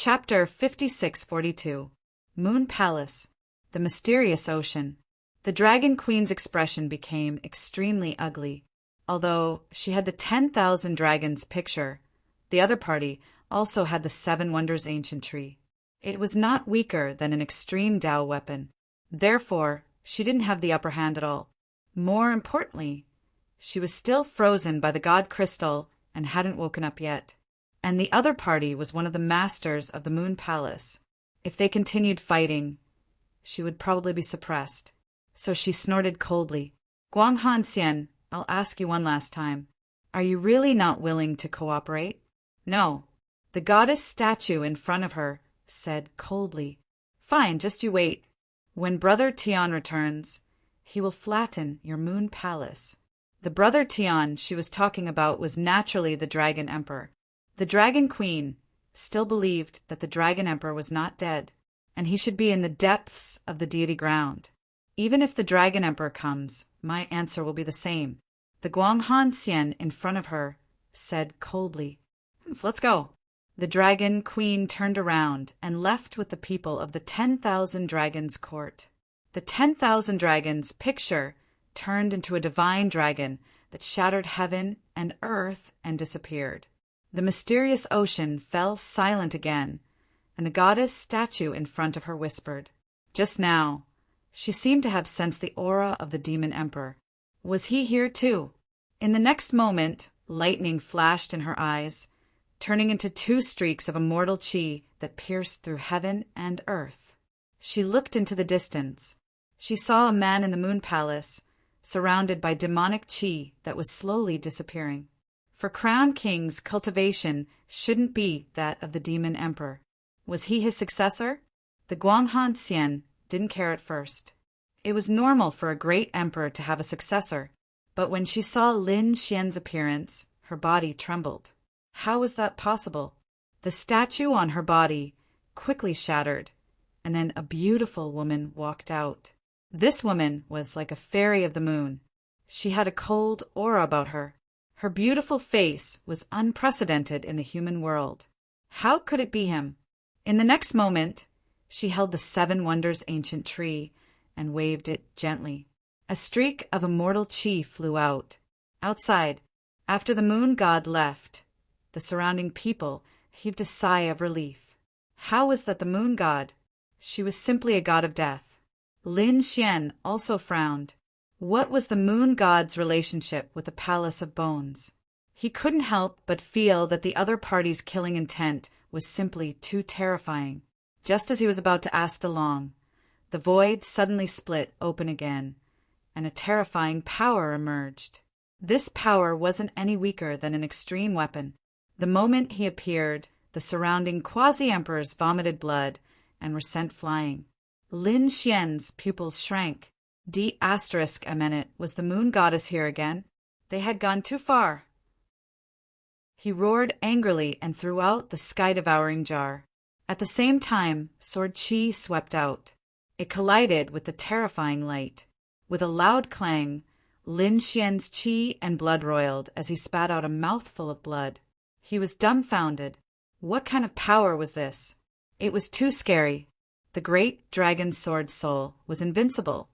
Chapter 5642 Moon Palace. The Mysterious Ocean. The Dragon Queen's expression became extremely ugly. Although she had the 10,000 dragons picture, the other party also had the Seven Wonders ancient tree. It was not weaker than an extreme Dao weapon. Therefore, she didn't have the upper hand at all. More importantly, she was still frozen by the god crystal and hadn't woken up yet. And the other party was one of the masters of the Moon Palace. If they continued fighting, she would probably be suppressed. So she snorted coldly. Guanghan Xian, I'll ask you one last time. Are you really not willing to cooperate? No. The goddess statue in front of her said coldly. Fine, just you wait. When Brother Tian returns, he will flatten your Moon Palace. The Brother Tian she was talking about was naturally the Dragon Emperor. The Dragon Queen still believed that the Dragon Emperor was not dead, and he should be in the depths of the deity ground. Even if the Dragon Emperor comes, my answer will be the same. The Guanghan Xian in front of her said coldly, Let's go. The Dragon Queen turned around and left with the people of the 10,000 dragons court. The 10,000 dragons picture turned into a divine dragon that shattered heaven and earth and disappeared. The mysterious ocean fell silent again, and the goddess statue in front of her whispered. Just now, she seemed to have sensed the aura of the demon emperor. Was he here too? In the next moment, lightning flashed in her eyes, turning into two streaks of immortal chi that pierced through heaven and earth. She looked into the distance. She saw a man in the Moon Palace, surrounded by demonic chi that was slowly disappearing. For Crown King's cultivation shouldn't be that of the demon emperor. Was he his successor? The Guanghan Xian didn't care at first. It was normal for a great emperor to have a successor, but when she saw Lin Xian's appearance, her body trembled. How was that possible? The statue on her body quickly shattered, and then a beautiful woman walked out. This woman was like a fairy of the moon. She had a cold aura about her. Her beautiful face was unprecedented in the human world. How could it be him? In the next moment, she held the Seven Wonders ancient tree and waved it gently. A streak of immortal chi flew out. Outside, after the moon god left, the surrounding people heaved a sigh of relief. How was that the moon god? She was simply a god of death. Lin Xian also frowned. What was the moon god's relationship with the Palace of Bones? He couldn't help but feel that the other party's killing intent was simply too terrifying. Just as he was about to ask DeLong, the void suddenly split open again, and a terrifying power emerged. This power wasn't any weaker than an extreme weapon. The moment he appeared, the surrounding quasi-emperors vomited blood and were sent flying. Lin Xian's pupils shrank. D***, was the moon goddess here again? They had gone too far. He roared angrily and threw out the sky-devouring jar. At the same time, sword chi swept out. It collided with the terrifying light. With a loud clang, Lin Xian's chi and blood roiled as he spat out a mouthful of blood. He was dumbfounded. What kind of power was this? It was too scary. The great dragon sword soul was invincible,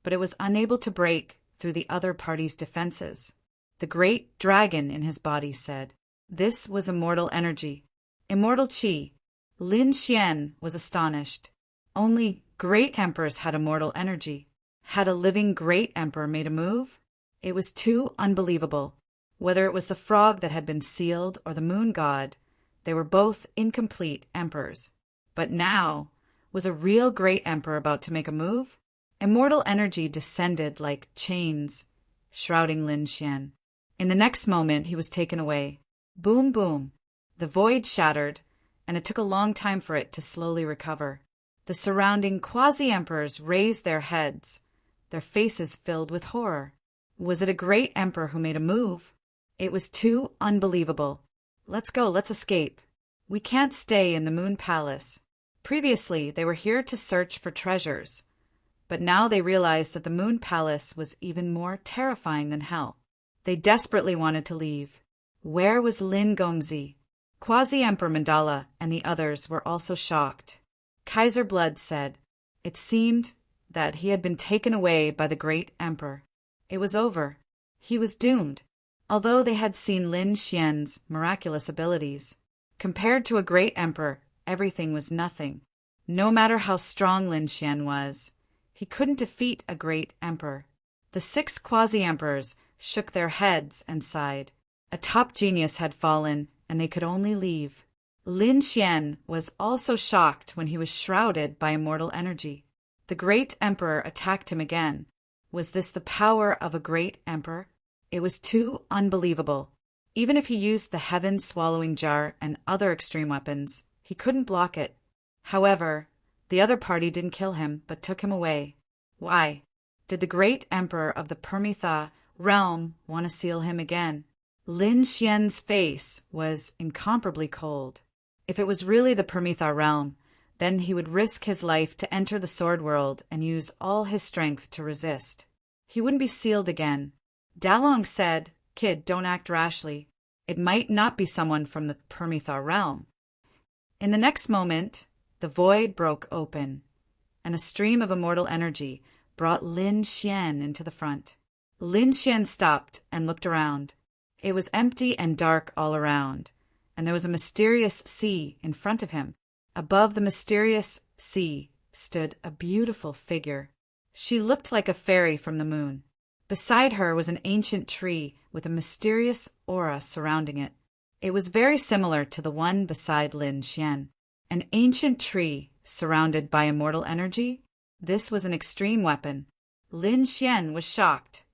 but it was unable to break through the other party's defenses. The great dragon in his body said. This was immortal energy. Immortal chi. Lin Xian was astonished. Only great emperors had immortal energy. Had a living great emperor made a move? It was too unbelievable. Whether it was the frog that had been sealed or the moon god, they were both incomplete emperors. But now, was a real great emperor about to make a move? Immortal energy descended like chains, shrouding Lin Xian. In the next moment, he was taken away. Boom, boom. The void shattered, and it took a long time for it to slowly recover. The surrounding quasi-emperors raised their heads, their faces filled with horror. Was it a great emperor who made a move? It was too unbelievable. Let's go, let's escape. We can't stay in the Moon Palace. Previously, they were here to search for treasures. But now they realized that the Moon Palace was even more terrifying than hell. They desperately wanted to leave. Where was Lin Gongzi? Quasi-Emperor Mandala and the others were also shocked. Kaiser Blood said, it seemed that he had been taken away by the great emperor. It was over. He was doomed. Although they had seen Lin Xian's miraculous abilities, compared to a great emperor, everything was nothing. No matter how strong Lin Xian was, he couldn't defeat a great emperor. The 6 quasi-emperors shook their heads and sighed. A top genius had fallen, and they could only leave. Lin Xian was also shocked when he was shrouded by immortal energy. The great emperor attacked him again. Was this the power of a great emperor? It was too unbelievable. Even if he used the heaven-swallowing jar and other extreme weapons, he couldn't block it. However, the other party didn't kill him, but took him away. Why? Did the great emperor of the Permitha realm want to seal him again? Lin Xian's face was incomparably cold. If it was really the Permitha realm, then he would risk his life to enter the sword world and use all his strength to resist. He wouldn't be sealed again. Dalong said, "Kid, don't act rashly. It might not be someone from the Permitha realm." In the next moment, the void broke open, and a stream of immortal energy brought Lin Xian into the front. Lin Xian stopped and looked around. It was empty and dark all around, and there was a mysterious sea in front of him. Above the mysterious sea stood a beautiful figure. She looked like a fairy from the moon. Beside her was an ancient tree with a mysterious aura surrounding it. It was very similar to the one beside Lin Xian. An ancient tree surrounded by immortal energy? This was an extreme weapon. Lin Xian was shocked.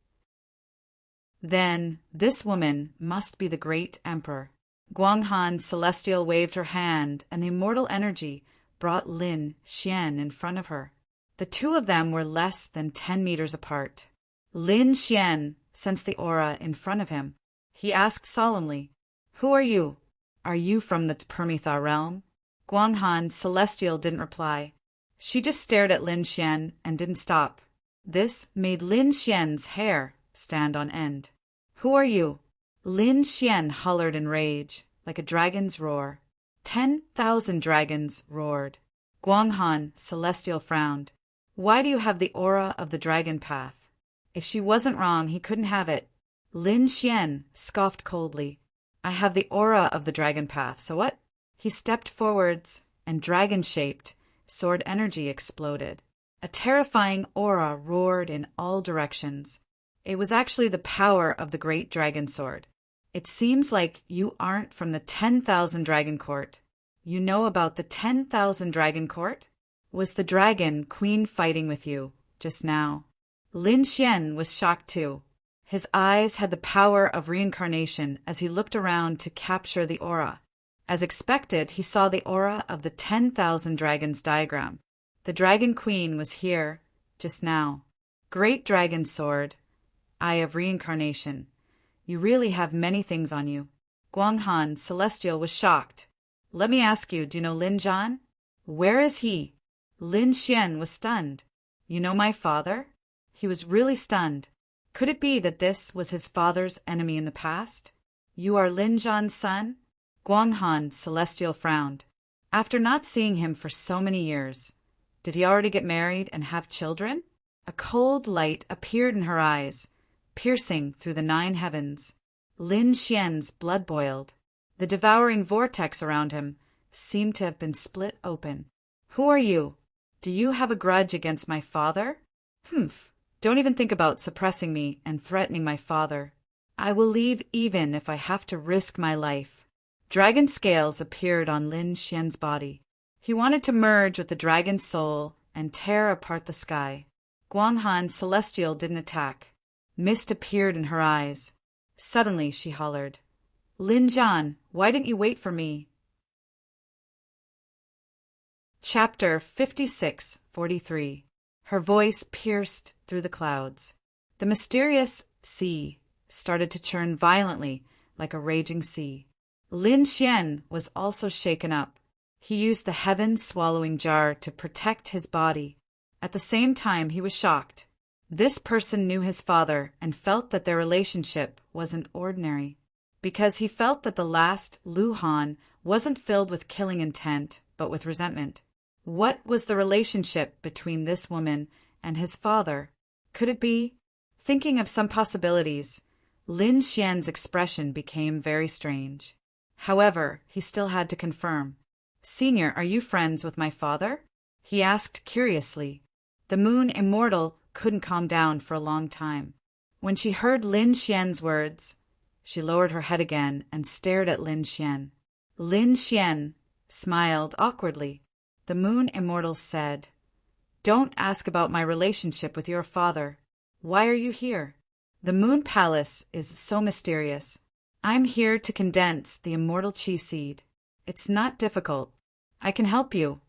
Then, this woman must be the great emperor. Guanghan Celestial waved her hand, and the immortal energy brought Lin Xian in front of her. The two of them were less than 10 meters apart. Lin Xian sensed the aura in front of him. He asked solemnly, "Who are you? Are you from the Permitha realm?" Guanghan Celestial didn't reply. She just stared at Lin Xian and didn't stop. This made Lin Xian's hair stand on end. "Who are you?" Lin Xian hollered in rage, like a dragon's roar. 10,000 dragons roared. Guanghan Celestial frowned. "Why do you have the aura of the dragon path?" If she wasn't wrong, he couldn't have it. Lin Xian scoffed coldly. "I have the aura of the dragon path, so what?" He stepped forwards, and dragon-shaped sword energy exploded. A terrifying aura roared in all directions. It was actually the power of the great dragon sword. "It seems like you aren't from the 10,000 Dragon Court. You know about the 10,000 Dragon Court? Was the dragon queen fighting with you just now?" Lin Xian was shocked too. His eyes had the power of reincarnation as he looked around to capture the aura. As expected, he saw the aura of the 10,000 dragons diagram. The dragon queen was here just now. "Great dragon sword, eye of reincarnation. You really have many things on you." Guanghan Celestial was shocked. "Let me ask you, do you know Lin Zhan?" "Where is he?" Lin Xian was stunned. "You know my father?" He was really stunned. Could it be that this was his father's enemy in the past? "You are Lin Zhan's son?" Guanghan Celestial frowned. After not seeing him for so many years, did he already get married and have children? A cold light appeared in her eyes, piercing through the 9 heavens. Lin Xian's blood boiled. The devouring vortex around him seemed to have been split open. "Who are you? Do you have a grudge against my father?" "Humph. Don't even think about suppressing me and threatening my father. I will leave even if I have to risk my life." Dragon scales appeared on Lin Xian's body. He wanted to merge with the dragon's soul and tear apart the sky. Guanghan Celestial didn't attack. Mist appeared in her eyes. Suddenly she hollered, "Lin Zhan, why didn't you wait for me?" Chapter 56:43. Her voice pierced through the clouds. The mysterious sea started to churn violently like a raging sea. Lin Xian was also shaken up. He used the heaven-swallowing jar to protect his body. At the same time, he was shocked. This person knew his father and felt that their relationship wasn't ordinary. because he felt that the last Lu Han wasn't filled with killing intent, but with resentment. What was the relationship between this woman and his father? Could it be? Thinking of some possibilities, Lin Xian's expression became very strange. However, he still had to confirm. "Senior, are you friends with my father?" he asked curiously. The Moon Immortal couldn't calm down for a long time. When she heard Lin Xian's words, she lowered her head again and stared at Lin Xian. Lin Xian smiled awkwardly. The Moon Immortal said, "Don't ask about my relationship with your father. Why are you here? The Moon Palace is so mysterious. I'm here to condense the immortal Qi seed. It's not difficult. I can help you."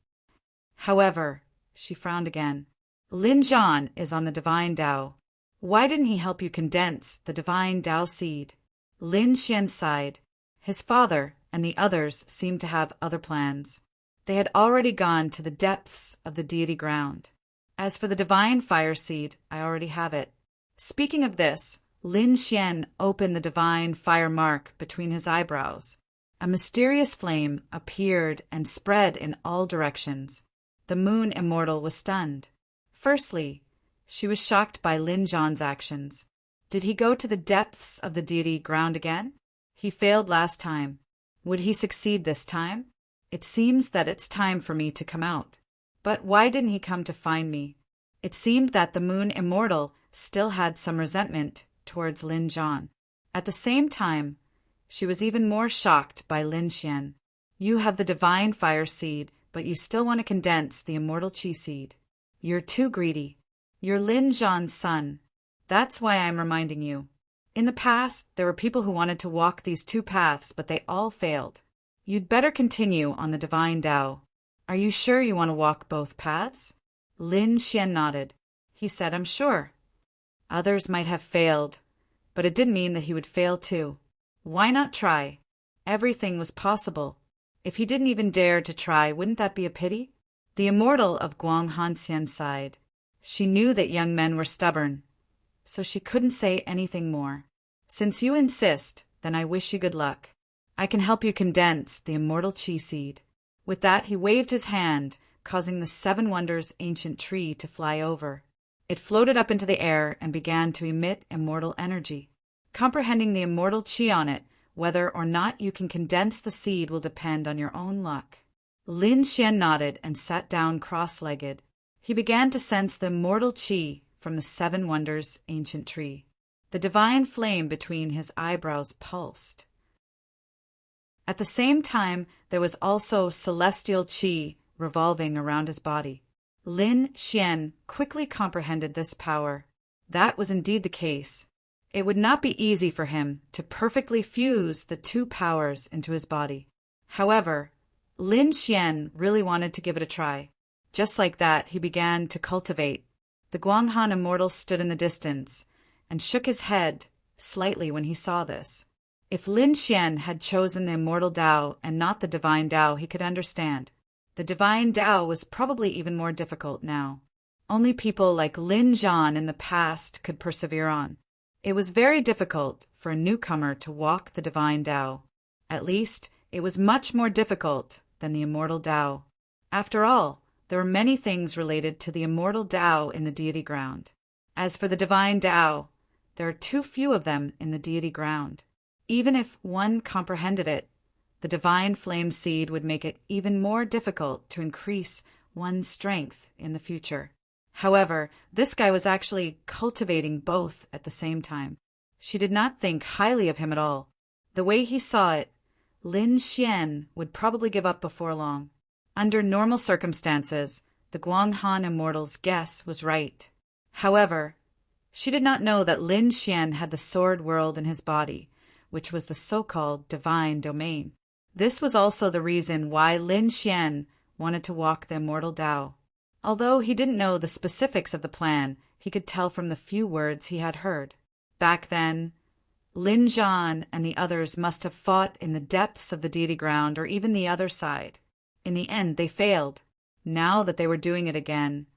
However, she frowned again. "Lin Zhan is on the Divine Tao. Why didn't he help you condense the Divine Tao seed?" Lin Xian sighed. His father and the others seemed to have other plans. They had already gone to the depths of the deity ground. As for the Divine Fire seed, I already have it. Speaking of this, Lin Xian opened the Divine Fire mark between his eyebrows. A mysterious flame appeared and spread in all directions. The Moon Immortal was stunned. Firstly, she was shocked by Lin Zhan's actions. Did he go to the depths of the deity ground again? He failed last time. Would he succeed this time? It seems that it's time for me to come out. But why didn't he come to find me? It seemed that the Moon Immortal still had some resentment towards Lin Zhan. At the same time, she was even more shocked by Lin Xian. You have the Divine Fire seed, but you still want to condense the immortal Qi seed. You're too greedy. You're Lin Zhan's son. That's why I'm reminding you. In the past, there were people who wanted to walk these two paths, but they all failed. You'd better continue on the Divine Tao. Are you sure you want to walk both paths? Lin Xian nodded. He said, "I'm sure." Others might have failed, but it didn't mean that he would fail too. Why not try? Everything was possible. If he didn't even dare to try, wouldn't that be a pity? The immortal of Guang Hanxian sighed. She knew that young men were stubborn, so she couldn't say anything more. "Since you insist, then I wish you good luck. I can help you condense the immortal Qi seed." With that, he waved his hand, causing the Seven Wonders ancient tree to fly over. It floated up into the air and began to emit immortal energy. Comprehending the immortal Qi on it, whether or not you can condense the seed will depend on your own luck. Lin Xian nodded and sat down cross-legged. He began to sense the immortal Qi from the Seven Wonders ancient tree. The divine flame between his eyebrows pulsed. At the same time, there was also celestial Qi revolving around his body. Lin Xian quickly comprehended this power. That was indeed the case. It would not be easy for him to perfectly fuse the two powers into his body. However, Lin Xian really wanted to give it a try. Just like that, he began to cultivate. The Guanghan Immortal stood in the distance and shook his head slightly when he saw this. If Lin Xian had chosen the immortal Tao and not the divine Tao, he could understand. The divine Tao was probably even more difficult now. Only people like Lin Zhan in the past could persevere on. It was very difficult for a newcomer to walk the divine Tao. At least, it was much more difficult than the immortal Tao. After all, there were many things related to the immortal Tao in the deity ground. As for the divine Tao, there are too few of them in the deity ground. Even if one comprehended it, the divine flame seed would make it even more difficult to increase one's strength in the future. However, this guy was actually cultivating both at the same time. She did not think highly of him at all. The way he saw it, Lin Xian would probably give up before long. Under normal circumstances, the Guanghan Immortal's guess was right. However, she did not know that Lin Xian had the sword world in his body, which was the so-called divine domain. This was also the reason why Lin Xian wanted to walk the immortal Tao. Although he didn't know the specifics of the plan, he could tell from the few words he had heard. Back then, Lin Zhan and the others must have fought in the depths of the deity ground or even the other side. In the end, they failed. Now that they were doing it again,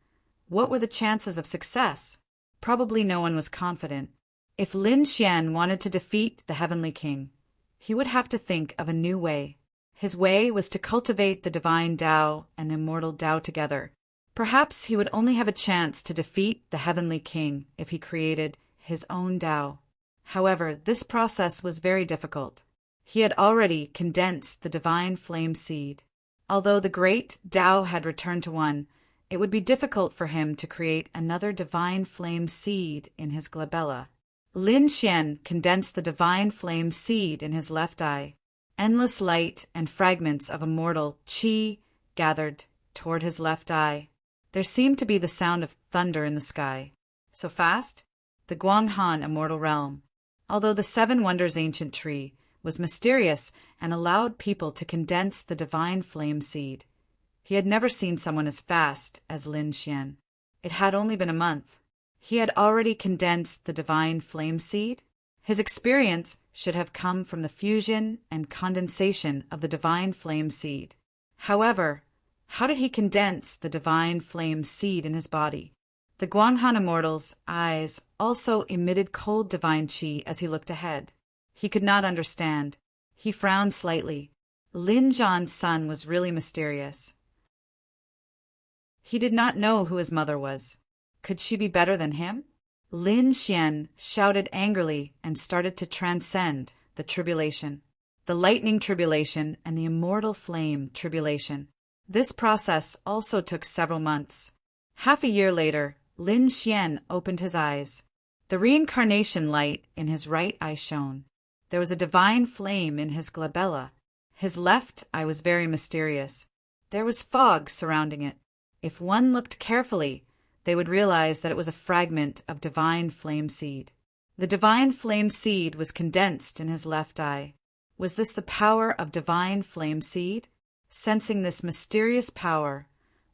what were the chances of success? Probably no one was confident. If Lin Xian wanted to defeat the Heavenly King, He would have to think of a new way. His way was to cultivate the divine Tao and the immortal Tao together. Perhaps he would only have a chance to defeat the heavenly king if he created his own Tao. However, this process was very difficult. He had already condensed the divine flame seed. Although the great Tao had returned to one, it would be difficult for him to create another divine flame seed in his glabella. Lin Xian condensed the divine flame seed in his left eye. Endless light and fragments of immortal qi gathered toward his left eye. There seemed to be the sound of thunder in the sky. So fast? The Guanghan immortal realm, although the Seven Wonders ancient tree, was mysterious and allowed people to condense the divine flame seed. He had never seen someone as fast as Lin Xian. It had only been a month. He had already condensed the divine flame seed. His experience should have come from the fusion and condensation of the divine flame seed. However, how did he condense the divine flame seed in his body? The Guanghan immortal's eyes also emitted cold divine qi as he looked ahead. He could not understand. He frowned slightly. Lin Zhan's son was really mysterious. He did not know who his mother was. Could she be better than him? Lin Xian shouted angrily and started to transcend the tribulation, the lightning tribulation and the immortal flame tribulation. This process also took several months. Half a year later, Lin Xian opened his eyes. The reincarnation light in his right eye shone. There was a divine flame in his glabella. His left eye was very mysterious. There was fog surrounding it. If one looked carefully, they would realize that it was a fragment of divine flame seed. The divine flame seed was condensed in his left eye. Was this the power of divine flame seed? Sensing this mysterious power,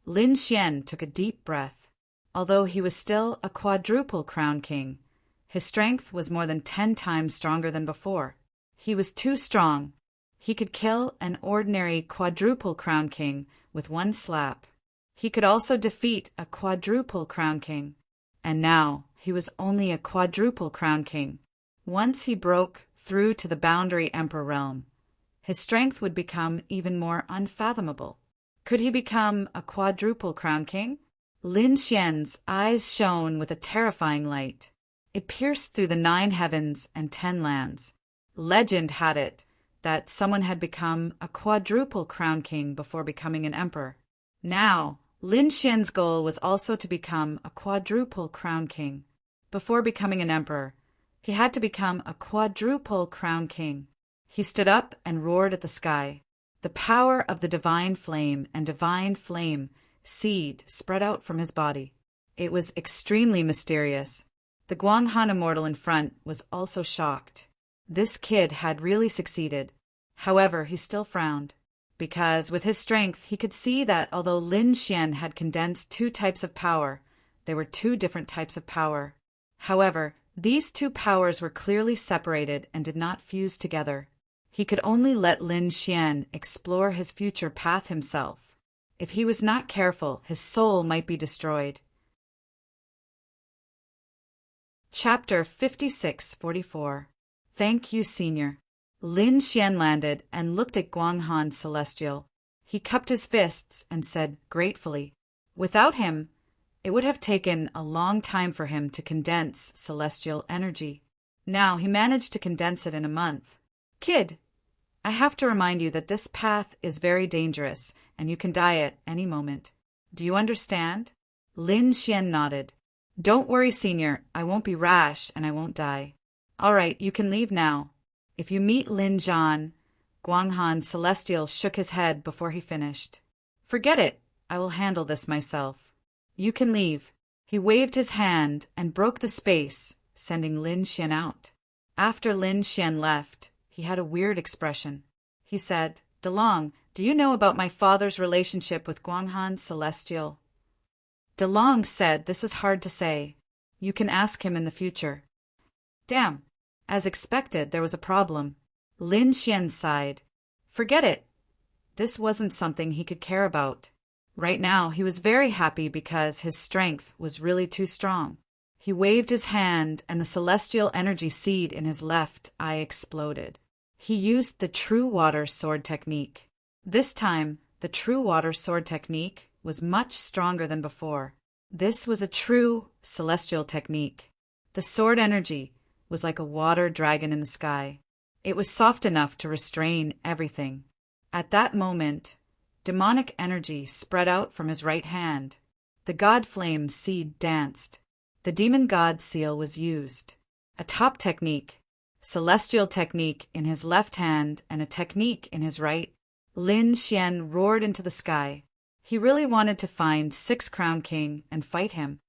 Lin Xian took a deep breath. Although he was still a quadruple crown king, his strength was more than 10 times stronger than before. He was too strong. He could kill an ordinary quadruple crown king with one slap. He could also defeat a quadruple crown king. And now he was only a quadruple crown king. Once he broke through to the boundary emperor realm, his strength would become even more unfathomable. Could he become a quadruple crown king? Lin Xian's eyes shone with a terrifying light. It pierced through the 9 heavens and 10 lands. Legend had it that someone had become a quadruple crown king before becoming an emperor. Now, Lin Xian's goal was also to become a quadruple crown king. Before becoming an emperor, he had to become a quadruple crown king. He stood up and roared at the sky. The power of the divine flame and divine flame seed spread out from his body. It was extremely mysterious. The Guanghan immortal in front was also shocked. This kid had really succeeded. However, he still frowned, because with his strength he could see that although Lin Xian had condensed 2 types of power, there were 2 different types of power. However, these 2 powers were clearly separated and did not fuse together. He could only let Lin Xian explore his future path himself. If he was not careful, his soul might be destroyed. Chapter 5644. Thank you, Senior. Lin Xian landed and looked at Guanghan Celestial. He cupped his fists and said gratefully, without him, it would have taken a long time for him to condense celestial energy. Now he managed to condense it in a month. Kid, I have to remind you that this path is very dangerous and you can die at any moment. Do you understand? Lin Xian nodded. Don't worry, Senior. I won't be rash and I won't die. All right, you can leave now. If you meet Lin Zhan, Guanghan Celestial shook his head before he finished. Forget it. I will handle this myself. You can leave. He waved his hand and broke the space, sending Lin Xian out. After Lin Xian left, he had a weird expression. He said, DeLong, do you know about my father's relationship with Guanghan Celestial? DeLong said this is hard to say. You can ask him in the future. Damn. As expected, there was a problem. Lin Xian sighed. Forget it. This wasn't something he could care about. Right now, he was very happy because his strength was really too strong. He waved his hand and the celestial energy seed in his left eye exploded. He used the true water sword technique. This time, the true water sword technique was much stronger than before. This was a true celestial technique. The sword energy was like a water dragon in the sky. It was soft enough to restrain everything. At that moment, demonic energy spread out from his right hand. The god flame seed danced. The demon god seal was used. A top technique, celestial technique in his left hand and a technique in his right. Lin Xian roared into the sky. He really wanted to find Six Crown King and fight him.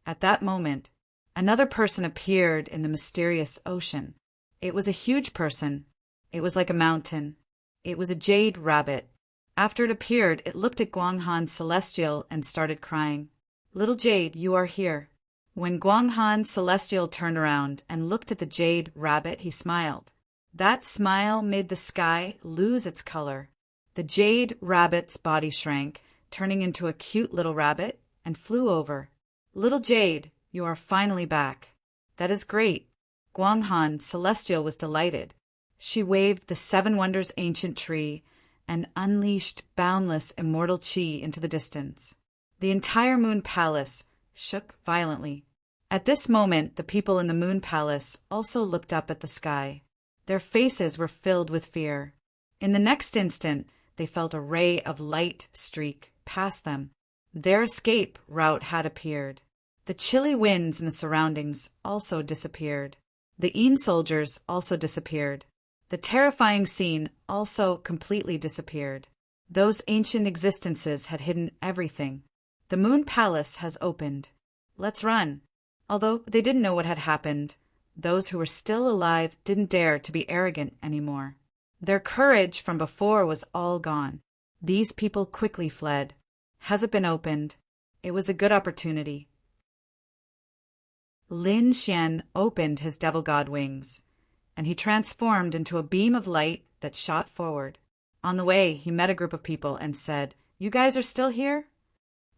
At that moment, another person appeared in the mysterious ocean. It was a huge person. It was like a mountain. It was a jade rabbit. After it appeared, it looked at Guanghan Celestial and started crying. "Little Jade, you are here." When Guanghan Celestial turned around and looked at the jade rabbit, he smiled. That smile made the sky lose its color. The jade rabbit's body shrank, turning into a cute little rabbit, and flew over. "Little Jade, you are finally back." "That is great." Guanghan Celestial was delighted. She waved the Seven Wonders ancient tree and unleashed boundless immortal chi into the distance. The entire Moon Palace shook violently. At this moment, the people in the Moon Palace also looked up at the sky. Their faces were filled with fear. In the next instant, they felt a ray of light streak past them. Their escape route had appeared. The chilly winds in the surroundings also disappeared. The Een soldiers also disappeared. The terrifying scene also completely disappeared. Those ancient existences had hidden everything. The Moon Palace has opened. Let's run. Although they didn't know what had happened, those who were still alive didn't dare to be arrogant anymore. Their courage from before was all gone. These people quickly fled. Has it been opened? It was a good opportunity. Lin Xian opened his devil god wings, and he transformed into a beam of light that shot forward. On the way, he met a group of people and said, "You guys are still here?"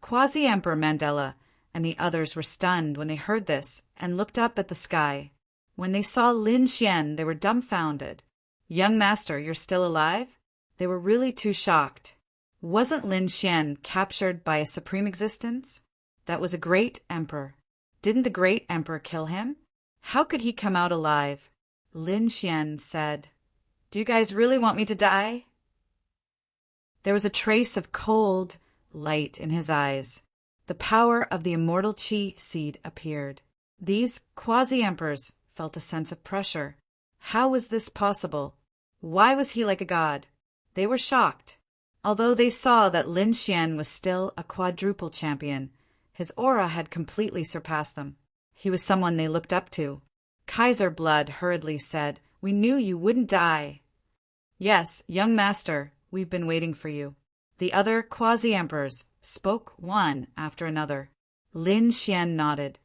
Quasi-Emperor Mandela and the others were stunned when they heard this and looked up at the sky. When they saw Lin Xian, they were dumbfounded. "Young master, you're still alive?" They were really too shocked. Wasn't Lin Xian captured by a supreme existence? That was a great emperor. Didn't the great emperor kill him? How could he come out alive? Lin Xian said, "Do you guys really want me to die?" There was a trace of cold light in his eyes. The power of the immortal chi seed appeared. These quasi-emperors felt a sense of pressure. How was this possible? Why was he like a god? They were shocked. Although they saw that Lin Xian was still a quadruple champion, his aura had completely surpassed them. He was someone they looked up to. Kaiser Blood hurriedly said, "We knew you wouldn't die." "Yes, young master, we've been waiting for you." The other quasi-emperors spoke one after another. Lin Xian nodded.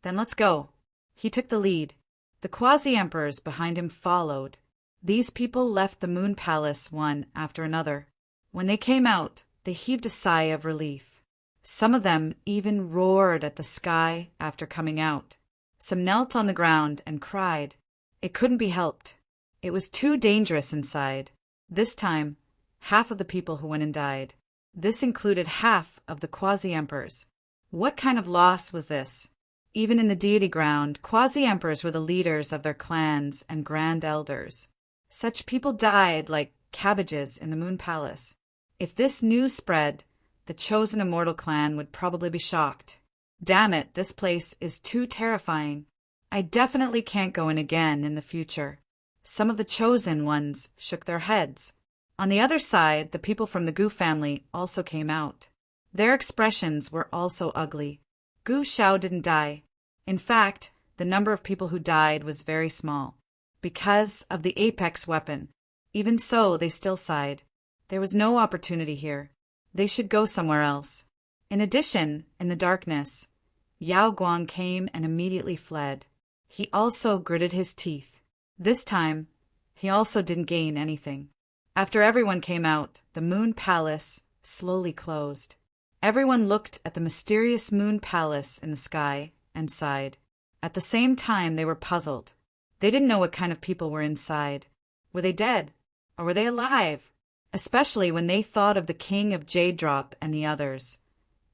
"Then let's go." He took the lead. The quasi-emperors behind him followed. These people left the Moon Palace one after another. When they came out, they heaved a sigh of relief. Some of them even roared at the sky after coming out. Some knelt on the ground and cried. It couldn't be helped. It was too dangerous inside. This time, half of the people who went and died. This included half of the quasi-emperors. What kind of loss was this? Even in the deity ground, quasi-emperors were the leaders of their clans and grand elders. Such people died like cabbages in the Moon Palace. If this news spread, the chosen immortal clan would probably be shocked. Damn it, this place is too terrifying. I definitely can't go in again in the future. Some of the chosen ones shook their heads. On the other side, the people from the Gu family also came out. Their expressions were also ugly. Gu Shao didn't die. In fact, the number of people who died was very small. Because of the apex weapon. Even so, they still sighed. There was no opportunity here. They should go somewhere else. In addition, in the darkness, Yao Guang came and immediately fled. He also gritted his teeth. This time, he also didn't gain anything. After everyone came out, the Moon Palace slowly closed. Everyone looked at the mysterious Moon Palace in the sky and sighed. At the same time, they were puzzled. They didn't know what kind of people were inside. Were they dead? Or were they alive? Especially when they thought of the king of Jade Drop and the others.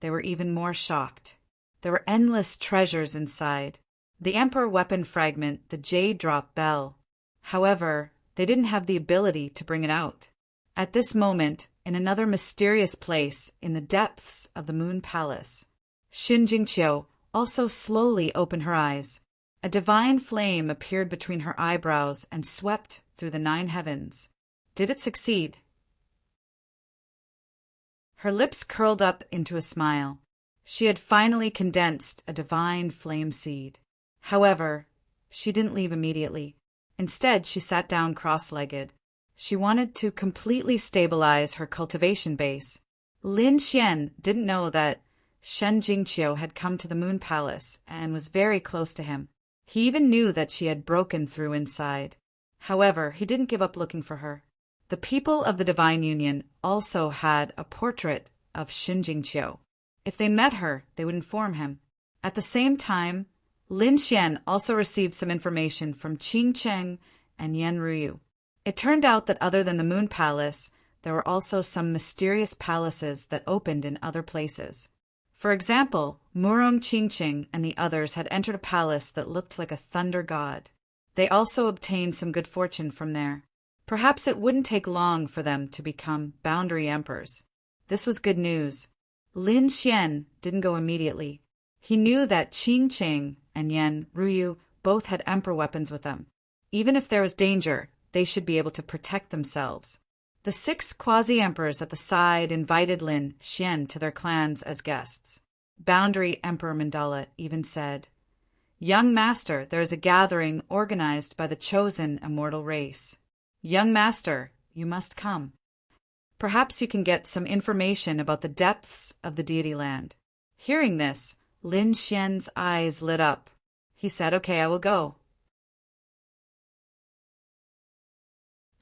They were even more shocked. There were endless treasures inside. The Emperor weapon fragment, the Jade Drop bell. However, they didn't have the ability to bring it out. At this moment, in another mysterious place in the depths of the Moon Palace, Xin Jingqiu also slowly opened her eyes. A divine flame appeared between her eyebrows and swept through the 9 heavens. Did it succeed? Her lips curled up into a smile. She had finally condensed a divine flame seed. However, she didn't leave immediately. Instead, she sat down cross-legged. She wanted to completely stabilize her cultivation base. Lin Xian didn't know that Shen Jingqiu had come to the Moon Palace and was very close to him. He even knew that she had broken through inside. However, he didn't give up looking for her. The people of the Divine Union also had a portrait of Shen Jingqiu. If they met her, they would inform him. At the same time, Lin Xian also received some information from Qing Cheng and Yan Ruyu. It turned out that other than the Moon Palace, there were also some mysterious palaces that opened in other places. For example, Murong Qingqing and the others had entered a palace that looked like a thunder god. They also obtained some good fortune from there. Perhaps it wouldn't take long for them to become boundary emperors. This was good news. Lin Xian didn't go immediately. He knew that Qing Cheng and Yan Ruyu both had emperor weapons with them. Even if there was danger, they should be able to protect themselves. The 6 quasi-emperors at the side invited Lin Xian to their clans as guests. Boundary Emperor Mandala even said, "Young Master, there is a gathering organized by the chosen immortal race. Young Master, you must come. Perhaps you can get some information about the depths of the deity land." Hearing this, Lin Xian's eyes lit up. He said, "Okay, I will go."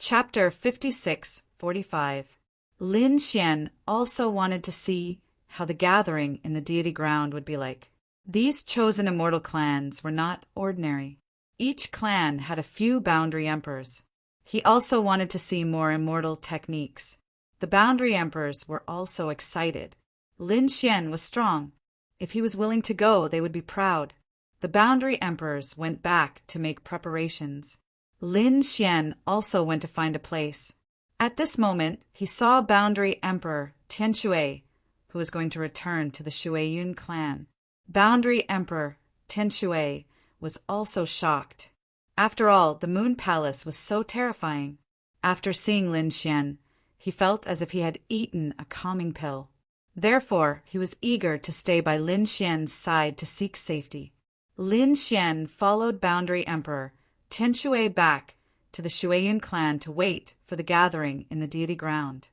Chapter 56:45. Lin Xian also wanted to see how the gathering in the deity ground would be like. These chosen immortal clans were not ordinary. Each clan had a few boundary emperors. He also wanted to see more immortal techniques. The boundary emperors were also excited. Lin Xian was strong. If he was willing to go, they would be proud. The boundary emperors went back to make preparations. Lin Xian also went to find a place. At this moment, he saw boundary emperor Tian Shui, who was going to return to the Shuiyun clan. Boundary emperor Tian Shui was also shocked. After all, the Moon Palace was so terrifying. After seeing Lin Xian, he felt as if he had eaten a calming pill. Therefore, he was eager to stay by Lin Xian's side to seek safety. Lin Xian followed boundary emperor Tian Shui back to the Shuiyun clan to wait for the gathering in the deity ground.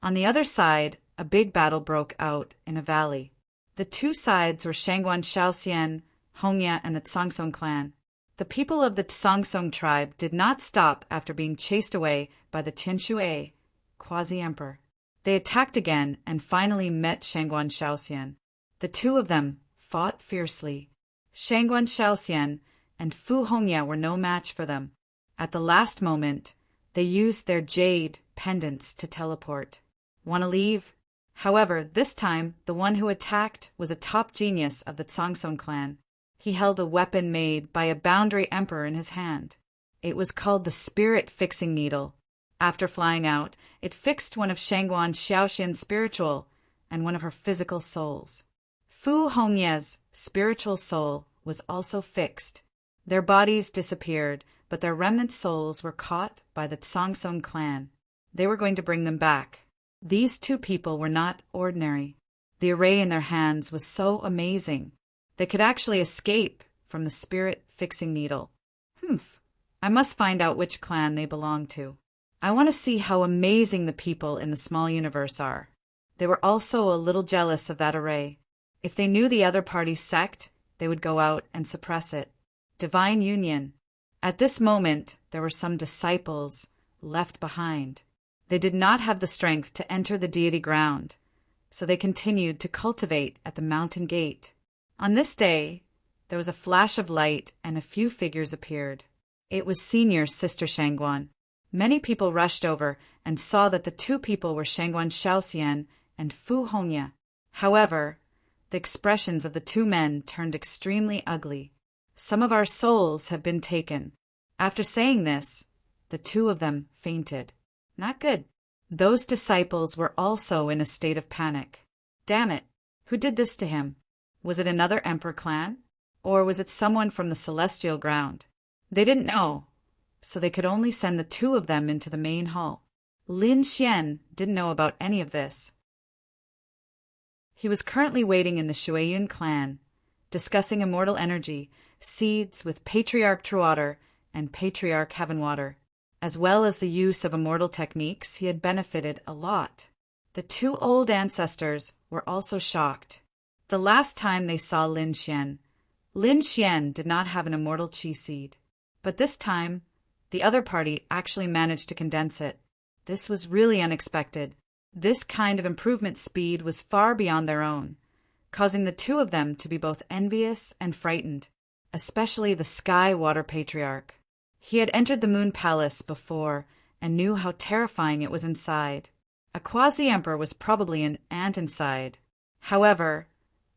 On the other side, a big battle broke out in a valley. The 2 sides were Shangguan Shaoxian, Hongya, and the Tsangsong clan. The people of the Tsangsong tribe did not stop after being chased away by the Tian Shui quasi-emperor. They attacked again and finally met Shangguan Shaoxian. The 2 of them fought fiercely. Shangguan Shaoxian and Fu Hongya were no match for them. At the last moment, they used their jade pendants to teleport. Want to leave? However, this time, the one who attacked was a top genius of the Tsangsong clan. He held a weapon made by a boundary emperor in his hand. It was called the Spirit Fixing Needle. After flying out, it fixed one of Shangguan Shaoxian's spiritual and one of her physical souls. Fu Hongya's spiritual soul was also fixed. Their bodies disappeared, but their remnant souls were caught by the Tsangsong clan. They were going to bring them back. These 2 people were not ordinary. The array in their hands was so amazing. They could actually escape from the spirit-fixing needle. I must find out which clan they belong to. I want to see how amazing the people in the small universe are. They were also a little jealous of that array. If they knew the other party's sect, they would go out and suppress it. Divine Union. At this moment, there were some disciples left behind. They did not have the strength to enter the deity ground, so they continued to cultivate at the mountain gate. On this day, there was a flash of light and a few figures appeared. It was Senior Sister Shangguan. Many people rushed over and saw that the two people were Shangguan Shaoxian and Fu Hongye. However, the expressions of the two men turned extremely ugly. "Some of our souls have been taken." After saying this, the two of them fainted. Not good. Those disciples were also in a state of panic. Damn it! Who did this to him? Was it another emperor clan? Or was it someone from the celestial ground? They didn't know, so they could only send the two of them into the main hall. Lin Xian didn't know about any of this. He was currently waiting in the Shuiyun clan, discussing immortal energy, seeds with Patriarch Truewater and Patriarch Heavenwater. As well as the use of immortal techniques, he had benefited a lot. The two old ancestors were also shocked. The last time they saw Lin Xian did not have an immortal chi seed. But this time, the other party actually managed to condense it. This was really unexpected. This kind of improvement speed was far beyond their own, causing the two of them to be both envious and frightened, especially the Sky Water Patriarch. He had entered the Moon Palace before and knew how terrifying it was inside. A quasi-emperor was probably an ant inside. However,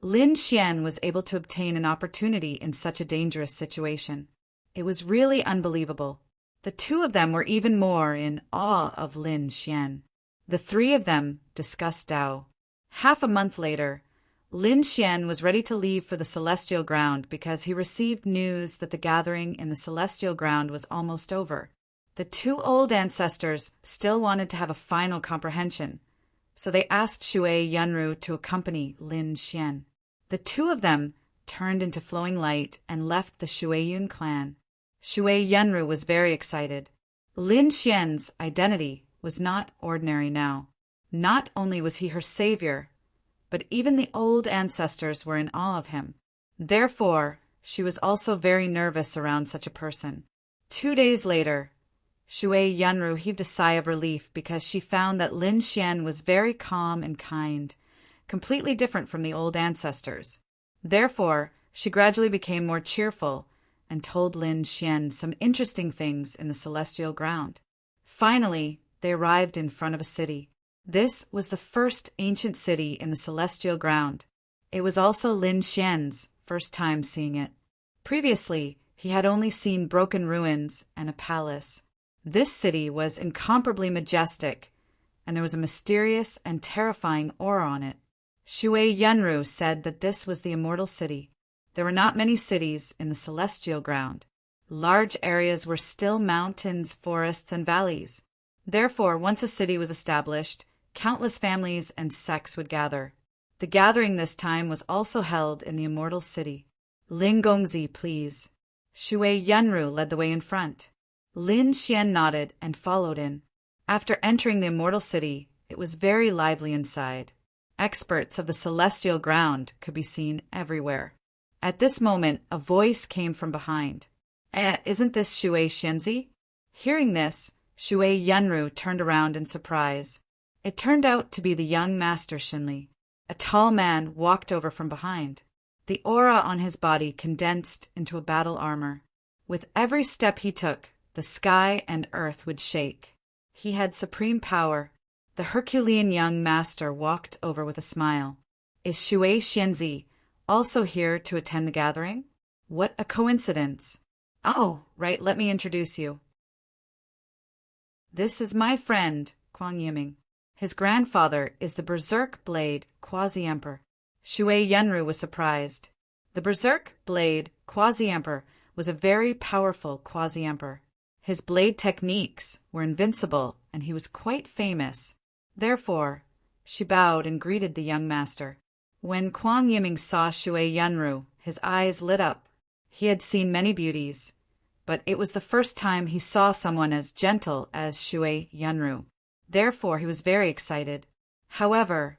Lin Xian was able to obtain an opportunity in such a dangerous situation. It was really unbelievable. The two of them were even more in awe of Lin Xian. The three of them discussed Tao. Half a month later, Lin Xian was ready to leave for the Celestial Ground because he received news that the gathering in the Celestial Ground was almost over. The two old ancestors still wanted to have a final comprehension, so they asked Shui Yunru to accompany Lin Xian. The two of them turned into flowing light and left the Shuiyun clan. Shui Yunru was very excited. Lin Xian's identity was not ordinary now. Not only was he her savior, but even the old ancestors were in awe of him. Therefore, she was also very nervous around such a person. 2 days later, Shui Yunru heaved a sigh of relief because she found that Lin Xian was very calm and kind, completely different from the old ancestors. Therefore, she gradually became more cheerful and told Lin Xian some interesting things in the celestial ground. Finally, they arrived in front of a city. This was the first ancient city in the celestial ground. It was also Lin Xian's first time seeing it. Previously, he had only seen broken ruins and a palace. This city was incomparably majestic, and there was a mysterious and terrifying aura on it. Shui Yunru said that this was the immortal city. There were not many cities in the celestial ground. Large areas were still mountains, forests, and valleys. Therefore, once a city was established, countless families and sects would gather. The gathering this time was also held in the immortal city. Lin Gongzi, please. Shui Yunru led the way in front. Lin Xian nodded and followed in. After entering the immortal city, it was very lively inside. Experts of the celestial ground could be seen everywhere. At this moment, a voice came from behind. Isn't this Shui Xianzi? Hearing this, Shui Yunru turned around in surprise. It turned out to be the young master Xinli. A tall man walked over from behind. The aura on his body condensed into a battle armor. With every step he took, the sky and earth would shake. He had supreme power. The Herculean young master walked over with a smile. Is Shui Xianzi also here to attend the gathering? What a coincidence. Oh, right, let me introduce you. This is my friend, Kuang Yiming. His grandfather is the Berserk Blade Quasi-Emperor. Shui Yunru was surprised. The Berserk Blade Quasi-Emperor was a very powerful Quasi-Emperor. His blade techniques were invincible, and he was quite famous. Therefore, she bowed and greeted the young master. When Kuang Yiming saw Shui Yunru, his eyes lit up. He had seen many beauties, but it was the first time he saw someone as gentle as Shui Yunru. Therefore, he was very excited. However,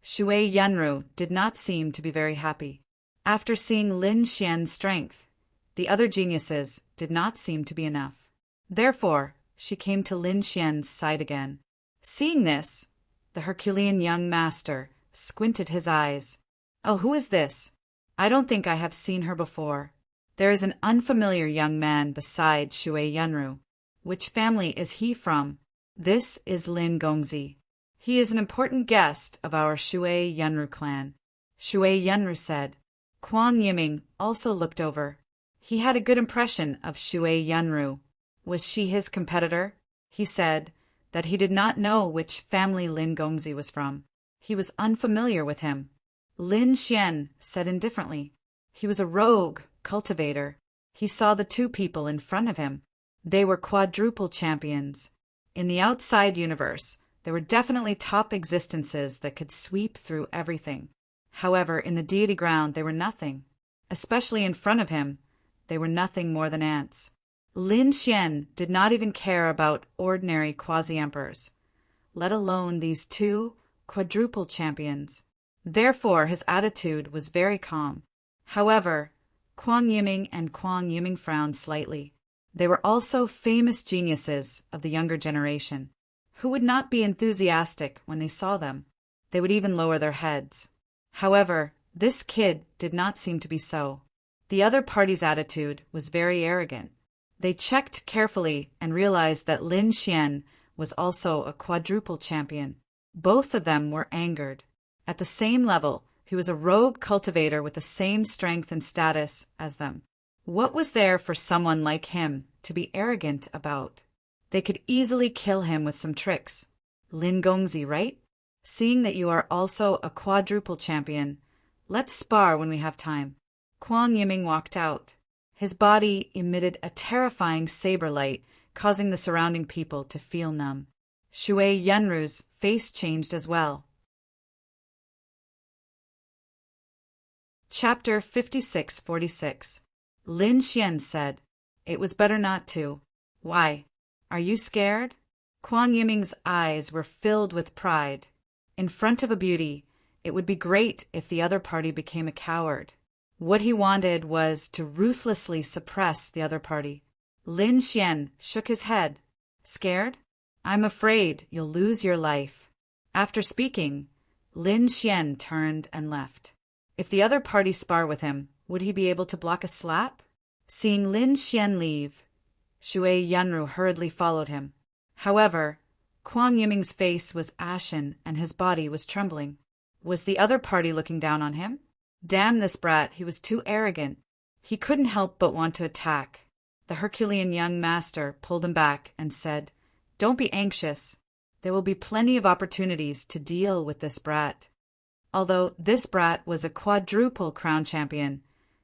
Shui Yunru did not seem to be very happy. After seeing Lin Xian's strength, the other geniuses did not seem to be enough. Therefore, she came to Lin Xian's side again. Seeing this, the Herculean young master squinted his eyes. Oh, who is this? I don't think I have seen her before. There is an unfamiliar young man beside Shui Yunru. Which family is he from? This is Lin Gongzi. He is an important guest of our Shui Yunru clan. Shui Yunru said. Quan Yiming also looked over. He had a good impression of Shui Yunru. Was she his competitor? He said that he did not know which family Lin Gongzi was from. He was unfamiliar with him. Lin Xian said indifferently. He was a rogue cultivator. He saw the two people in front of him. They were quadruple champions. In the outside universe, there were definitely top existences that could sweep through everything. However, in the deity ground, they were nothing. Especially in front of him, they were nothing more than ants. Lin Xian did not even care about ordinary quasi-emperors, let alone these two quadruple champions. Therefore, his attitude was very calm. However, Quan Yiming and Quan Yiming frowned slightly. They were also famous geniuses of the younger generation. Who would not be enthusiastic when they saw them? They would even lower their heads. However, this kid did not seem to be so. The other party's attitude was very arrogant. They checked carefully and realized that Lin Xian was also a quadruple champion. Both of them were angered. At the same level, he was a rogue cultivator with the same strength and status as them. What was there for someone like him to be arrogant about? They could easily kill him with some tricks. Lin Gongzi, right? Seeing that you are also a quadruple champion, let's spar when we have time. Quan Yiming walked out. His body emitted a terrifying saber light, causing the surrounding people to feel numb. Shui Yunru's face changed as well. Chapter 5646. Lin Xian said, "It was better not to." "Why? Are you scared?" Quan Yiming's eyes were filled with pride. In front of a beauty, it would be great if the other party became a coward. What he wanted was to ruthlessly suppress the other party. Lin Xian shook his head. "Scared? I'm afraid you'll lose your life." After speaking, Lin Xian turned and left. If the other party spar with him, would he be able to block a slap? Seeing Lin Xian leave, Shui Yunru hurriedly followed him. However, Quan Yiming's face was ashen and his body was trembling. Was the other party looking down on him? Damn this brat, he was too arrogant. He couldn't help but want to attack. The Herculean young master pulled him back and said, "Don't be anxious. There will be plenty of opportunities to deal with this brat." Although this brat was a quadruple crown champion,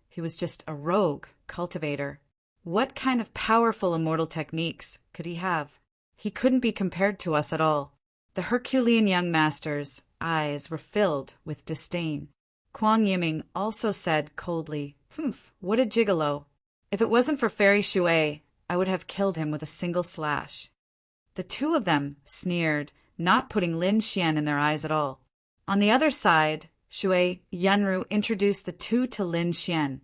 he was just a rogue cultivator. What kind of powerful immortal techniques could he have? He couldn't be compared to us at all. The Herculean young master's eyes were filled with disdain. Quan Yiming also said coldly, "Humph, what a gigolo. If it wasn't for Fairy Shui, I would have killed him with a single slash." The two of them sneered, not putting Lin Xian in their eyes at all. On the other side, Shui Yunru introduced the two to Lin Xian,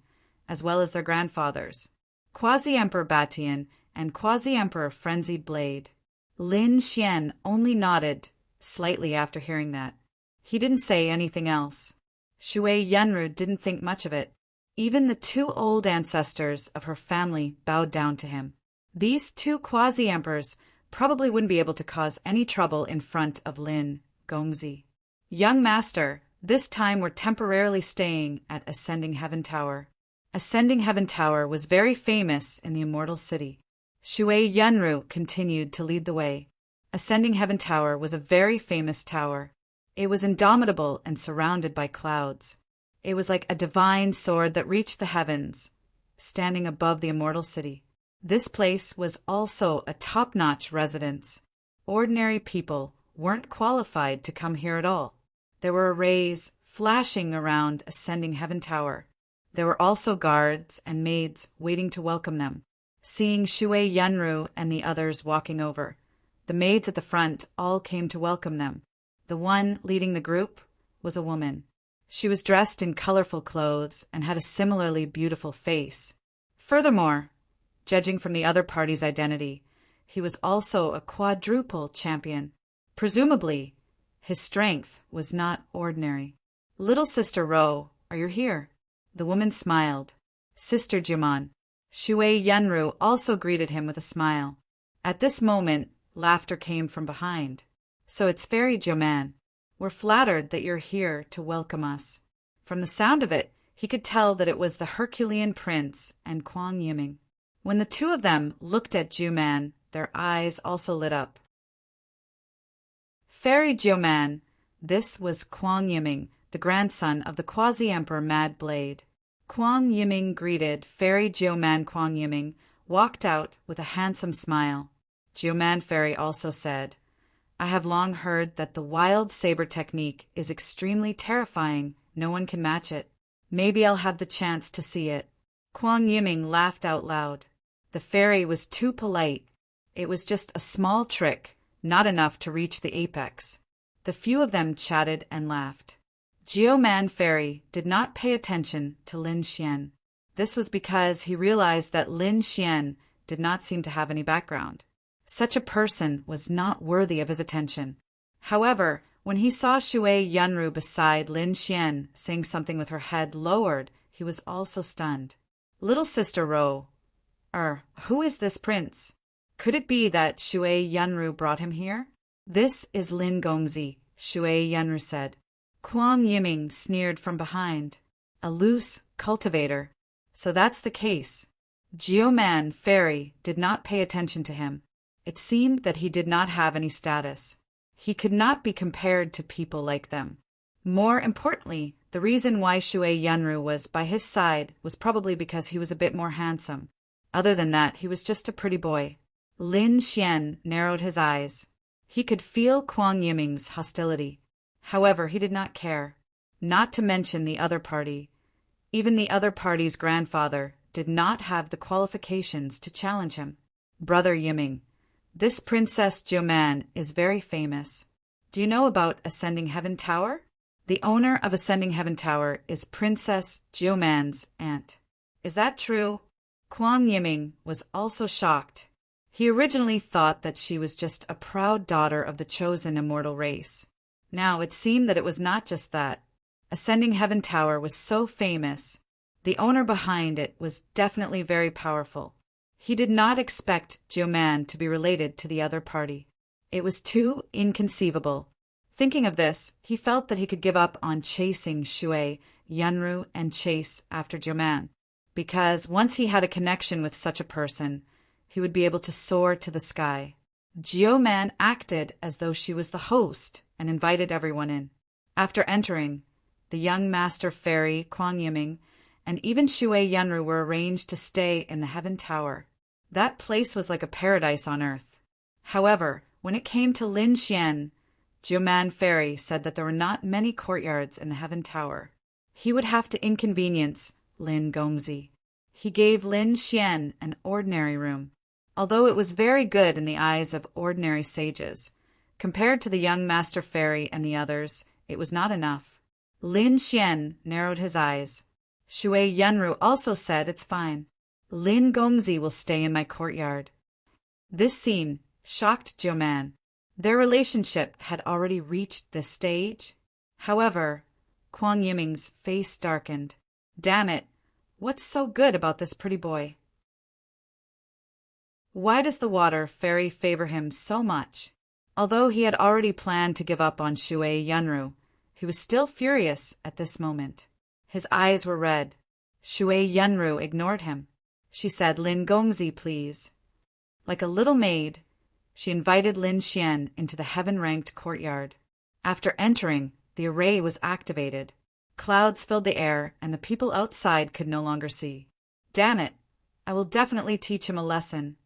as well as their grandfathers, Quasi-Emperor Batian and Quasi-Emperor Frenzied Blade. Lin Xian only nodded slightly after hearing that. He didn't say anything else. Shui Yunru didn't think much of it. Even the two old ancestors of her family bowed down to him. These two quasi-emperors probably wouldn't be able to cause any trouble in front of Lin Gongzi. "Young master, this time we're temporarily staying at Ascending Heaven Tower." Ascending Heaven Tower was very famous in the Immortal City. Shui Yunru continued to lead the way. Ascending Heaven Tower was a very famous tower. It was indomitable and surrounded by clouds. It was like a divine sword that reached the heavens, standing above the Immortal City. This place was also a top-notch residence. Ordinary people weren't qualified to come here at all. There were arrays flashing around Ascending Heaven Tower. There were also guards and maids waiting to welcome them. Seeing Shui Yunru and the others walking over, the maids at the front all came to welcome them. The one leading the group was a woman. She was dressed in colorful clothes and had a similarly beautiful face. Furthermore, judging from the other party's identity, he was also a quadruple champion. Presumably, his strength was not ordinary. "Little Sister Ro, are you here?" The woman smiled. "Sister Jumon." Shui Yunru also greeted him with a smile. At this moment, laughter came from behind. "So it's Fairy Joman. We're flattered that you're here to welcome us." From the sound of it, he could tell that it was the Herculean prince and Kwang Yiming. When the two of them looked at Juman, their eyes also lit up. Fairy Joman. This was Kwang Yiming, the grandson of the quasi-emperor Mad Blade. Kwang Yiming greeted Fairy Joman. Kwang Yiming walked out with a handsome smile. Joman Fairy also said, "I have long heard that the wild saber technique is extremely terrifying. No one can match it. Maybe I'll have the chance to see it." Kwang Yiming laughed out loud. The fairy was too polite. It was just a small trick, not enough to reach the apex. The few of them chatted and laughed. Geoman Fairy did not pay attention to Lin Xian. This was because he realized that Lin Xian did not seem to have any background. Such a person was not worthy of his attention. However, when he saw Shui Yunru beside Lin Xian saying something with her head lowered, he was also stunned. "Little Sister Ro, who is this prince? Could it be that Shui Yunru brought him here?" "This is Lin Gongzi," Shui Yunru said. Kwang Yiming sneered from behind. "A loose cultivator. So that's the case." Geoman Fairy did not pay attention to him. It seemed that he did not have any status. He could not be compared to people like them. More importantly, the reason why Shui Yunru was by his side was probably because he was a bit more handsome. Other than that, he was just a pretty boy. Lin Xian narrowed his eyes. He could feel Kwang Yiming's hostility. However, he did not care. Not to mention the other party. Even the other party's grandfather did not have the qualifications to challenge him. "Brother Yiming, this Princess Joman is very famous. Do you know about Ascending Heaven Tower? The owner of Ascending Heaven Tower is Princess Joman's aunt." "Is that true?" Kwang Yiming was also shocked. He originally thought that she was just a proud daughter of the chosen immortal race. Now it seemed that it was not just that. Ascending Heaven Tower was so famous. The owner behind it was definitely very powerful. He did not expect Joman to be related to the other party. It was too inconceivable. Thinking of this, he felt that he could give up on chasing Shui, Yunru, and chase after Joman, because once he had a connection with such a person, he would be able to soar to the sky. Geoman acted as though she was the host and invited everyone in. After entering, the young master fairy, Kwang Yiming, and even Shui Yunru were arranged to stay in the Heaven Tower. That place was like a paradise on earth. However, when it came to Lin Xian, Joman Fairy said that there were not many courtyards in the Heaven Tower. He would have to inconvenience Lin Gongzi. He gave Lin Xian an ordinary room. Although it was very good in the eyes of ordinary sages, compared to the young master fairy and the others, it was not enough. Lin Xian narrowed his eyes. Shui Yunru also said, "It's fine. Lin Gongzi will stay in my courtyard." This scene shocked Joman. Their relationship had already reached this stage. However, Kwang Yiming's face darkened. "Damn it, what's so good about this pretty boy? Why does the water fairy favor him so much?" Although he had already planned to give up on Shui Yunru, he was still furious at this moment. His eyes were red. Shui Yunru ignored him. She said, "Lin Gongzi, please." Like a little maid, she invited Lin Xian into the heaven-ranked courtyard. After entering, the array was activated. Clouds filled the air, and the people outside could no longer see. "Damn it! I will definitely teach him a lesson."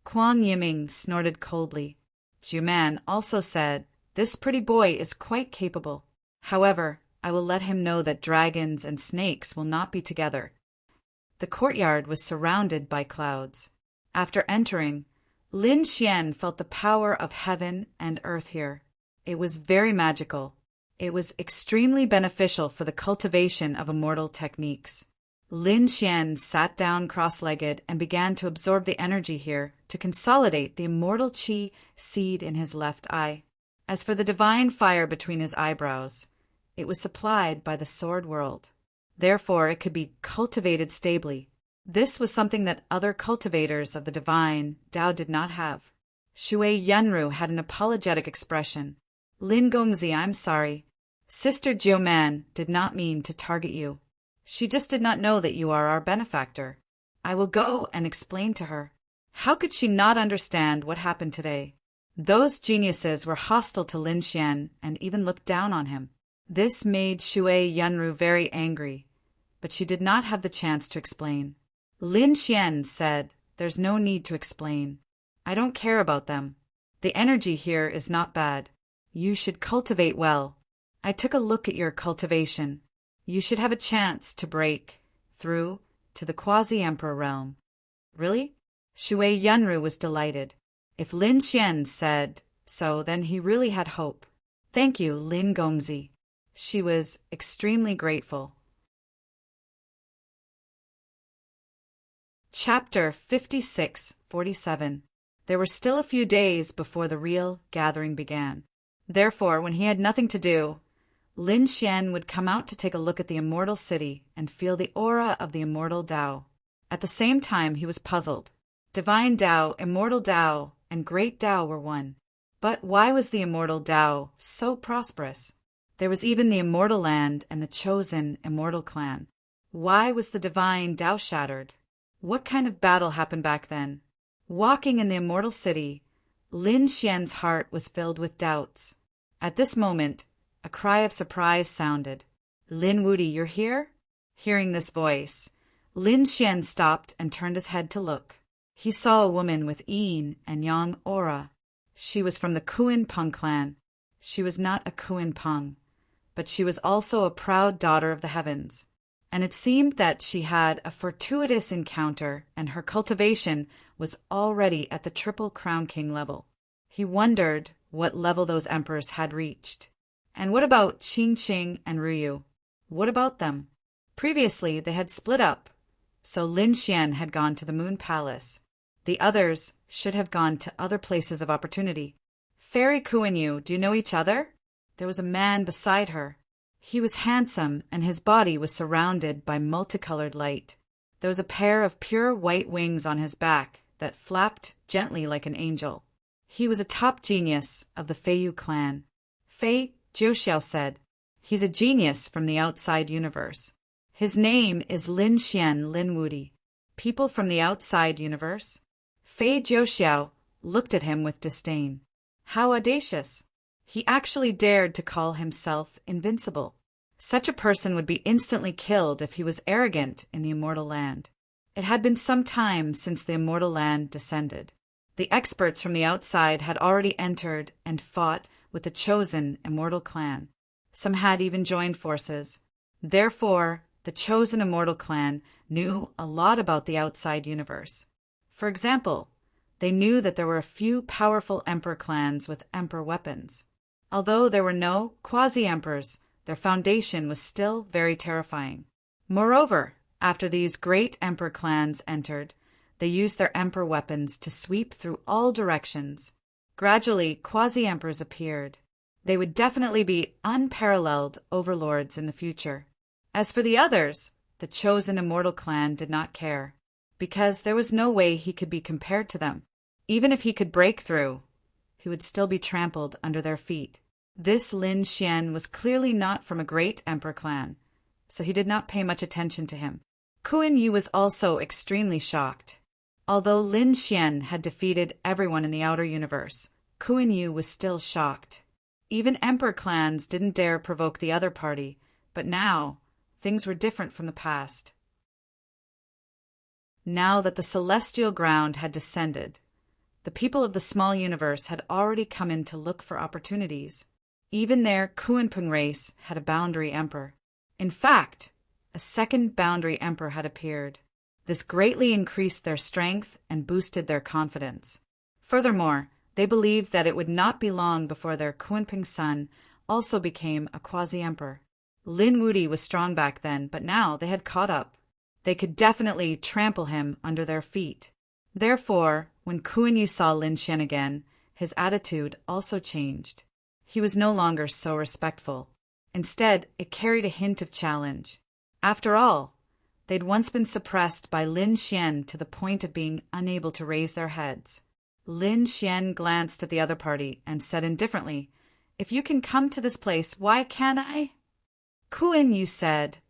Kwang Yiming snorted coldly. Juman also said, "This pretty boy is quite capable. However, I will let him know that dragons and snakes will not be together." The courtyard was surrounded by clouds. After entering, Lin Xian felt the power of heaven and earth here. It was very magical. It was extremely beneficial for the cultivation of immortal techniques. Lin Xian sat down cross-legged and began to absorb the energy here to consolidate the immortal qi seed in his left eye. As for the divine fire between his eyebrows, it was supplied by the sword world. Therefore, it could be cultivated stably. This was something that other cultivators of the divine Tao did not have. Shui Yunru had an apologetic expression. Lin Gongzi, I'm sorry. Sister Jiuman did not mean to target you. She just did not know that you are our benefactor. I will go and explain to her. How could she not understand what happened today? Those geniuses were hostile to Lin Xian and even looked down on him. This made Shui Yunru very angry, but she did not have the chance to explain. Lin Xian said, "There's no need to explain. I don't care about them. The energy here is not bad. You should cultivate well. I took a look at your cultivation. You should have a chance to break through to the quasi-emperor realm." Really? Shui Yunru was delighted. If Lin Xian said so, then he really had hope. Thank you, Lin Gongzi. She was extremely grateful. Chapter 56-47. There were still a few days before the real gathering began. Therefore, when he had nothing to do, Lin Xian would come out to take a look at the immortal city and feel the aura of the immortal Tao. At the same time, he was puzzled. Divine Tao, immortal Tao, and great Tao were one. But why was the immortal Tao so prosperous? There was even the immortal land and the chosen immortal clan. Why was the divine Tao shattered? What kind of battle happened back then? Walking in the immortal city, Lin Xian's heart was filled with doubts. At this moment, a cry of surprise sounded. "Lin Wudi, you're here?" Hearing this voice, Lin Xian stopped and turned his head to look. He saw a woman with yin and yang aura. She was from the Kuan Peng clan. She was not a Kuan Peng, but she was also a proud daughter of the heavens. And it seemed that she had a fortuitous encounter, and her cultivation was already at the Triple Crown King level. He wondered what level those emperors had reached. And what about Qing Qing and Ruyu? What about them? Previously, they had split up, so Lin Xian had gone to the Moon Palace. The others should have gone to other places of opportunity. Fairy Kuan Yu, do you know each other? There was a man beside her. He was handsome, and his body was surrounded by multicolored light. There was a pair of pure white wings on his back that flapped gently like an angel. He was a top genius of the Feiyu clan. Fei Jiuxiao said, "He's a genius from the outside universe. His name is Lin Xian Lin Wudi." People from the outside universe? Fei Jiuxiao looked at him with disdain. How audacious! He actually dared to call himself invincible. Such a person would be instantly killed if he was arrogant in the immortal land. It had been some time since the immortal land descended. The experts from the outside had already entered and fought with the chosen immortal clan. Some had even joined forces. Therefore, the chosen immortal clan knew a lot about the outside universe. For example, they knew that there were a few powerful emperor clans with emperor weapons. Although there were no quasi-emperors, their foundation was still very terrifying. Moreover, after these great emperor clans entered, they used their emperor weapons to sweep through all directions. Gradually, quasi-emperors appeared. They would definitely be unparalleled overlords in the future. As for the others, the chosen immortal clan did not care, because there was no way he could be compared to them. Even if he could break through, he would still be trampled under their feet. This Lin Xian was clearly not from a great emperor clan, so he did not pay much attention to him. Kuan Yu was also extremely shocked. Although Lin Xian had defeated everyone in the outer universe, Kuan Yu was still shocked. Even emperor clans didn't dare provoke the other party, but now things were different from the past. Now that the celestial ground had descended, the people of the small universe had already come in to look for opportunities. Even their Kuanping race had a boundary emperor. In fact, a second boundary emperor had appeared. This greatly increased their strength and boosted their confidence. Furthermore, they believed that it would not be long before their Kuanping son also became a quasi-emperor. Lin Wudi was strong back then, but now they had caught up. They could definitely trample him under their feet. Therefore, when Kuan Yu saw Lin Xian again, his attitude also changed. He was no longer so respectful. Instead, it carried a hint of challenge. After all, They'd once been suppressed by Lin Xian to the point of being unable to raise their heads. Lin Xian glanced at the other party and said indifferently, "If you can come to this place, why can't I?" Kuan Yu said,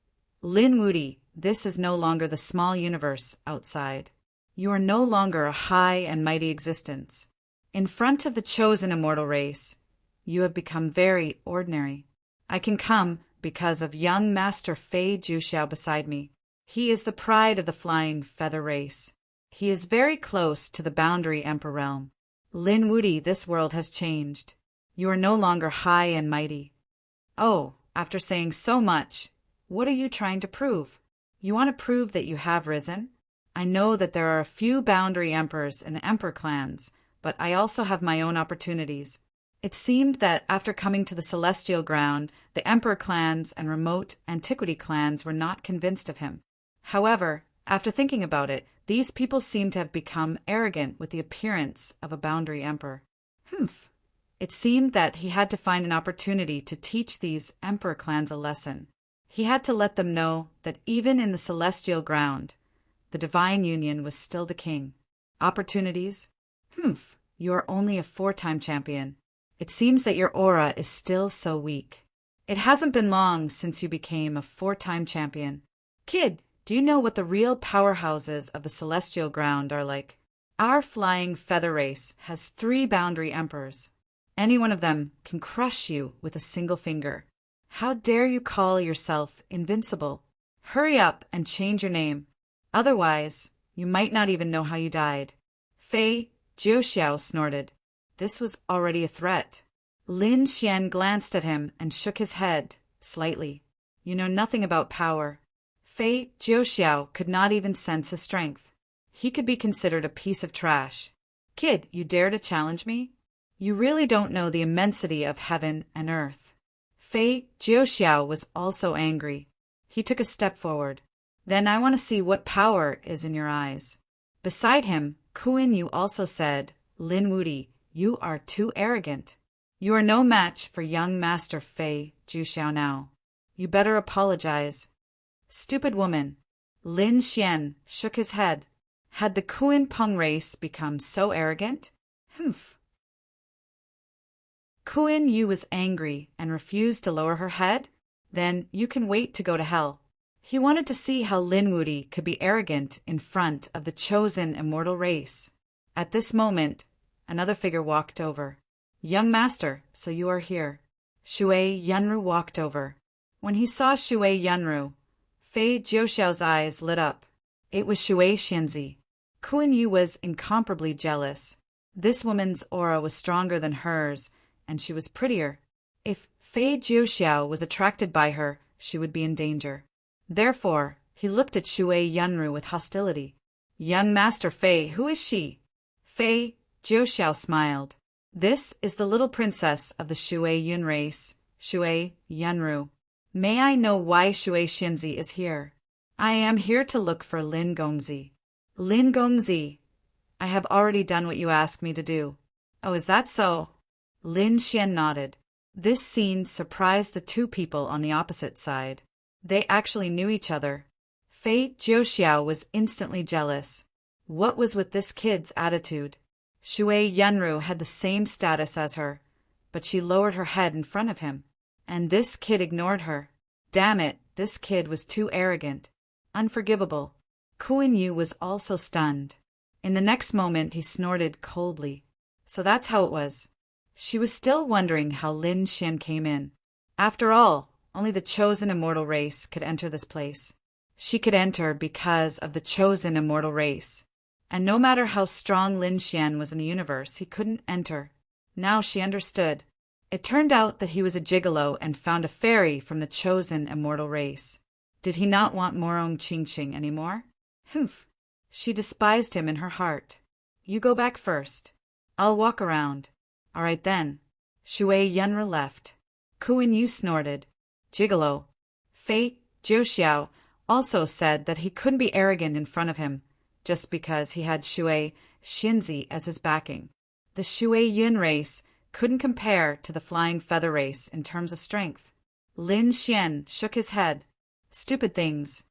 "Lin Wudi, this is no longer the small universe outside. You are no longer a high and mighty existence. In front of the chosen immortal race, you have become very ordinary. I can come because of young Master Fei Juxiao beside me. He is the pride of the flying feather race. He is very close to the boundary Emperor realm. Lin Wudi, this world has changed. You are no longer high and mighty." "Oh, after saying so much, what are you trying to prove? You want to prove that you have risen? I know that there are a few boundary emperors in the emperor clans, but I also have my own opportunities." It seemed that after coming to the celestial ground, the emperor clans and remote antiquity clans were not convinced of him. However, after thinking about it, these people seemed to have become arrogant with the appearance of a boundary emperor. It seemed that he had to find an opportunity to teach these emperor clans a lesson. He had to let them know that even in the celestial ground, the divine union was still the king. Opportunities? You are only a 4-time champion. It seems that your aura is still so weak. It hasn't been long since you became a 4-time champion. Kid, do you know what the real powerhouses of the celestial ground are like? Our flying feather race has 3 boundary emperors. Any one of them can crush you with a single finger. How dare you call yourself invincible? Hurry up and change your name. Otherwise, you might not even know how you died." Fei Juxiao snorted. This was already a threat. Lin Xian glanced at him and shook his head slightly. "You know nothing about power." Fei Juxiao could not even sense his strength. He could be considered a piece of trash. "Kid, you dare to challenge me? You really don't know the immensity of heaven and earth." Fei Juxiao was also angry. He took a step forward. "Then I want to see what power is in your eyes." Beside him, Kuan Yu also said, "Lin Wudi, you are too arrogant. You are no match for young Master Fei Juxiao now. You better apologize." "Stupid woman." Lin Xian shook his head. Had the Kuan Peng race become so arrogant? Kuan Yu was angry and refused to lower her head. "Then you can wait to go to hell." He wanted to see how Lin Wudi could be arrogant in front of the chosen immortal race. At this moment, another figure walked over. "Young master, so you are here." Shui Yunru walked over. When he saw Shui Yunru, Fei Juxiao's eyes lit up. It was Shui Xinzi. Kuan Yu was incomparably jealous. This woman's aura was stronger than hers, and she was prettier. If Fei Juxiao was attracted by her, she would be in danger. Therefore, he looked at Shui Yunru with hostility. "Young Master Fei, who is she?" Fei Juxiao smiled. "This is the little princess of the Shui Yun race, Shui Yunru. May I know why Shui Xinzi is here?" "I am here to look for Lin Gongzi." "Lin Gongzi, I have already done what you asked me to do." "Oh, is that so?" Lin Xian nodded. This scene surprised the 2 people on the opposite side. They actually knew each other. Fei Juxiao was instantly jealous. What was with this kid's attitude? Shui Yunru had the same status as her, but she lowered her head in front of him. And this kid ignored her. Damn it, this kid was too arrogant. Unforgivable. Kuan Yu was also stunned. In the next moment, he snorted coldly. So that's how it was. She was still wondering how Lin Xian came in. After all, only the chosen immortal race could enter this place. She could enter because of the chosen immortal race. And no matter how strong Lin Xian was in the universe, he couldn't enter. Now she understood. It turned out that he was a gigolo and found a fairy from the chosen immortal race. Did he not want Morong Qingqing anymore? She despised him in her heart. "You go back first. I'll walk around." "All right then." Shui Yunru left. Kuan Yu snorted. "Gigolo." Fei Juxiao also said that he couldn't be arrogant in front of him, just because he had Shui Xinzi as his backing. The Shui Yun race couldn't compare to the flying feather race in terms of strength. Lin Xian shook his head. "Stupid things.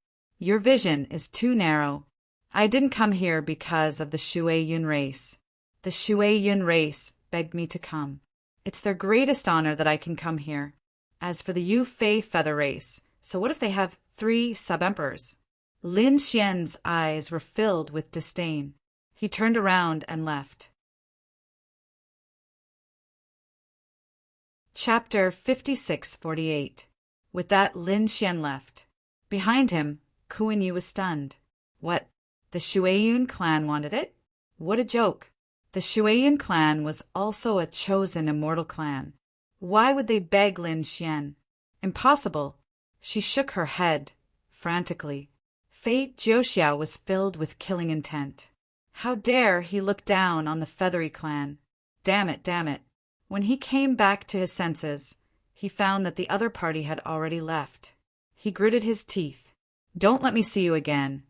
Your vision is too narrow. I didn't come here because of the Shui Yun race. The Shui Yun race begged me to come. It's their greatest honor that I can come here. As for the Yu Fei feather race, so what if they have 3 sub-emperors? Lin Xian's eyes were filled with disdain. He turned around and left. Chapter 56-48. With that, Lin Xian left. Behind him, Kuan Yu was stunned. What? The Shuiyun clan wanted it? What a joke. The Shuiyun clan was also a chosen immortal clan. Why would they beg Lin Xian? Impossible. She shook her head, frantically. Fate Jiuxiao was filled with killing intent. How dare he look down on the feathery clan? Damn it, damn it. When he came back to his senses, he found that the other party had already left. He gritted his teeth. Don't let me see you again,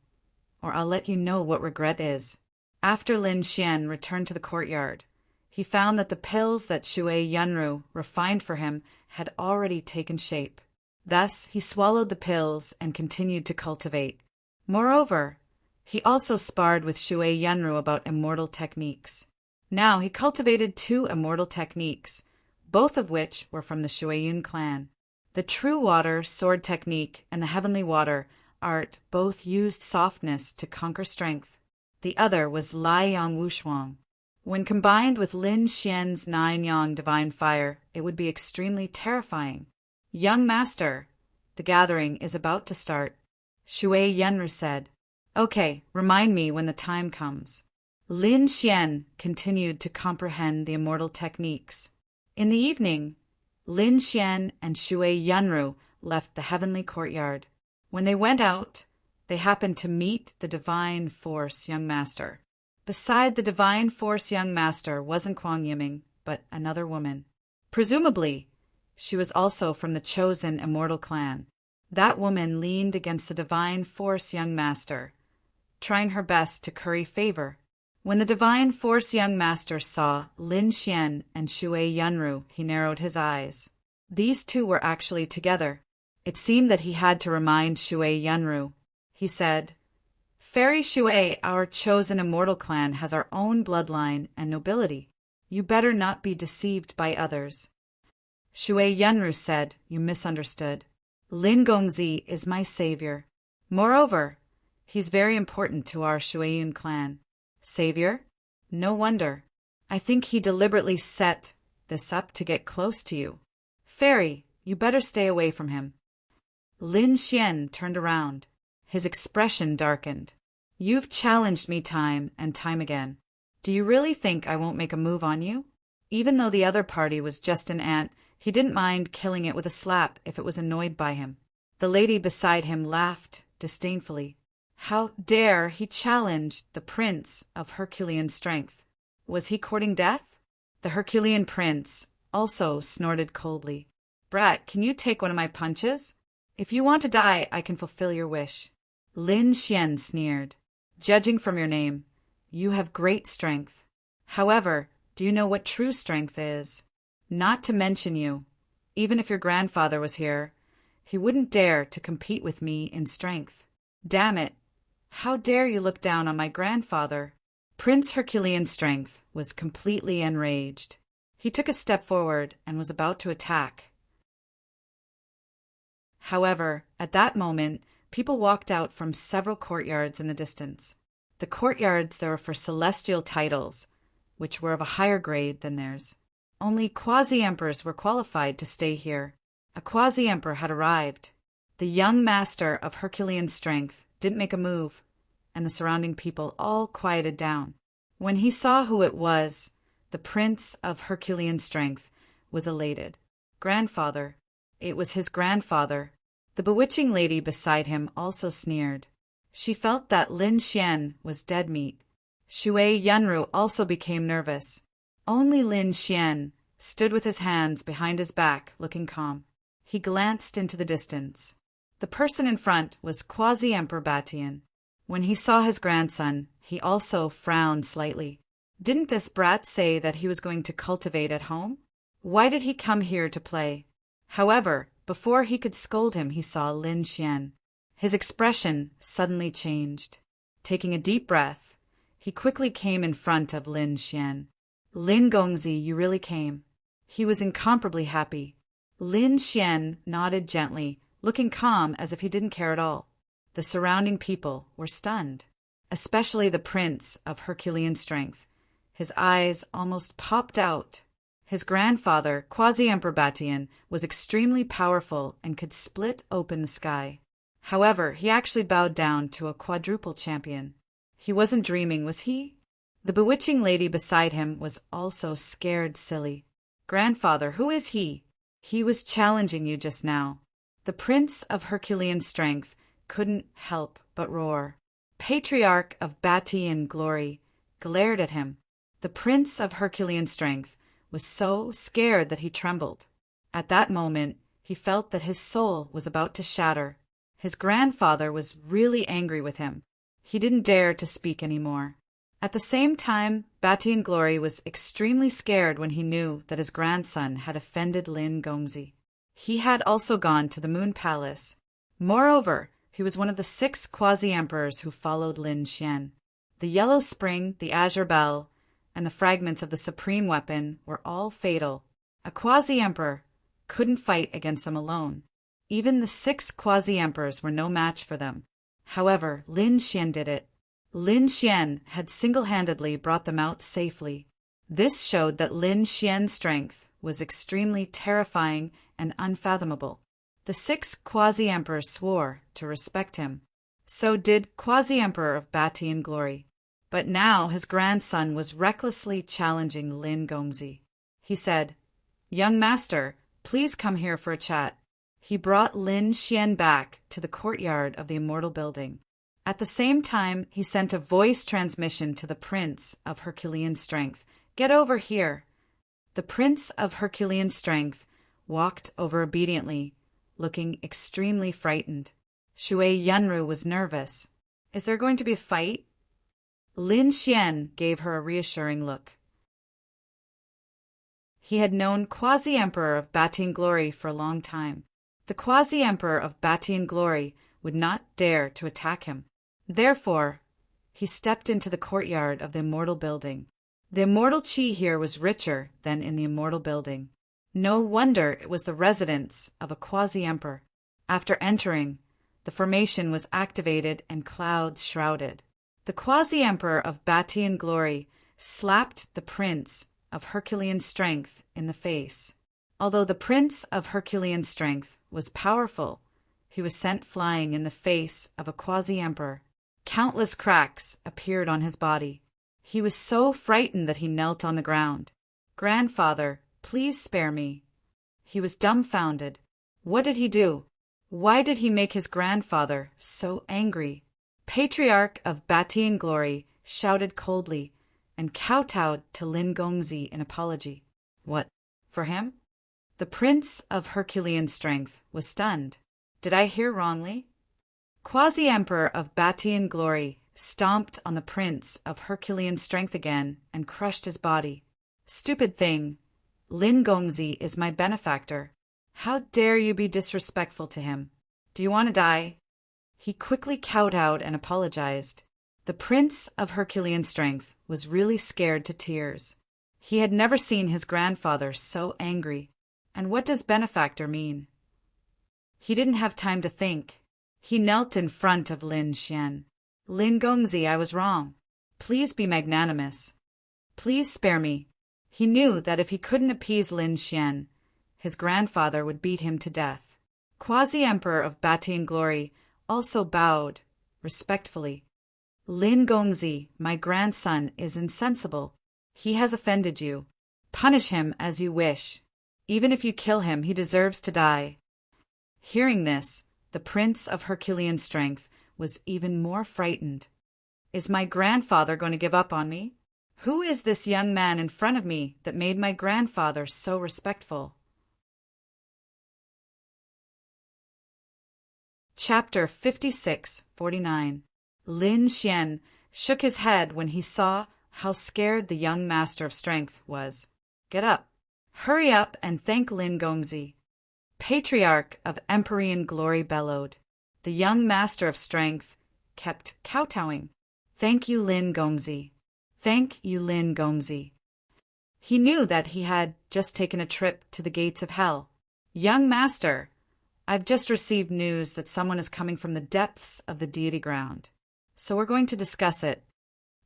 or I'll let you know what regret is. After Lin Xian returned to the courtyard, he found that the pills that Shui Yunru refined for him had already taken shape. Thus, he swallowed the pills and continued to cultivate. Moreover, he also sparred with Shui Yunru about immortal techniques. Now he cultivated 2 immortal techniques, both of which were from the Shuiyun clan. The True Water sword technique and the Heavenly Water art both used softness to conquer strength. The other was Lai Yang Wushuang. When combined with Lin Xian's 9 Yang divine fire, it would be extremely terrifying. Young master, the gathering is about to start. Shui Yunru said. Okay, remind me when the time comes. Lin Xian continued to comprehend the immortal techniques. In the evening, Lin Xian and Shui Yunru left the heavenly courtyard. When they went out, they happened to meet the Divine Force young master. Beside the Divine Force young master wasn't Kuang Yiming, but another woman. Presumably, she was also from the chosen immortal clan. That woman leaned against the Divine Force young master, trying her best to curry favor. When the Divine Force young master saw Lin Xian and Shui Yunru, he narrowed his eyes. These 2 were actually together. It seemed that he had to remind Shui Yunru. He said, Fairy Shui, our chosen immortal clan has our own bloodline and nobility. You better not be deceived by others. Shui Yunru said, You misunderstood. Lin Gongzi is my savior. Moreover, he's very important to our Shuiyun clan. Savior? No wonder. I think he deliberately set this up to get close to you. Fairy, you better stay away from him. Lin Xian turned around. His expression darkened. You've challenged me time and time again. Do you really think I won't make a move on you? Even though the other party was just an ant, he didn't mind killing it with a slap if it was annoyed by him. The lady beside him laughed disdainfully. How dare he challenge the prince of Herculean strength? Was he courting death? The Herculean prince also snorted coldly. Brat, can you take one of my punches? If you want to die, I can fulfill your wish. Lin Xian sneered. Judging from your name, you have great strength. However, do you know what true strength is? Not to mention you. Even if your grandfather was here, he wouldn't dare to compete with me in strength. Damn it. How dare you look down on my grandfather? Prince Herculean Strength was completely enraged. He took a step forward and was about to attack. However, at that moment, people walked out from several courtyards in the distance. The courtyards that were for celestial titles, which were of a higher grade than theirs. Only quasi-emperors were qualified to stay here. A quasi-emperor had arrived. The young master of Herculean Strength didn't make a move, and the surrounding people all quieted down. When he saw who it was, the prince of Herculean Strength was elated. Grandfather. It was his grandfather. The bewitching lady beside him also sneered. She felt that Lin Xian was dead meat. Shui Yunru also became nervous. Only Lin Xian stood with his hands behind his back, looking calm. He glanced into the distance. The person in front was Quasi-Emperor Batian. When he saw his grandson, he also frowned slightly. Didn't this brat say that he was going to cultivate at home? Why did he come here to play? However, before he could scold him, he saw Lin Xian. His expression suddenly changed. Taking a deep breath, he quickly came in front of Lin Xian. Lin Gongzi, you really came. He was incomparably happy. Lin Xian nodded gently, looking calm as if he didn't care at all. The surrounding people were stunned, especially the prince of Herculean strength. His eyes almost popped out. His grandfather, Quasi-Emperor Batian, was extremely powerful and could split open the sky. However, he actually bowed down to a quadruple champion. He wasn't dreaming, was he? The bewitching lady beside him was also scared silly. Grandfather, who is he? He was challenging you just now. The prince of Herculean strength couldn't help but roar. Patriarch of Batian glory glared at him. The prince of Herculean strength was so scared that he trembled. At that moment, he felt that his soul was about to shatter. His grandfather was really angry with him. He didn't dare to speak anymore. At the same time, Batian Glory was extremely scared when he knew that his grandson had offended Lin Gongzi. He had also gone to the Moon Palace. Moreover, he was one of the 6 quasi-emperors who followed Lin Xian. The Yellow Spring, the Azure Bell, and the fragments of the supreme weapon were all fatal. A quasi-emperor couldn't fight against them alone. Even the 6 quasi-emperors were no match for them. However, Lin Xian did it. Lin Xian had single-handedly brought them out safely. This showed that Lin Xian's strength was extremely terrifying and unfathomable. The 6 quasi-emperors swore to respect him. So did quasi-emperor of Batian glory. But now his grandson was recklessly challenging Lin Gongzi. He said, "Young master, please come here for a chat." He brought Lin Xian back to the courtyard of the immortal building. At the same time, he sent a voice transmission to the prince of Herculean strength. "Get over here." The prince of Herculean strength walked over obediently, looking extremely frightened. Shui Yunru was nervous. Is there going to be a fight? Lin Xian gave her a reassuring look. He had known Quasi-Emperor of Batian Glory for a long time. The Quasi-Emperor of Batian Glory would not dare to attack him. Therefore, he stepped into the courtyard of the immortal building. The immortal chi here was richer than in the immortal building. No wonder it was the residence of a quasi-emperor. After entering, the formation was activated and clouds shrouded. The quasi-emperor of Batian glory slapped the prince of Herculean strength in the face. Although the prince of Herculean strength was powerful, he was sent flying in the face of a quasi-emperor. Countless cracks appeared on his body. He was so frightened that he knelt on the ground. "Grandfather, please spare me." He was dumbfounded. What did he do? Why did he make his grandfather so angry? Patriarch of Batian glory shouted coldly and kowtowed to Lin Gongzi in apology. What, for him? The prince of Herculean strength was stunned. Did I hear wrongly? Quasi-emperor of Batian glory stomped on the prince of Herculean strength again and crushed his body. "Stupid thing! Lin Gongzi is my benefactor. How dare you be disrespectful to him? Do you want to die?" He quickly kowtowed and apologized. The prince of Herculean strength was really scared to tears. He had never seen his grandfather so angry. And what does benefactor mean? He didn't have time to think. He knelt in front of Lin Xian. "Lin Gongzi, I was wrong. Please be magnanimous. Please spare me." He knew that if he couldn't appease Lin Xian, his grandfather would beat him to death. Quasi-Emperor of Batian glory also bowed respectfully. "Lin Gongzi, my grandson, is insensible. He has offended you. Punish him as you wish. Even if you kill him, he deserves to die." Hearing this, the prince of Herculean strength was even more frightened. Is my grandfather going to give up on me? Who is this young man in front of me that made my grandfather so respectful? Chapter 56-49. Lin Xian shook his head when he saw how scared the young master of strength was. "Get up. Hurry up and thank Lin Gongzi." Patriarch of Empyrean glory bellowed. The young master of strength kept kowtowing. Thank you, Lin Gongzi. Thank you, Lin Gongzi. He knew that he had just taken a trip to the gates of hell. Young master, I've just received news that someone is coming from the depths of the deity ground. So we're going to discuss it.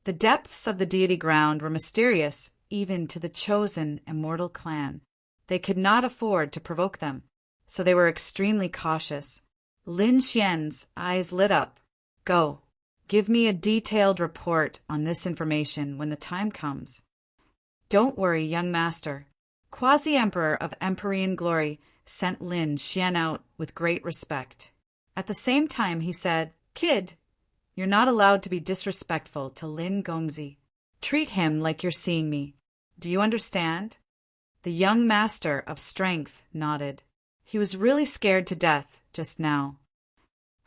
The depths of the deity ground were mysterious even to the chosen immortal clan. They could not afford to provoke them, so they were extremely cautious. Lin Xian's eyes lit up. Go. Give me a detailed report on this information when the time comes. Don't worry, young master. Quasi-Emperor of Empyrean glory sent Lin Xian out with great respect. At the same time, he said, Kid, you're not allowed to be disrespectful to Lin Gongzi. Treat him like you're seeing me. Do you understand? The young master of strength nodded. He was really scared to death just now.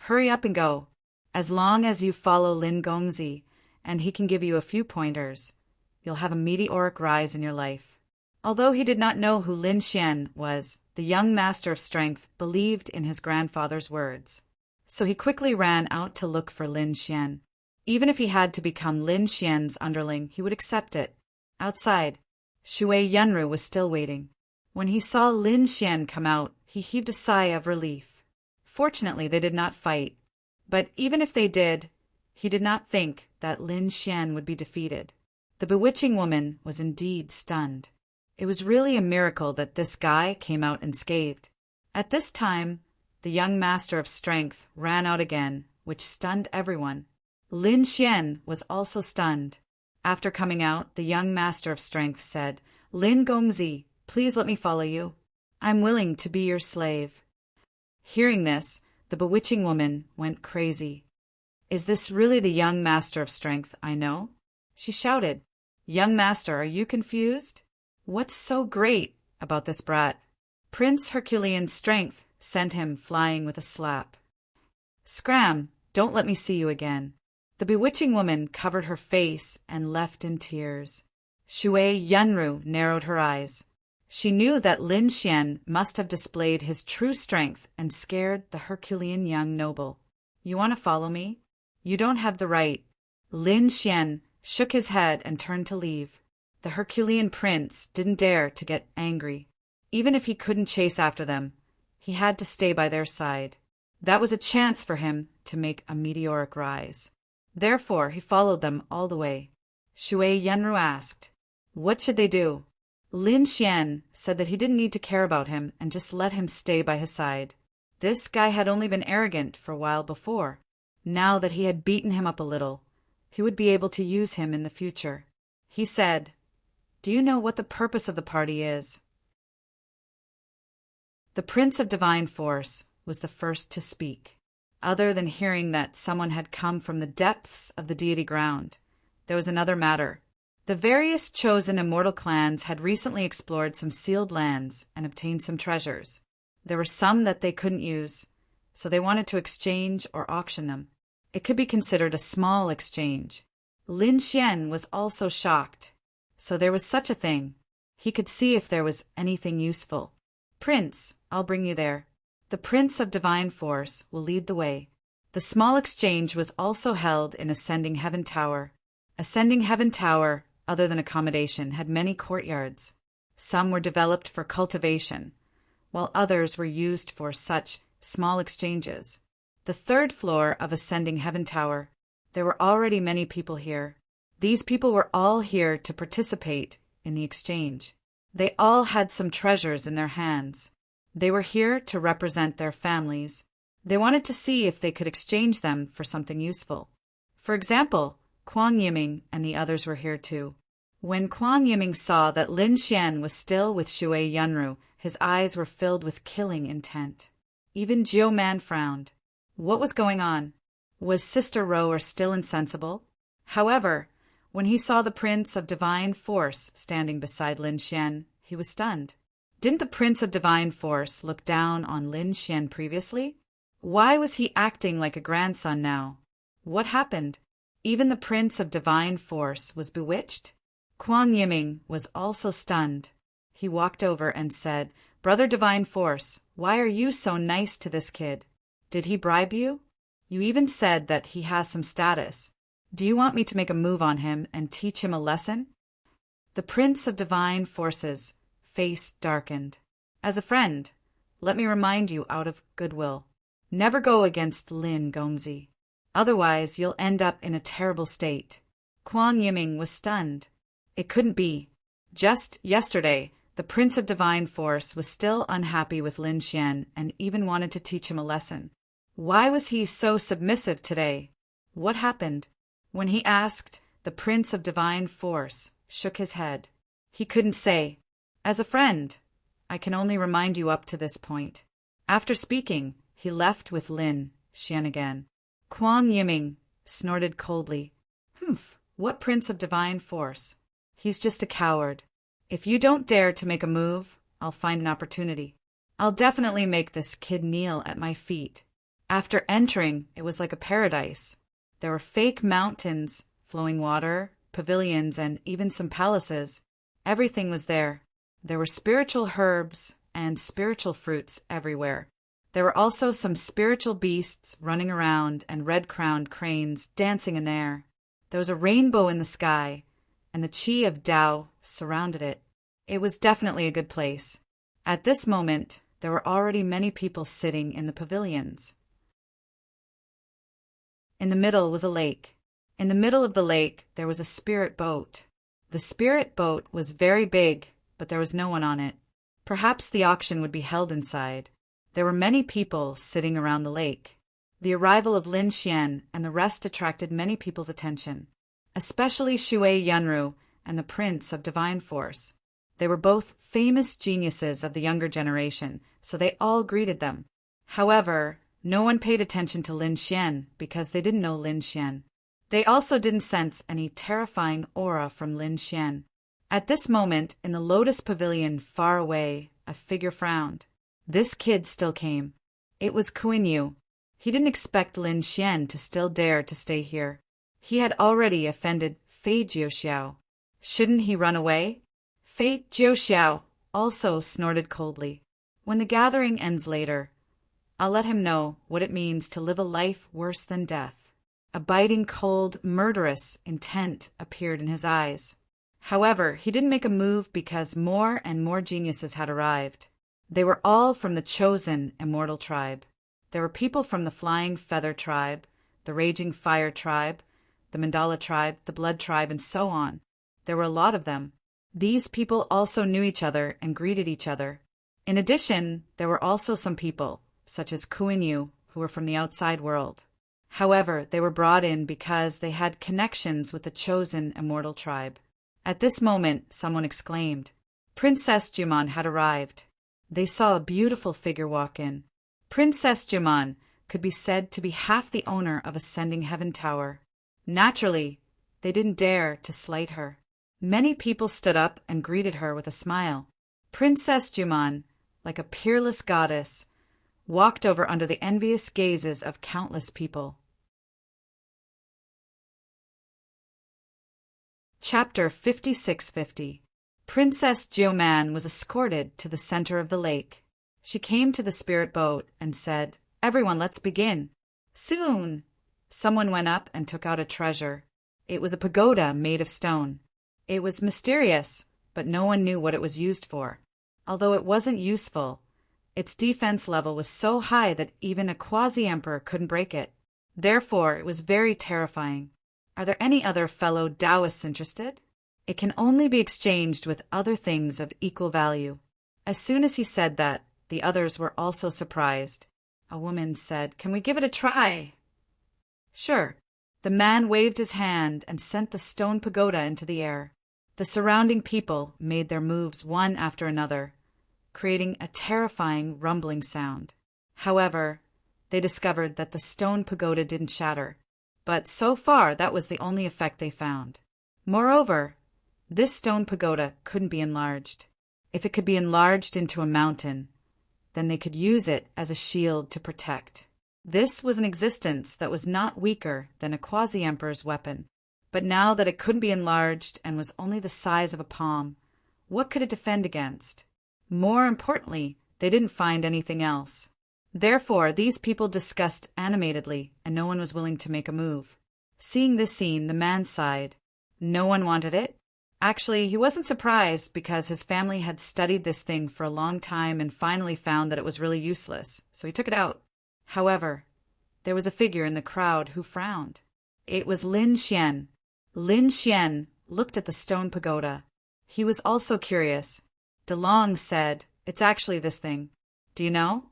Hurry up and go. As long as you follow Lin Gongzi, and he can give you a few pointers, you'll have a meteoric rise in your life. Although he did not know who Lin Xian was, the young master of strength believed in his grandfather's words. So he quickly ran out to look for Lin Xian. Even if he had to become Lin Xian's underling, he would accept it. Outside, Shui Yunru was still waiting. When he saw Lin Xian come out, he heaved a sigh of relief. Fortunately, they did not fight. But even if they did, he did not think that Lin Xian would be defeated. The bewitching woman was indeed stunned. It was really a miracle that this guy came out unscathed. At this time, the young master of strength ran out again, which stunned everyone. Lin Xian was also stunned. After coming out, the young master of strength said, Lin Gongzi, please let me follow you. I'm willing to be your slave. Hearing this, the bewitching woman went crazy. Is this really the young master of strength I know? She shouted. Young master, are you confused? What's so great about this brat? Prince Herculean strength sent him flying with a slap. Scram, don't let me see you again. The bewitching woman covered her face and left in tears. Shui Yunru narrowed her eyes. She knew that Lin Xian must have displayed his true strength and scared the Herculean young noble. You want to follow me? You don't have the right. Lin Xian shook his head and turned to leave. The Herculean prince didn't dare to get angry. Even if he couldn't chase after them, he had to stay by their side. That was a chance for him to make a meteoric rise. Therefore, he followed them all the way. Shui Yunru asked, What should they do? Lin Xian said that he didn't need to care about him and just let him stay by his side. This guy had only been arrogant for a while before. Now that he had beaten him up a little, he would be able to use him in the future. He said, Do you know what the purpose of the party is? The Prince of Divine Force was the first to speak. Other than hearing that someone had come from the depths of the deity ground, there was another matter. The various chosen immortal clans had recently explored some sealed lands and obtained some treasures. There were some that they couldn't use, so they wanted to exchange or auction them. It could be considered a small exchange. Lin Xian was also shocked. So there was such a thing. He could see if there was anything useful. Prince, I'll bring you there. The Prince of Divine Force will lead the way. The small exchange was also held in Ascending Heaven Tower. Ascending Heaven Tower, other than accommodation, had many courtyards. Some were developed for cultivation, while others were used for such small exchanges. The third floor of Ascending Heaven Tower, there were already many people here. These people were all here to participate in the exchange. They all had some treasures in their hands. They were here to represent their families. They wanted to see if they could exchange them for something useful. For example, Kuang Yiming and the others were here too. When Kuang Yiming saw that Lin Xian was still with Shui Yunru, his eyes were filled with killing intent. Even Jiu Man frowned. What was going on? Was Sister Rower still insensible? However, when he saw the Prince of Divine Force standing beside Lin Xian, he was stunned. Didn't the Prince of Divine Force look down on Lin Xian previously? Why was he acting like a grandson now? What happened? Even the Prince of Divine Force was bewitched? Kuang Yiming was also stunned. He walked over and said, Brother Divine Force, why are you so nice to this kid? Did he bribe you? You even said that he has some status. Do you want me to make a move on him and teach him a lesson? The Prince of Divine Forces' face darkened. As a friend, let me remind you out of goodwill. Never go against Lin Gongzi. Otherwise, you'll end up in a terrible state. Kuang Yiming was stunned. It couldn't be. Just yesterday, the Prince of Divine Force was still unhappy with Lin Xian and even wanted to teach him a lesson. Why was he so submissive today? What happened? When he asked, the Prince of Divine Force shook his head. He couldn't say. As a friend, I can only remind you up to this point. After speaking, he left with Lin Xian again. Kuang Yiming snorted coldly. Humph, what Prince of Divine Force? He's just a coward. If you don't dare to make a move, I'll find an opportunity. I'll definitely make this kid kneel at my feet. After entering, it was like a paradise. There were fake mountains, flowing water, pavilions, and even some palaces. Everything was there. There were spiritual herbs and spiritual fruits everywhere. There were also some spiritual beasts running around and red-crowned cranes dancing in the air. There was a rainbow in the sky, and the chi of Tao surrounded it. It was definitely a good place. At this moment, there were already many people sitting in the pavilions. In the middle was a lake. In the middle of the lake, there was a spirit boat. The spirit boat was very big, but there was no one on it. Perhaps the auction would be held inside. There were many people sitting around the lake. The arrival of Lin Xian and the rest attracted many people's attention, especially Shui Yunru and the Prince of Divine Force. They were both famous geniuses of the younger generation, so they all greeted them. However, no one paid attention to Lin Xian because they didn't know Lin Xian. They also didn't sense any terrifying aura from Lin Xian. At this moment, in the Lotus Pavilion far away, a figure frowned. This kid still came. It was Kuan-Yu. He didn't expect Lin Xian to still dare to stay here. He had already offended Fei Jiuxiao. Shouldn't he run away? Fei Jiuxiao also snorted coldly. When the gathering ends later, I'll let him know what it means to live a life worse than death. A biting, cold, murderous intent appeared in his eyes. However, he didn't make a move because more and more geniuses had arrived. They were all from the chosen immortal tribe. There were people from the Flying Feather tribe, the Raging Fire tribe, the Mandala tribe, the Blood tribe, and so on. There were a lot of them. These people also knew each other and greeted each other. In addition, there were also some people, such as Kuan-Yu, who were from the outside world. However, they were brought in because they had connections with the chosen immortal tribe. At this moment, someone exclaimed. Princess Juman had arrived. They saw a beautiful figure walk in. Princess Juman could be said to be half the owner of Ascending Heaven Tower. Naturally, they didn't dare to slight her. Many people stood up and greeted her with a smile. Princess Juman, like a peerless goddess, walked over under the envious gazes of countless people. Chapter 5650. Princess Jiuman was escorted to the center of the lake. She came to the spirit boat and said, Everyone, let's begin. Soon, someone went up and took out a treasure. It was a pagoda made of stone. It was mysterious, but no one knew what it was used for. Although it wasn't useful, its defense level was so high that even a quasi-emperor couldn't break it. Therefore, it was very terrifying. Are there any other fellow Taoists interested? It can only be exchanged with other things of equal value. As soon as he said that, the others were also surprised. A woman said, Can we give it a try? Sure. The man waved his hand and sent the stone pagoda into the air. The surrounding people made their moves one after another, creating a terrifying rumbling sound. However, they discovered that the stone pagoda didn't shatter. But so far, that was the only effect they found. Moreover, this stone pagoda couldn't be enlarged. If it could be enlarged into a mountain, then they could use it as a shield to protect. This was an existence that was not weaker than a quasi-emperor's weapon. But now that it couldn't be enlarged and was only the size of a palm, what could it defend against? More importantly, they didn't find anything else. Therefore, these people discussed animatedly, and no one was willing to make a move. Seeing this scene, the man sighed. No one wanted it? Actually, he wasn't surprised because his family had studied this thing for a long time and finally found that it was really useless, so he took it out. However, there was a figure in the crowd who frowned. It was Lin Xian. Lin Xian looked at the stone pagoda. He was also curious. DeLong said, "It's actually this thing. Do you know?"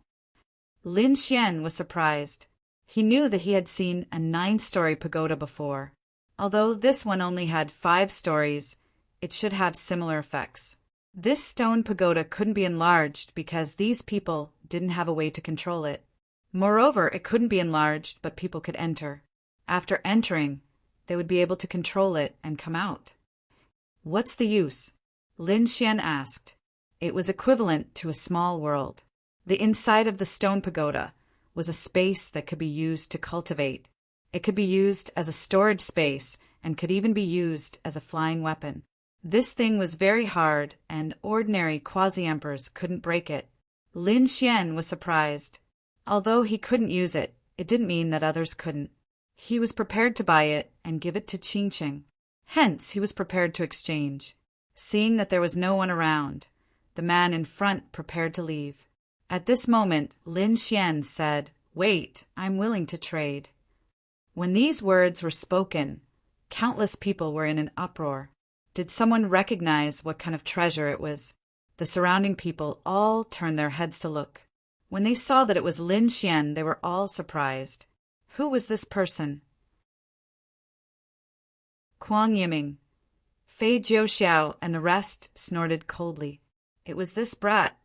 Lin Xian was surprised. He knew that he had seen a 9-story pagoda before. Although this one only had 5 stories, it should have similar effects. This stone pagoda couldn't be enlarged because these people didn't have a way to control it. Moreover, it couldn't be enlarged, but people could enter. After entering, they would be able to control it and come out. What's the use? Lin Xian asked. It was equivalent to a small world. The inside of the stone pagoda was a space that could be used to cultivate. It could be used as a storage space and could even be used as a flying weapon. This thing was very hard, and ordinary quasi-emperors couldn't break it. Lin Xian was surprised. Although he couldn't use it, it didn't mean that others couldn't. He was prepared to buy it and give it to Qingqing. Hence, he was prepared to exchange. Seeing that there was no one around, the man in front prepared to leave. At this moment, Lin Xian said, "Wait, I'm willing to trade." When these words were spoken, countless people were in an uproar. Did someone recognize what kind of treasure it was? The surrounding people all turned their heads to look. When they saw that it was Lin Xian, they were all surprised. Who was this person? Kuang Yiming, Fei Jiuxiao, and the rest snorted coldly. It was this brat.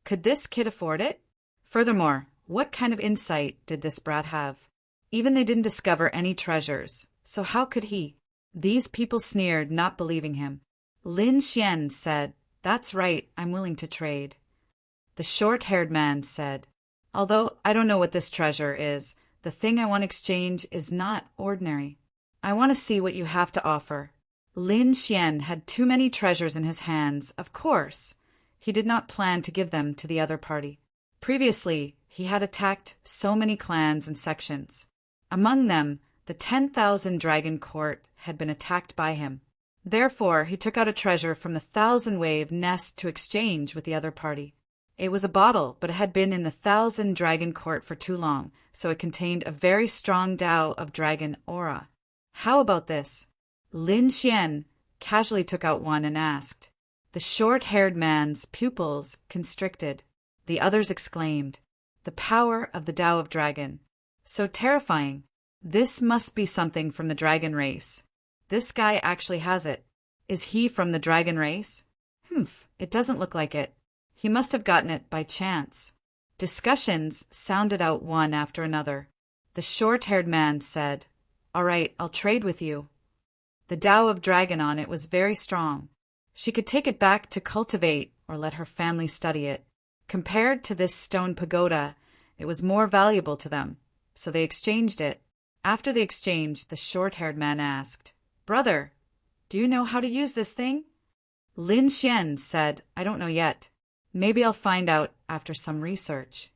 Could this kid afford it? Furthermore, what kind of insight did this brat have? Even they didn't discover any treasures, so how could he? These people sneered, not believing him. Lin Xian said, "That's right, I'm willing to trade." The short-haired man said, "Although I don't know what this treasure is, the thing I want to exchange is not ordinary. I want to see what you have to offer." Lin Xian had too many treasures in his hands, of course. He did not plan to give them to the other party. Previously, he had attacked so many clans and sections. Among them, the 10,000 Dragon Court had been attacked by him. Therefore, he took out a treasure from the 1,000-wave nest to exchange with the other party. It was a bottle, but it had been in the 1,000 Dragon Court for too long, so it contained a very strong Tao of dragon aura. How about this? Lin Xian casually took out one and asked. The short-haired man's pupils constricted. The others exclaimed, "The power of the Tao of Dragon. So terrifying. This must be something from the dragon race. This guy actually has it. Is he from the dragon race? It doesn't look like it. He must have gotten it by chance." Discussions sounded out one after another. The short-haired man said, "All right, I'll trade with you." The Tao of Dragon on it was very strong. She could take it back to cultivate or let her family study it. Compared to this stone pagoda, it was more valuable to them, so they exchanged it. After the exchange, the short-haired man asked, "Brother, do you know how to use this thing?" Lin Xian said, "I don't know yet. Maybe I'll find out after some research."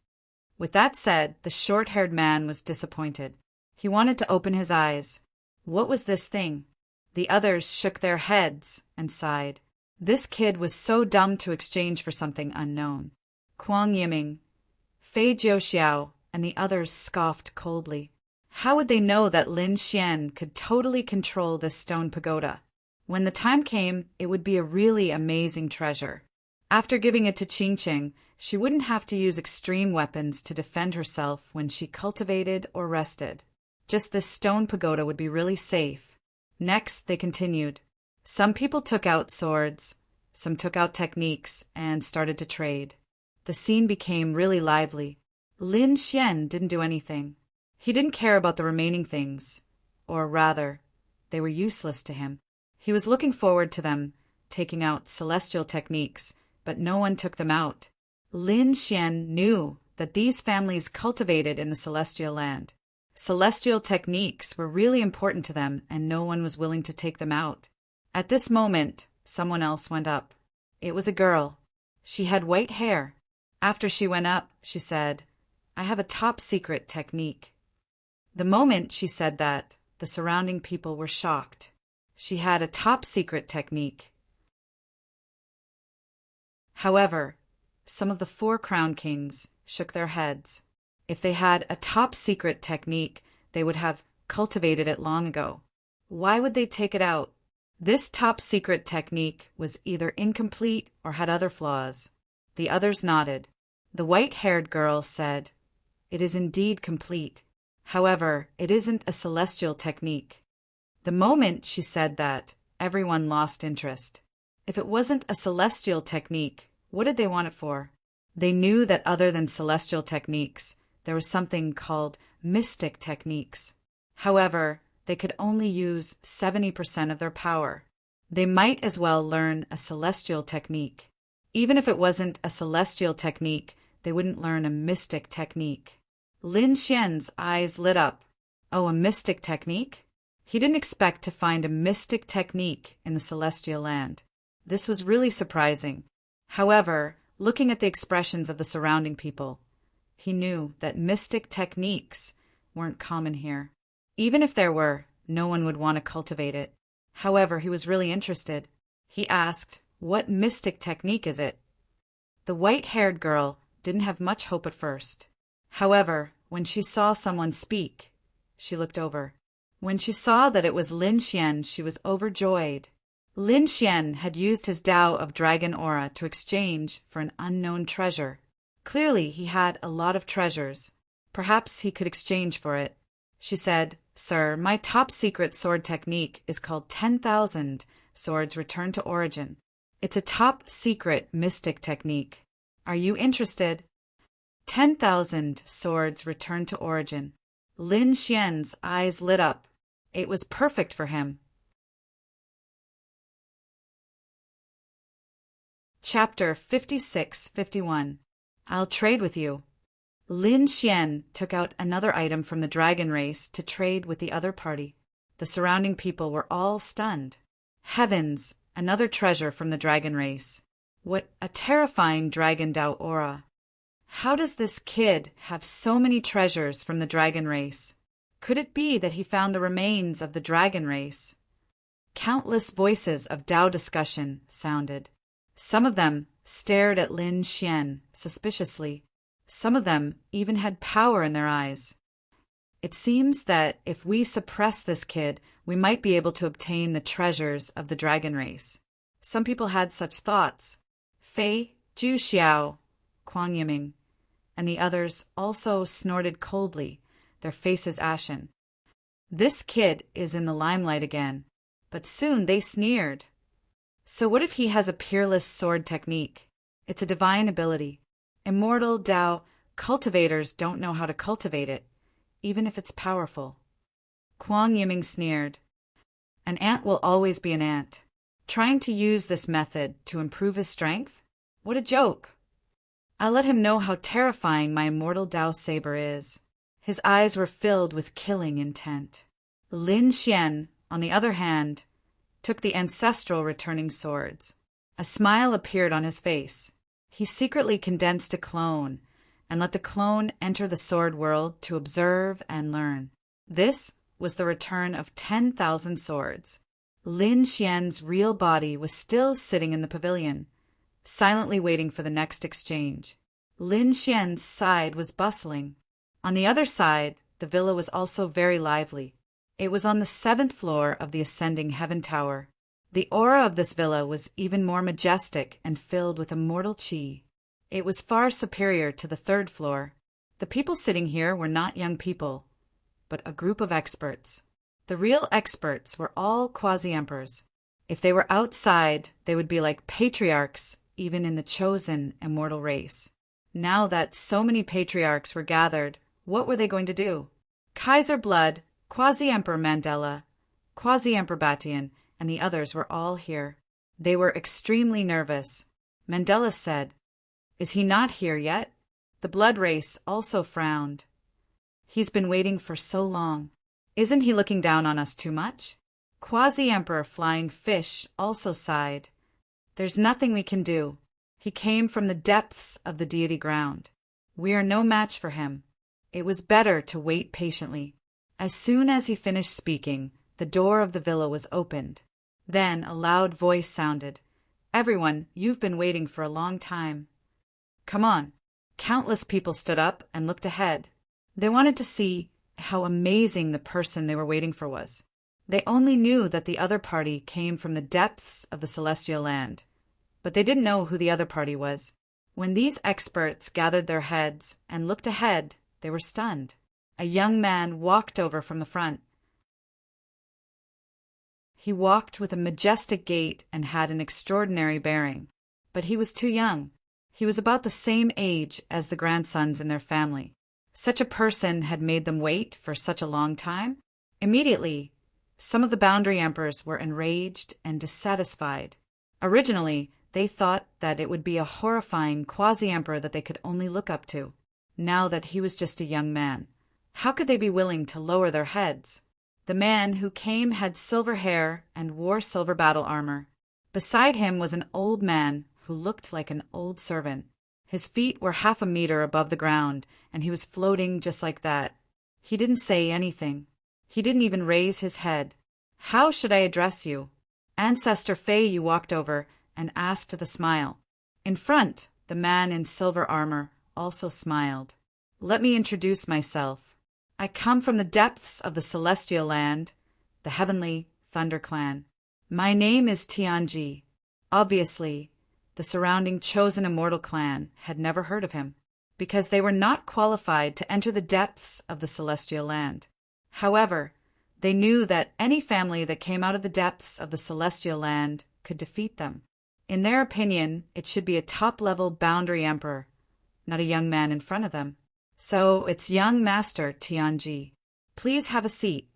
With that said, the short-haired man was disappointed. He wanted to open his eyes. What was this thing? The others shook their heads and sighed. This kid was so dumb to exchange for something unknown. Kuang Yiming, Fei Jiuxiao, and the others scoffed coldly. How would they know that Lin Xian could totally control this stone pagoda? When the time came, it would be a really amazing treasure. After giving it to Qingqing, she wouldn't have to use extreme weapons to defend herself when she cultivated or rested. Just this stone pagoda would be really safe. Next, they continued. Some people took out swords, some took out techniques, and started to trade. The scene became really lively. Lin Xian didn't do anything. He didn't care about the remaining things, or rather, they were useless to him. He was looking forward to them, taking out celestial techniques, but no one took them out. Lin Xian knew that these families cultivated in the celestial land. Celestial techniques were really important to them, and no one was willing to take them out. At this moment, someone else went up. It was a girl. She had white hair. After she went up, she said, I have a top-secret technique. The moment she said that, the surrounding people were shocked. She had a top-secret technique. However, some of the 4 crown kings shook their heads. If they had a top-secret technique, they would have cultivated it long ago. Why would they take it out? This top-secret technique was either incomplete or had other flaws. The others nodded. The white-haired girl said, "It is indeed complete. However, it isn't a celestial technique." The moment she said that, everyone lost interest. If it wasn't a celestial technique, what did they want it for? They knew that other than celestial techniques, there was something called mystic techniques. However, they could only use 70% of their power. They might as well learn a celestial technique. Even if it wasn't a celestial technique, they wouldn't learn a mystic technique. Lin Xian's eyes lit up. Oh, a mystic technique? He didn't expect to find a mystic technique in the celestial land. This was really surprising. However, looking at the expressions of the surrounding people, he knew that mystic techniques weren't common here. Even if there were, no one would want to cultivate it. However, he was really interested. He asked, "What mystic technique is it?" The white-haired girl didn't have much hope at first. However, when she saw someone speak, she looked over. When she saw that it was Lin Xian, she was overjoyed. Lin Xian had used his Tao of Dragon Aura to exchange for an unknown treasure. Clearly, he had a lot of treasures. Perhaps he could exchange for it. She said, "Sir, my top-secret sword technique is called 10,000 Swords Return to Origin. It's a top-secret mystic technique. Are you interested?" 10,000 Swords Return to Origin. Lin Xian's eyes lit up. It was perfect for him. Chapter 56-51. I'll trade with you. Lin Xian took out another item from the dragon race to trade with the other party. The surrounding people were all stunned. Heavens, another treasure from the dragon race. What a terrifying dragon Tao aura. How does this kid have so many treasures from the dragon race? Could it be that he found the remains of the dragon race? Countless voices of Tao discussion sounded. Some of them stared at Lin Xian suspiciously. Some of them even had power in their eyes. It seems that if we suppress this kid, we might be able to obtain the treasures of the dragon race. Some people had such thoughts. Fei, Zhu Xiao, Kuang Yiming, and the others also snorted coldly, their faces ashen. This kid is in the limelight again, but soon they sneered. So what if he has a peerless sword technique? It's a divine ability. Immortal Tao cultivators don't know how to cultivate it, even if it's powerful. Kuang Yiming sneered. An ant will always be an ant. Trying to use this method to improve his strength? What a joke! I'll let him know how terrifying my immortal Tao saber is. His eyes were filled with killing intent. Lin Xian, on the other hand, took the ancestral returning swords. A smile appeared on his face. He secretly condensed a clone and let the clone enter the sword world to observe and learn. This was the return of 10,000 swords. Lin Xian's real body was still sitting in the pavilion, silently waiting for the next exchange. Lin Xian's side was bustling. On the other side, the villa was also very lively. It was on the 7th floor of the ascending heaven tower. The aura of this villa was even more majestic and filled with immortal qi. It was far superior to the 3rd floor. The people sitting here were not young people, but a group of experts. The real experts were all quasi-emperors. If they were outside, they would be like patriarchs, even in the chosen immortal race. Now that so many patriarchs were gathered, what were they going to do? Kaiser Blood, Quasi-Emperor Mandela, Quasi-Emperor Batian, and the others were all here. They were extremely nervous. Mandela said, "Is he not here yet?" The blood race also frowned. "He's been waiting for so long. Isn't he looking down on us too much?" Quasi-Emperor Flying Fish also sighed. "There's nothing we can do. He came from the depths of the deity ground. We are no match for him. It was better to wait patiently. As soon as he finished speaking, the door of the villa was opened. Then a loud voice sounded. "Everyone, you've been waiting for a long time. Come on." Countless people stood up and looked ahead. They wanted to see how amazing the person they were waiting for was. They only knew that the other party came from the depths of the celestial land, but they didn't know who the other party was. When these experts gathered their heads and looked ahead, they were stunned. A young man walked over from the front. He walked with a majestic gait and had an extraordinary bearing, but he was too young. He was about the same age as the grandsons in their family. Such a person had made them wait for such a long time. Immediately, some of the boundary emperors were enraged and dissatisfied. Originally, they thought that it would be a horrifying quasi-emperor that they could only look up to. Now that he was just a young man, how could they be willing to lower their heads? The man who came had silver hair and wore silver battle armor. Beside him was an old man who looked like an old servant. His feet were 1/2 a meter above the ground, and he was floating just like that. He didn't say anything. He didn't even raise his head. "How should I address you?" Ancestor Fei you walked over and asked with a smile. In front, the man in silver armor also smiled. "Let me introduce myself. I come from the depths of the celestial land, the heavenly Thunder Clan. My name is Tianji." Obviously, the surrounding chosen immortal clan had never heard of him, because they were not qualified to enter the depths of the celestial land. However, they knew that any family that came out of the depths of the celestial land could defeat them. In their opinion, it should be a top-level boundary emperor, not a young man in front of them. "So it's young Master Tianji. Please have a seat."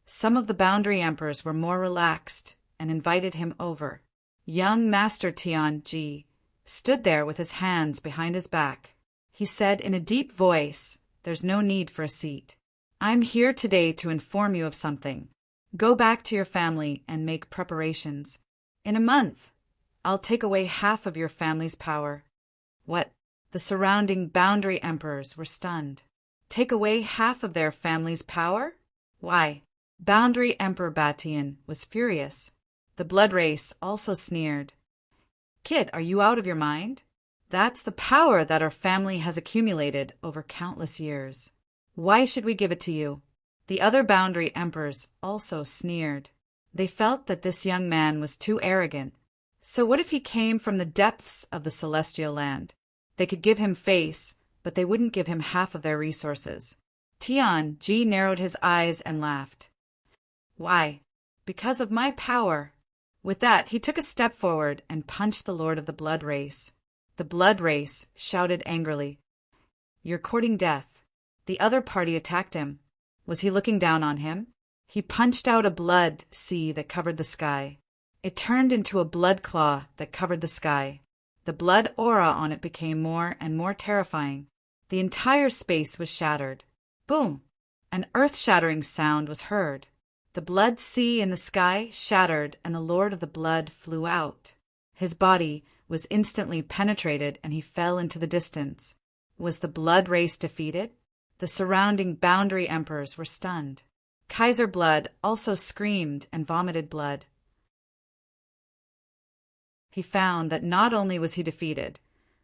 Some of the boundary emperors were more relaxed and invited him over. Young Master Tianji stood there with his hands behind his back. He said in a deep voice, "There's no need for a seat. I'm here today to inform you of something. Go back to your family and make preparations. In a month, I'll take away 1/2 of your family's power." What? The surrounding boundary emperors were stunned. Take away 1/2 of their family's power? Why? Boundary Emperor Batian was furious. The blood race also sneered. "Kid, are you out of your mind? That's the power that our family has accumulated over countless years. Why should we give it to you?" The other boundary emperors also sneered. They felt that this young man was too arrogant. So what if he came from the depths of the celestial land? They could give him face, but they wouldn't give him 1/2 of their resources. Tianji narrowed his eyes and laughed. "Why? Because of my power." With that, he took a step forward and punched the Lord of the Blood Race. The Blood Race shouted angrily, "You're courting death." The other party attacked him. Was he looking down on him? He punched out a blood sea that covered the sky. It turned into a blood claw that covered the sky. The blood aura on it became more and more terrifying. The entire space was shattered. Boom! An earth-shattering sound was heard. The blood sea in the sky shattered, and the Lord of the Blood flew out. His body was instantly penetrated, and he fell into the distance. Was the blood race defeated? The surrounding boundary emperors were stunned. Kaiser Blood also screamed and vomited blood. He found that not only was he defeated,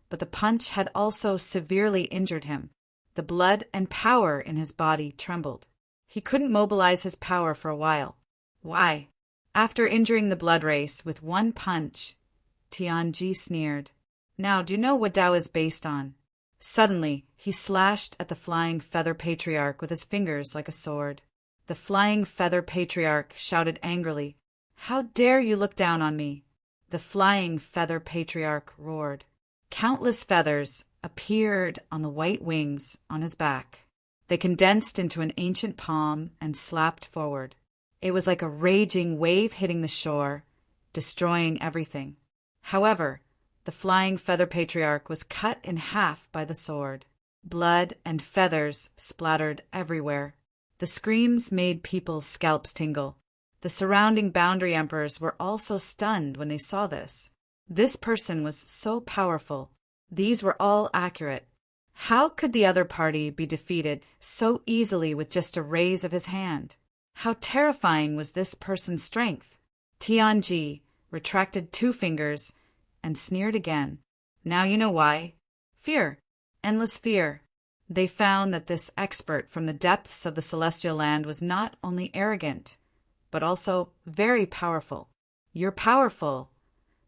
but the punch had also severely injured him. The blood and power in his body trembled. He couldn't mobilize his power for a while. Why? After injuring the blood race with one punch, Tianji sneered. "Now, do you know what Tao is based on?" Suddenly, he slashed at the Flying Feather Patriarch with his fingers like a sword. The Flying Feather Patriarch shouted angrily, "How dare you look down on me?" The Flying Feather Patriarch roared. Countless feathers appeared on the white wings on his back. They condensed into an ancient palm and slapped forward. It was like a raging wave hitting the shore, destroying everything. However, the Flying Feather Patriarch was cut in half by the sword. Blood and feathers splattered everywhere. The screams made people's scalps tingle. The surrounding boundary emperors were also stunned when they saw this. This person was so powerful. These were all accurate. How could the other party be defeated so easily with just a raise of his hand? How terrifying was this person's strength? Tianji retracted 2 fingers and sneered again. Now you know why. Fear. Endless fear. They found that this expert from the depths of the celestial land was not only arrogant, but also very powerful. You're powerful,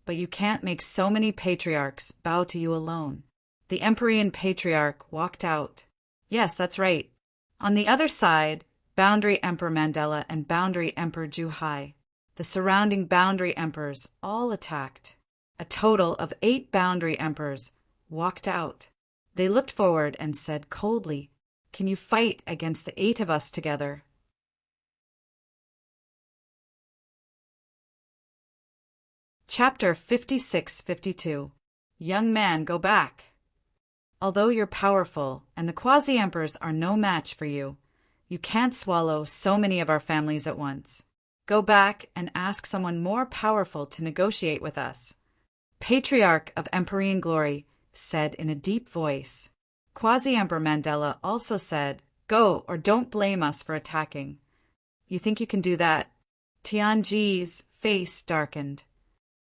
but you can't make so many patriarchs bow to you alone. The Empyrean Patriarch walked out. Yes, that's right. On the other side, Boundary Emperor Mandela and Boundary Emperor Zhuhai. The surrounding Boundary Emperors all attacked. A total of 8 Boundary Emperors walked out. They looked forward and said coldly, "Can you fight against the 8 of us together?" Chapter 56-52. Young man, go back. Although you're powerful and the quasi-emperors are no match for you, you can't swallow so many of our families at once. Go back and ask someone more powerful to negotiate with us. Patriarch of Empyrean Glory said in a deep voice. Quasi-Emperor Mandela also said, "Go or don't blame us for attacking." You think you can do that? Tianji's face darkened.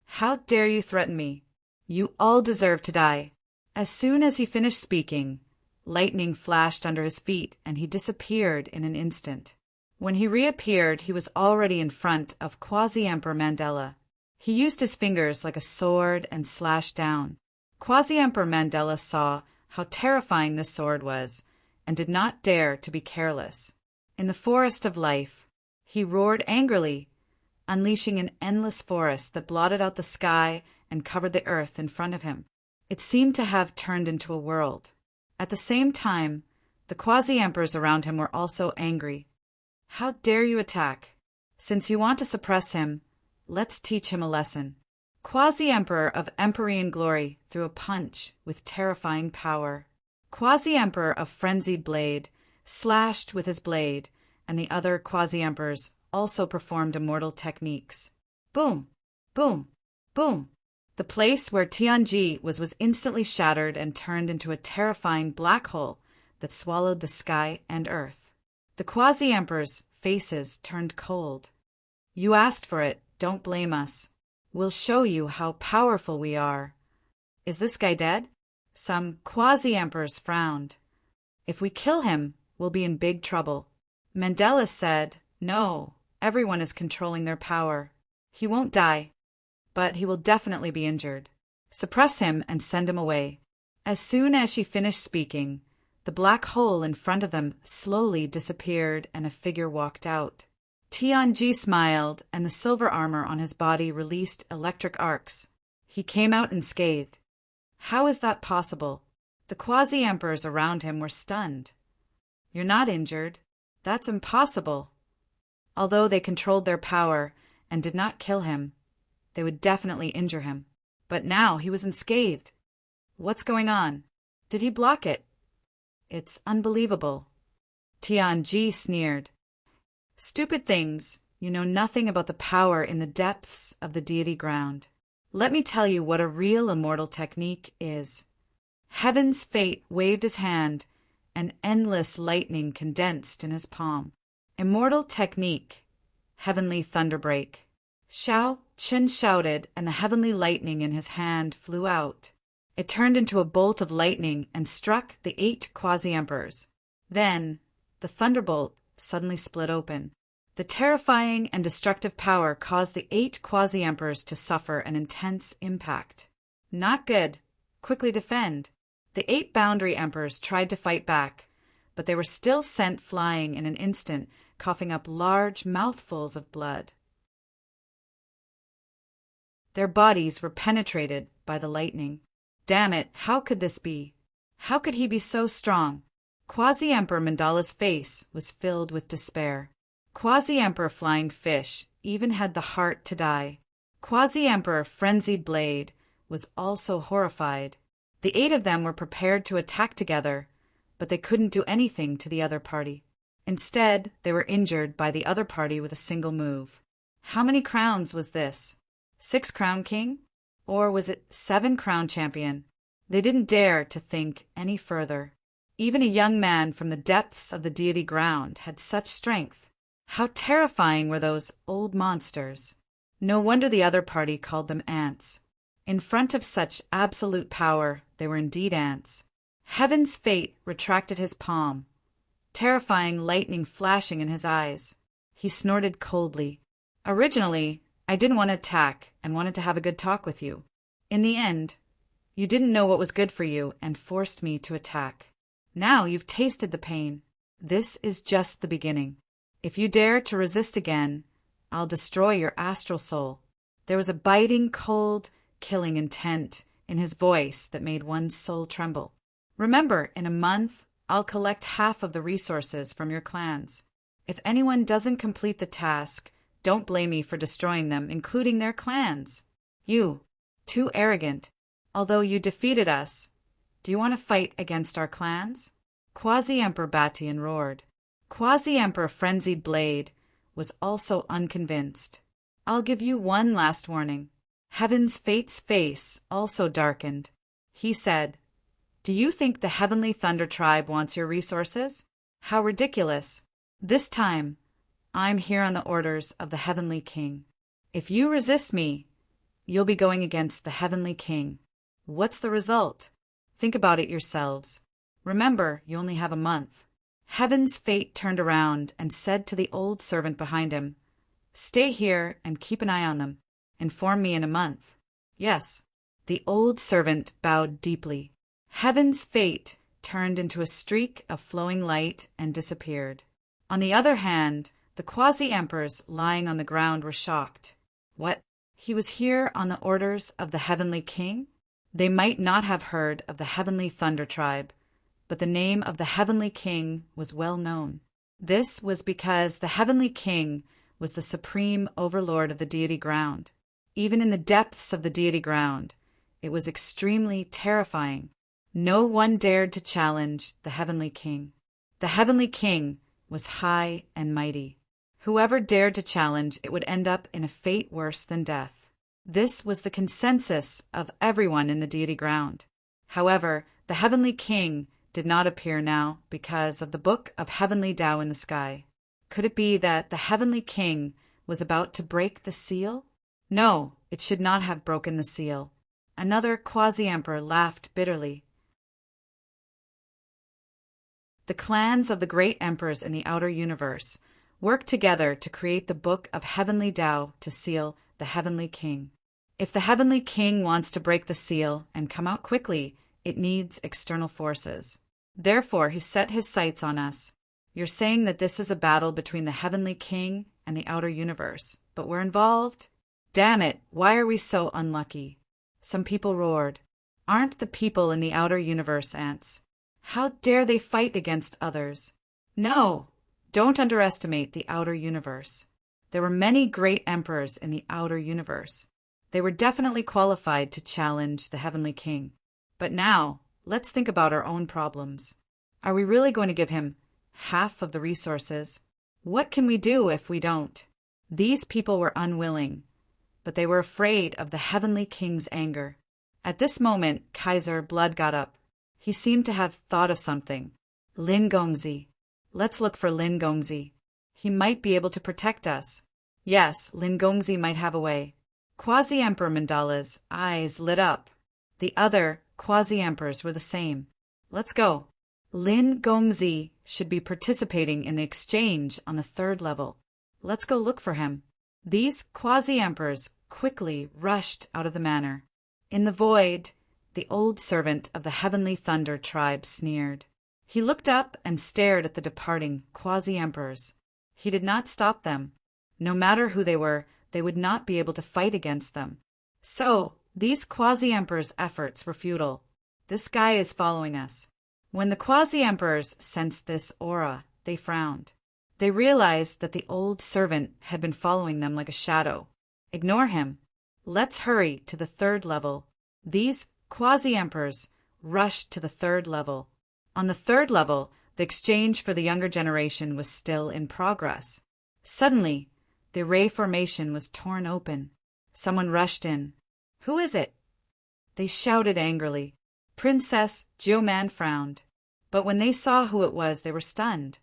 How dare you threaten me? You all deserve to die. As soon as he finished speaking, lightning flashed under his feet and he disappeared in an instant. When he reappeared, he was already in front of Quasi-Emperor Mandela. He used his fingers like a sword and slashed down. Quasi-Emperor Mandela saw how terrifying this sword was and did not dare to be careless. In the forest of life, he roared angrily, unleashing an endless forest that blotted out the sky and covered the earth in front of him. It seemed to have turned into a world. At the same time, the quasi-emperors around him were also angry. How dare you attack? Since you want to suppress him, let's teach him a lesson. Quasi-Emperor of Empyrean Glory threw a punch with terrifying power. Quasi-Emperor of Frenzied Blade slashed with his blade, and the other quasi-emperors also performed immortal techniques. Boom! Boom! Boom! The place where Tianji was instantly shattered and turned into a terrifying black hole that swallowed the sky and earth. The quasi-emperors' faces turned cold. You asked for it, don't blame us. We'll show you how powerful we are. Is this guy dead? Some quasi-emperors frowned. If we kill him, we'll be in big trouble. Mandela said, no, everyone is controlling their power. He won't die, but he will definitely be injured. Suppress him and send him away. As soon as she finished speaking, the black hole in front of them slowly disappeared and a figure walked out. Tianji smiled, and the silver armor on his body released electric arcs. He came out unscathed. How is that possible? The quasi-emperors around him were stunned. You're not injured. That's impossible. Although they controlled their power and did not kill him, they would definitely injure him. But now he was unscathed. What's going on? Did he block it? It's unbelievable. Tianji sneered. Stupid things. You know nothing about the power in the depths of the deity ground. Let me tell you what a real immortal technique is. Heaven's fate waved his hand, and endless lightning condensed in his palm. Immortal technique. Heavenly thunderbreak. Xiao Chen shouted, and the heavenly lightning in his hand flew out. It turned into a bolt of lightning and struck the 8 quasi-emperors. Then, the thunderbolt suddenly split open. The terrifying and destructive power caused the 8 quasi-emperors to suffer an intense impact. Not good. Quickly defend. The 8 boundary emperors tried to fight back, but they were still sent flying in an instant, coughing up large mouthfuls of blood. Their bodies were penetrated by the lightning. Damn it, how could this be? How could he be so strong? Quasi-Emperor Mandala's face was filled with despair. Quasi-Emperor Flying Fish even had the heart to die. Quasi-Emperor Frenzied Blade was also horrified. The 8 of them were prepared to attack together, but they couldn't do anything to the other party. Instead, they were injured by the other party with a single move. How many crowns was this? 6 Crown King? Or was it 7 Crown Champion? They didn't dare to think any further. Even a young man from the depths of the deity ground had such strength. How terrifying were those old monsters! No wonder the other party called them ants. In front of such absolute power, they were indeed ants. Heaven's fate retracted his palm, terrifying lightning flashing in his eyes. He snorted coldly. Originally, I didn't want to attack and wanted to have a good talk with you. In the end, you didn't know what was good for you and forced me to attack. Now you've tasted the pain. This is just the beginning. If you dare to resist again, I'll destroy your astral soul. There was a biting, cold, killing intent in his voice that made one's soul tremble. Remember, in a month, I'll collect half of the resources from your clans. If anyone doesn't complete the task, don't blame me for destroying them, including their clans. You, too arrogant. Although you defeated us, do you want to fight against our clans? Quasi-Emperor Batian roared. Quasi-Emperor Frenzied Blade was also unconvinced. I'll give you one last warning. Heaven's Fate's face also darkened. He said, Do you think the Heavenly Thunder Tribe wants your resources? How ridiculous. This time, I'm here on the orders of the Heavenly King. If you resist me, you'll be going against the Heavenly King. What's the result? Think about it yourselves. Remember, you only have a month. Heaven's Fate turned around and said to the old servant behind him, Stay here and keep an eye on them. Inform me in a month. Yes. The old servant bowed deeply. Heaven's Fate turned into a streak of flowing light and disappeared. On the other hand, the quasi-emperors lying on the ground were shocked. What? He was here on the orders of the Heavenly King? They might not have heard of the Heavenly Thunder Tribe, but the name of the Heavenly King was well known. This was because the Heavenly King was the supreme overlord of the deity ground. Even in the depths of the deity ground, it was extremely terrifying. No one dared to challenge the Heavenly King. The Heavenly King was high and mighty. Whoever dared to challenge it would end up in a fate worse than death. This was the consensus of everyone in the deity ground. However, the Heavenly King did not appear now because of the Book of Heavenly Tao in the sky. Could it be that the Heavenly King was about to break the seal? No, it should not have broken the seal. Another quasi-emperor laughed bitterly. The clans of the great emperors in the outer universe worked together to create the Book of Heavenly Tao to seal the Heavenly King. If the Heavenly King wants to break the seal and come out quickly, it needs external forces. Therefore, he set his sights on us. You're saying that this is a battle between the Heavenly King and the outer universe, but we're involved? Damn it, why are we so unlucky? Some people roared. Aren't the people in the outer universe ants? How dare they fight against others? No, don't underestimate the outer universe. There were many great emperors in the outer universe. They were definitely qualified to challenge the Heavenly King. But now, let's think about our own problems. Are we really going to give him half of the resources? What can we do if we don't? These people were unwilling, but they were afraid of the Heavenly King's anger. At this moment, Kaiser Blood got up. He seemed to have thought of something. Lin Gongzi. Let's look for Lin Gongzi. He might be able to protect us. Yes, Lin Gongzi might have a way. Quasi-Emperor Mandala's eyes lit up. The other quasi-emperors were the same. Let's go. Lin Gongzi should be participating in the exchange on the 3rd level. Let's go look for him. These quasi-emperors quickly rushed out of the manor. In the void, the old servant of the Heavenly Thunder Tribe sneered. He looked up and stared at the departing quasi-emperors. He did not stop them. No matter who they were, they would not be able to fight against them. So, these quasi-emperors' efforts were futile. This guy is following us. When the quasi-emperors sensed this aura, they frowned. They realized that the old servant had been following them like a shadow. Ignore him. Let's hurry to the 3rd level. These quasi-emperors rushed to the 3rd level. On the 3rd level, the exchange for the younger generation was still in progress. Suddenly, the ray formation was torn open. Someone rushed in. Who is it? They shouted angrily. Princess Geoman frowned, but when they saw who it was, they were stunned.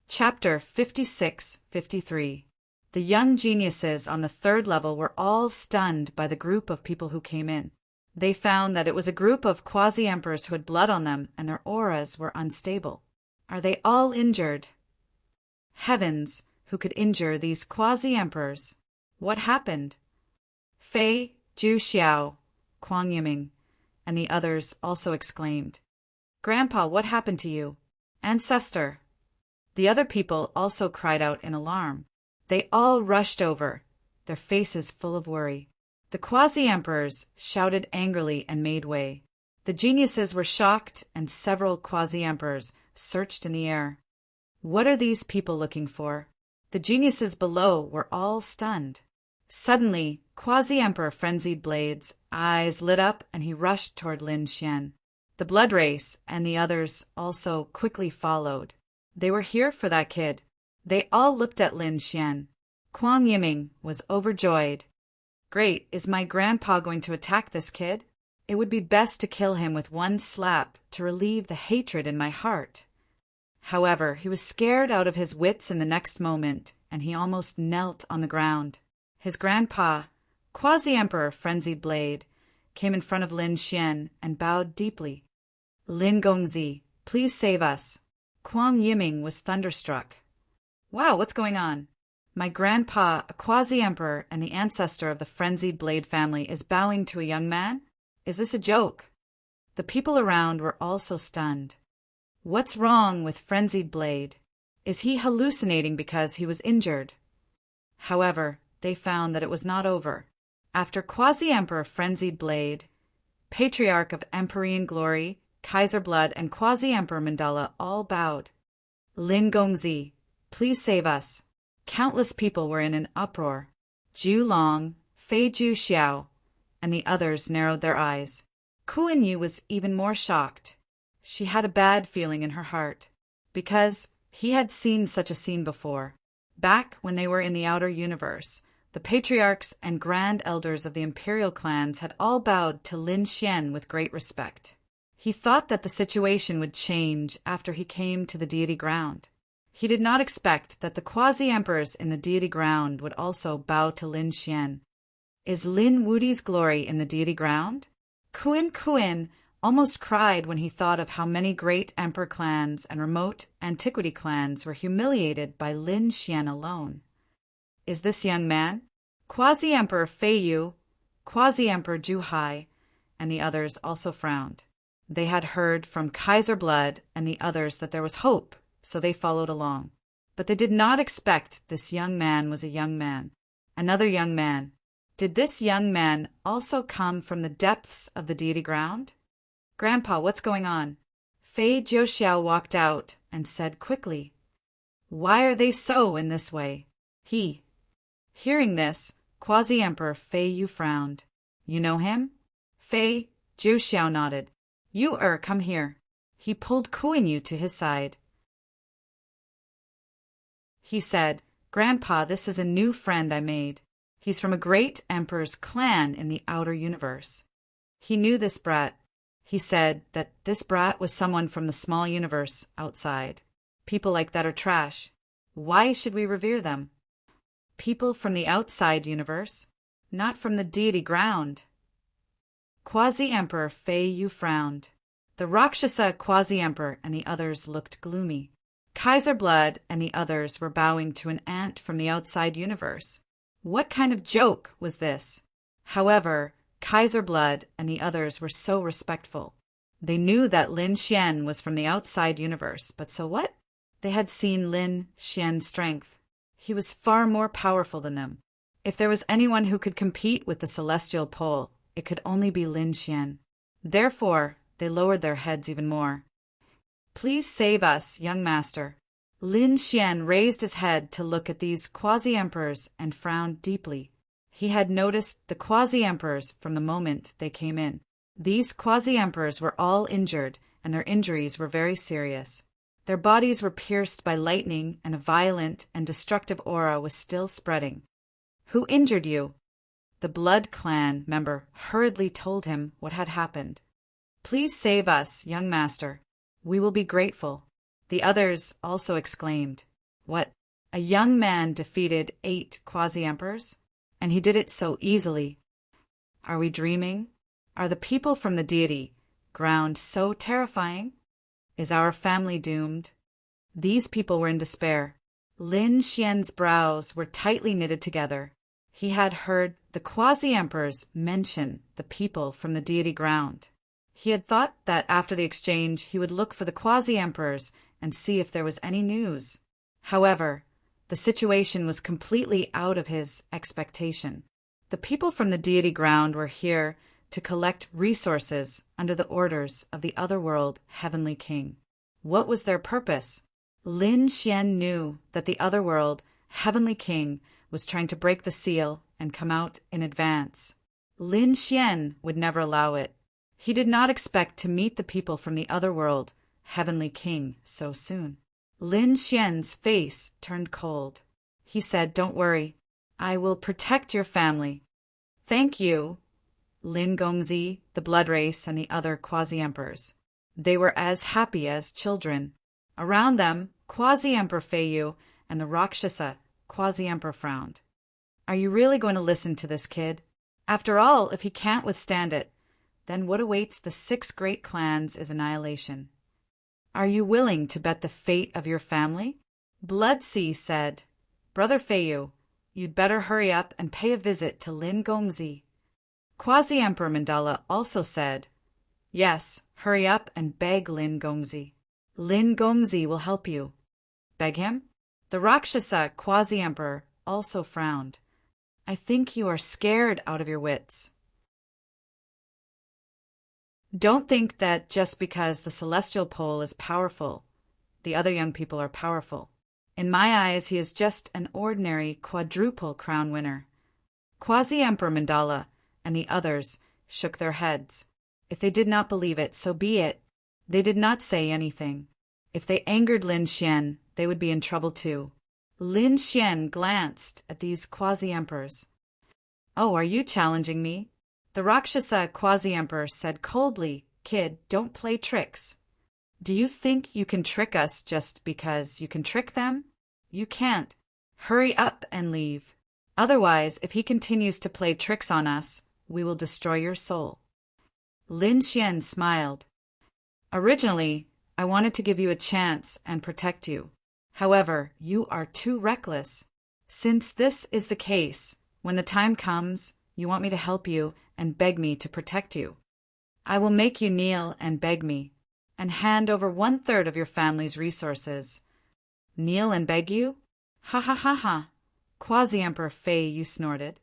Chapter 56-53. The young geniuses on the third level were all stunned by the group of people who came in. They found that it was a group of quasi-emperors who had blood on them, and their auras were unstable. Are they all injured? Heavens, who could injure these quasi-emperors? What happened? Fei, Zhu Xiao, Kuang Yiming, and the others also exclaimed, "Grandpa, what happened to you? Ancestor!" The other people also cried out in alarm. They all rushed over, their faces full of worry. The quasi-emperors shouted angrily and made way. The geniuses were shocked, and several quasi-emperors searched in the air. What are these people looking for? The geniuses below were all stunned. Suddenly, Quasi-Emperor Frenzied Blade's eyes lit up and he rushed toward Lin Xian. The blood race and the others also quickly followed. They were here for that kid. They all looked at Lin Xian. Kuang Yiming was overjoyed. Great, is my grandpa going to attack this kid? It would be best to kill him with one slap to relieve the hatred in my heart. However, he was scared out of his wits in the next moment, and he almost knelt on the ground. His grandpa, Quasi-Emperor Frenzied Blade, came in front of Lin Xian and bowed deeply. "Lin Gongzi, please save us." Kuang Yiming was thunderstruck. "Wow, what's going on? My grandpa, a quasi-emperor and the ancestor of the Frenzied Blade family, is bowing to a young man? Is this a joke?" The people around were also stunned. What's wrong with Frenzied Blade? Is he hallucinating because he was injured? However, they found that it was not over. After Quasi-Emperor Frenzied Blade, Patriarch of Empyrean Glory, Kaiser Blood, and Quasi-Emperor Mandala all bowed. "Lin Gongzi, please save us." Countless people were in an uproar. Zhu Long, Fei Zhu Xiao, and the others narrowed their eyes. Kuan Yu was even more shocked. She had a bad feeling in her heart, because he had seen such a scene before. Back when they were in the outer universe, the patriarchs and grand elders of the imperial clans had all bowed to Lin Xian with great respect. He thought that the situation would change after he came to the deity ground. He did not expect that the quasi-emperors in the deity ground would also bow to Lin Xian. Is Lin Wudi's glory in the deity ground? Kuan almost cried when he thought of how many great emperor clans and remote antiquity clans were humiliated by Lin Xian alone. Is this young man? Quasi-Emperor Fei Yu, Quasi-Emperor Zhu Hai, and the others also frowned. They had heard from Kaiser Blood and the others that there was hope, so they followed along. But they did not expect this young man was a young man. Another young man. Did this young man also come from the depths of the deity ground? "Grandpa, what's going on?" Fei Jiuxiao walked out and said quickly, "Why are they so in this way?" Hearing this, Quasi-Emperor Fei Yu frowned. "You know him?" Fei Jiuxiao nodded. "You come here." He pulled Kuan Yu to his side. He said, "Grandpa, this is a new friend I made. He's from a great emperor's clan in the outer universe." He knew this brat. He said that this brat was someone from the small universe outside. People like that are trash. Why should we revere them? People from the outside universe, not from the deity ground. Quasi-Emperor Fei Yu frowned. The Rakshasa Quasi-Emperor and the others looked gloomy. Kaiser Blood and the others were bowing to an ant from the outside universe. What kind of joke was this? However, Kaiser Blood and the others were so respectful. They knew that Lin Xian was from the outside universe, but so what? They had seen Lin Xian's strength. He was far more powerful than them. If there was anyone who could compete with the celestial pole, it could only be Lin Xian. Therefore, they lowered their heads even more. "Please save us, young master." Lin Xian raised his head to look at these quasi-emperors and frowned deeply. He had noticed the quasi-emperors from the moment they came in. These quasi-emperors were all injured, and their injuries were very serious. Their bodies were pierced by lightning, and a violent and destructive aura was still spreading. "Who injured you?" the Blood Clan member hurriedly told him what had happened. "Please save us, young master. We will be grateful." The others also exclaimed, "What? A young man defeated 8 quasi-emperors? And he did it so easily. Are we dreaming? Are the people from the deity ground so terrifying? Is our family doomed?" These people were in despair. Lin Xian's brows were tightly knitted together. He had heard the quasi-emperors mention the people from the deity ground. He had thought that after the exchange he would look for the quasi-emperors and see if there was any news. However, the situation was completely out of his expectation. The people from the deity ground were here to collect resources under the orders of the Otherworld Heavenly King. What was their purpose? Lin Xian knew that the Otherworld Heavenly King was trying to break the seal and come out in advance. Lin Xian would never allow it. He did not expect to meet the people from the Otherworld Heavenly King so soon. Lin Xian's face turned cold. He said, "Don't worry. I will protect your family." "Thank you." Lin Gongzi, the Blood Race, and the other quasi-emperors. They were as happy as children. Around them, Quasi-Emperor Feiyu and the Rakshasa Quasi-Emperor frowned. "Are you really going to listen to this kid? After all, if he can't withstand it, then what awaits the 6 great clans is annihilation. Are you willing to bet the fate of your family?" Bloodsea said, "Brother Feiyu, you'd better hurry up and pay a visit to Lin Gongzi." Quasi-Emperor Mandala also said, "Yes, hurry up and beg Lin Gongzi. Lin Gongzi will help you." "Beg him?" The Rakshasa Quasi-Emperor also frowned. "I think you are scared out of your wits. Don't think that just because the celestial pole is powerful, the other young people are powerful. In my eyes, he is just an ordinary quadruple crown winner." Quasi-Emperor Mandala and the others shook their heads. If they did not believe it, so be it. They did not say anything. If they angered Lin Xian, they would be in trouble too. Lin Xian glanced at these quasi-emperors. "Oh, are you challenging me?" The Rakshasa Quasi-Emperor said coldly, "Kid, don't play tricks. Do you think you can trick us just because you can trick them? You can't. Hurry up and leave. Otherwise, if he continues to play tricks on us, we will destroy your soul." Lin Xian smiled. "Originally, I wanted to give you a chance and protect you. However, you are too reckless. Since this is the case, when the time comes, you want me to help you and beg me to protect you. I will make you kneel and beg me, and hand over 1/3 of your family's resources." "Kneel and beg you? Ha ha ha ha!" Quasi-Emperor Feiyu snorted.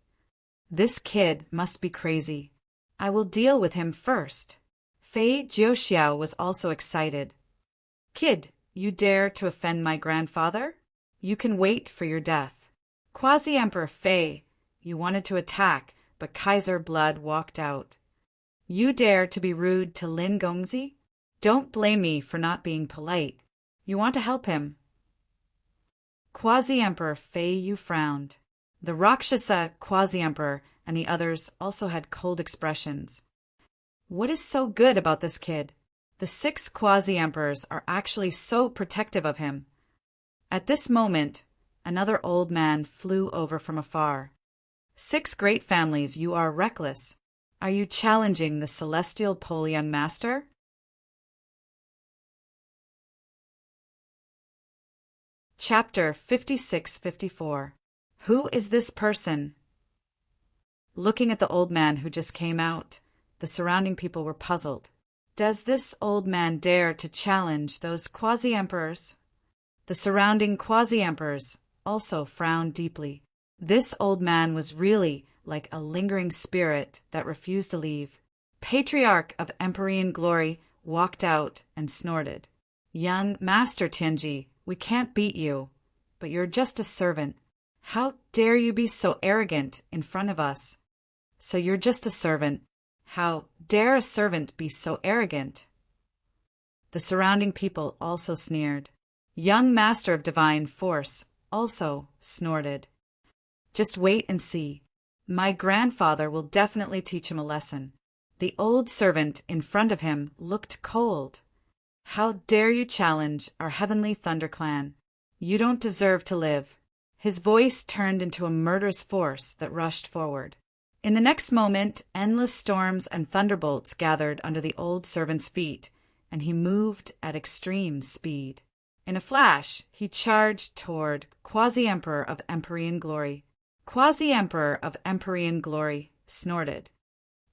"This kid must be crazy. I will deal with him first." Fei Jiuxiao was also excited. "Kid, you dare to offend my grandfather? You can wait for your death." Quasi-Emperor Fei, you wanted to attack, but Kaiser Blood walked out. "You dare to be rude to Lin Gongzi? Don't blame me for not being polite. You want to help him." Quasi-Emperor Feiyu frowned. The Rakshasa Quasi-Emperor and the others also had cold expressions. What is so good about this kid? The 6 Quasi-Emperors are actually so protective of him. At this moment, another old man flew over from afar. "6 great families, you are reckless. Are you challenging the celestial pole, young master?" Chapter 56-54. Who is this person? Looking at the old man who just came out, the surrounding people were puzzled. Does this old man dare to challenge those quasi-emperors? The surrounding quasi-emperors also frowned deeply. This old man was really like a lingering spirit that refused to leave. Patriarch of Empyrean glory walked out and snorted. "Young Master Tianji, we can't beat you, but you're just a servant. How dare you be so arrogant in front of us? So you're just a servant. How dare a servant be so arrogant?" The surrounding people also sneered. Young Master of Divine Force also snorted. "Just wait and see. My grandfather will definitely teach him a lesson. The old servant in front of him looked cold. How dare you challenge our heavenly Thunder Clan? You don't deserve to live. His voice turned into a murderous force that rushed forward. In the next moment, endless storms and thunderbolts gathered under the old servant's feet, and he moved at extreme speed. In a flash, he charged toward Quasi-Emperor of Empyrean Glory. Quasi-Emperor of Empyrean Glory snorted.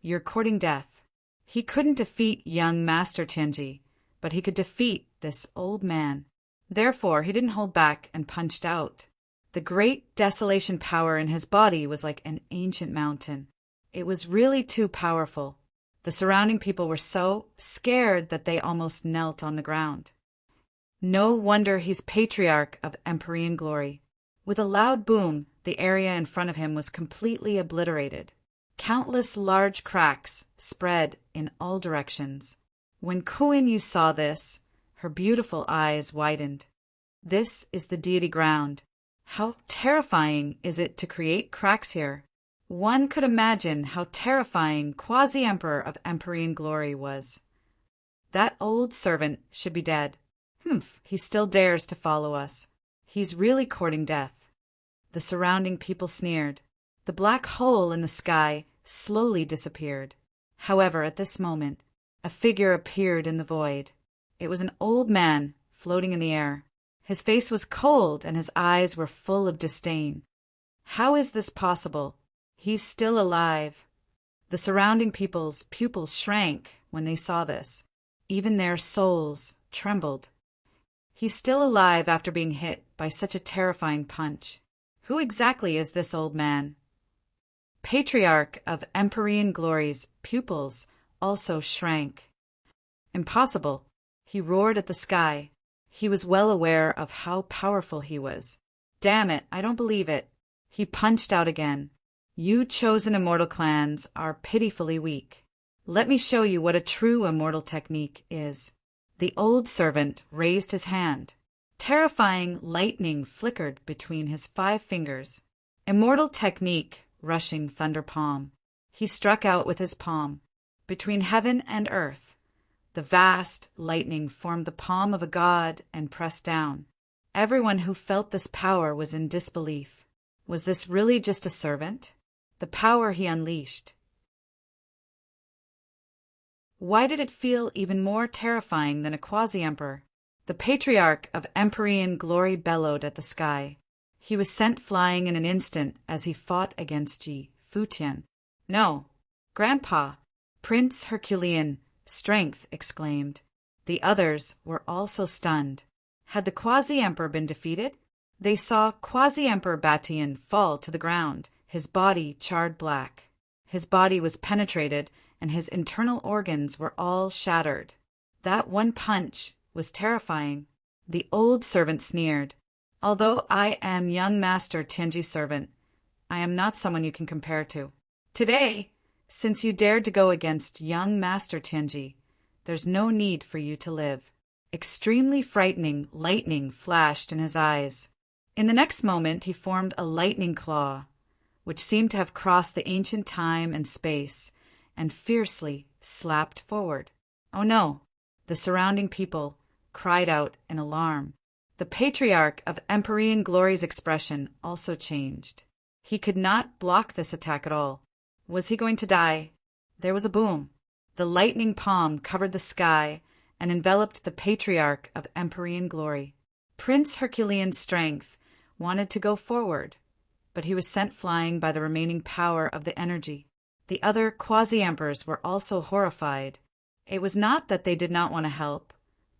You're courting death. He couldn't defeat young Master Tianji, but he could defeat this old man. Therefore, he didn't hold back and punched out. The great desolation power in his body was like an ancient mountain. It was really too powerful. The surrounding people were so scared that they almost knelt on the ground. No wonder he's Patriarch of Empyrean Glory. With a loud boom, the area in front of him was completely obliterated. Countless large cracks spread in all directions. When Kuin-Yu saw this, her beautiful eyes widened. This is the deity ground. How terrifying is it to create cracks here? One could imagine how terrifying Quasi-Emperor of Empyrean Glory was. That old servant should be dead. He still dares to follow us. He's really courting death. The surrounding people sneered. The black hole in the sky slowly disappeared. However, at this moment, a figure appeared in the void. It was an old man floating in the air. His face was cold and his eyes were full of disdain. How is this possible? He's still alive. The surrounding people's pupils shrank when they saw this. Even their souls trembled. He's still alive after being hit by such a terrifying punch. Who exactly is this old man? Patriarch of Empyrean Glory's pupils also shrank. Impossible. He roared at the sky. He was well aware of how powerful he was. Damn it, I don't believe it. He punched out again. You chosen immortal clans are pitifully weak. Let me show you what a true immortal technique is. The old servant raised his hand. Terrifying lightning flickered between his 5 fingers. Immortal technique, rushing thunder palm. He struck out with his palm. Between heaven and earth, the vast lightning formed the palm of a god and pressed down. Everyone who felt this power was in disbelief. Was this really just a servant? The power he unleashed. Why did it feel even more terrifying than a quasi-emperor? The Patriarch of Empyrean Glory bellowed at the sky. He was sent flying in an instant as he fought against Ji Futian. No, Grandpa! Prince Herculean Strength exclaimed. The others were also stunned. Had the quasi-emperor been defeated? They saw quasi-emperor Batian fall to the ground, his body charred black. His body was penetrated, and his internal organs were all shattered. That one punch was terrifying. The old servant sneered. Although I am young Master Tianji's servant, I am not someone you can compare to. Today, since you dared to go against young Master Tianji, there's no need for you to live. Extremely frightening lightning flashed in his eyes. In the next moment he formed a lightning claw, which seemed to have crossed the ancient time and space, and fiercely slapped forward. Oh no! The surrounding people cried out in alarm. The Patriarch of Empyrean Glory's expression also changed. He could not block this attack at all. Was he going to die? There was a boom. The lightning palm covered the sky and enveloped the Patriarch of Empyrean Glory. Prince Herculean Strength wanted to go forward, but he was sent flying by the remaining power of the energy. The other quasi-emperors were also horrified. It was not that they did not want to help,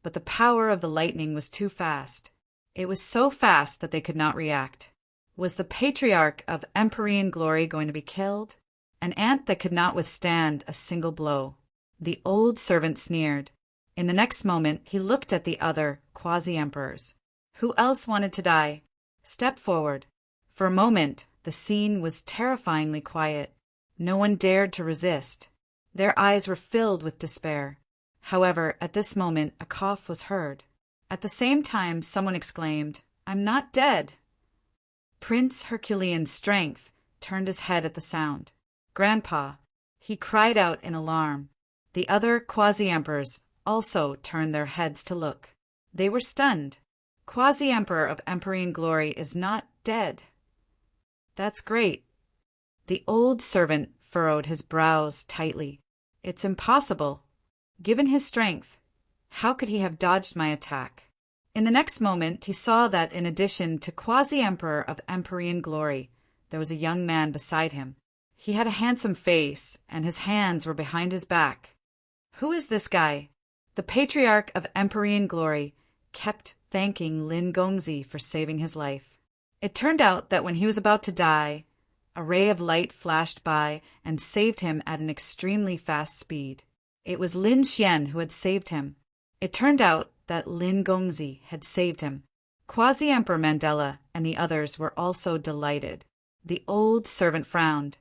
but the power of the lightning was too fast. It was so fast that they could not react. Was the Patriarch of Empyrean Glory going to be killed? An ant that could not withstand a single blow. The old servant sneered. In the next moment, he looked at the other quasi-emperors. Who else wanted to die? Step forward. For a moment, the scene was terrifyingly quiet. No one dared to resist. Their eyes were filled with despair. However, at this moment, a cough was heard. At the same time, someone exclaimed, "I'm not dead." Prince Herculean Strength turned his head at the sound. "Grandpa!" he cried out in alarm. The other quasi-emperors also turned their heads to look. They were stunned. "Quasi-emperor of Empyrean glory is not dead." "That's great." The old servant furrowed his brows tightly. "It's impossible. Given his strength, how could he have dodged my attack?" In the next moment he saw that in addition to quasi-emperor of Empyrean glory, there was a young man beside him. He had a handsome face, and his hands were behind his back. Who is this guy? The patriarch of Empyrean glory kept thanking Lin Gongzi for saving his life. It turned out that when he was about to die, a ray of light flashed by and saved him at an extremely fast speed. It was Lin Xian who had saved him. It turned out that Lin Gongzi had saved him. Quasi-Emperor Mandela and the others were also delighted. The old servant frowned.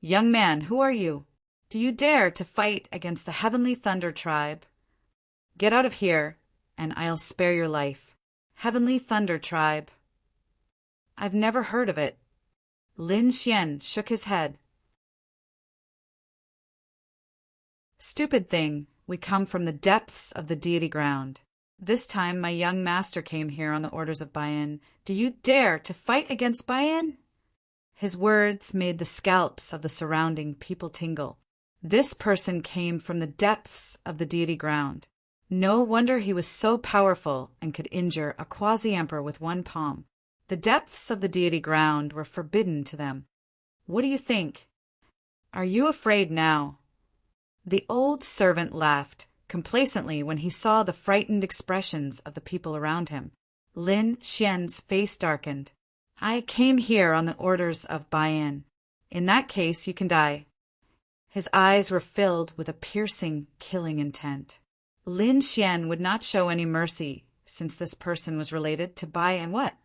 "Young man, who are you? Do you dare to fight against the Heavenly Thunder tribe? Get out of here, and I'll spare your life." Heavenly Thunder tribe. I've never heard of it. Lin Xian shook his head. "Stupid thing, we come from the depths of the deity ground. This time my young master came here on the orders of Bayan. Do you dare to fight against Bayan?" His words made the scalps of the surrounding people tingle. This person came from the depths of the deity ground. No wonder he was so powerful and could injure a quasi-emperor with one palm. The depths of the deity ground were forbidden to them. "What do you think? Are you afraid now?" The old servant laughed complacently when he saw the frightened expressions of the people around him. Lin Xian's face darkened. "I came here on the orders of Bayan. In that case, you can die." His eyes were filled with a piercing, killing intent. Lin Xian would not show any mercy, since this person was related to Bayan. "What?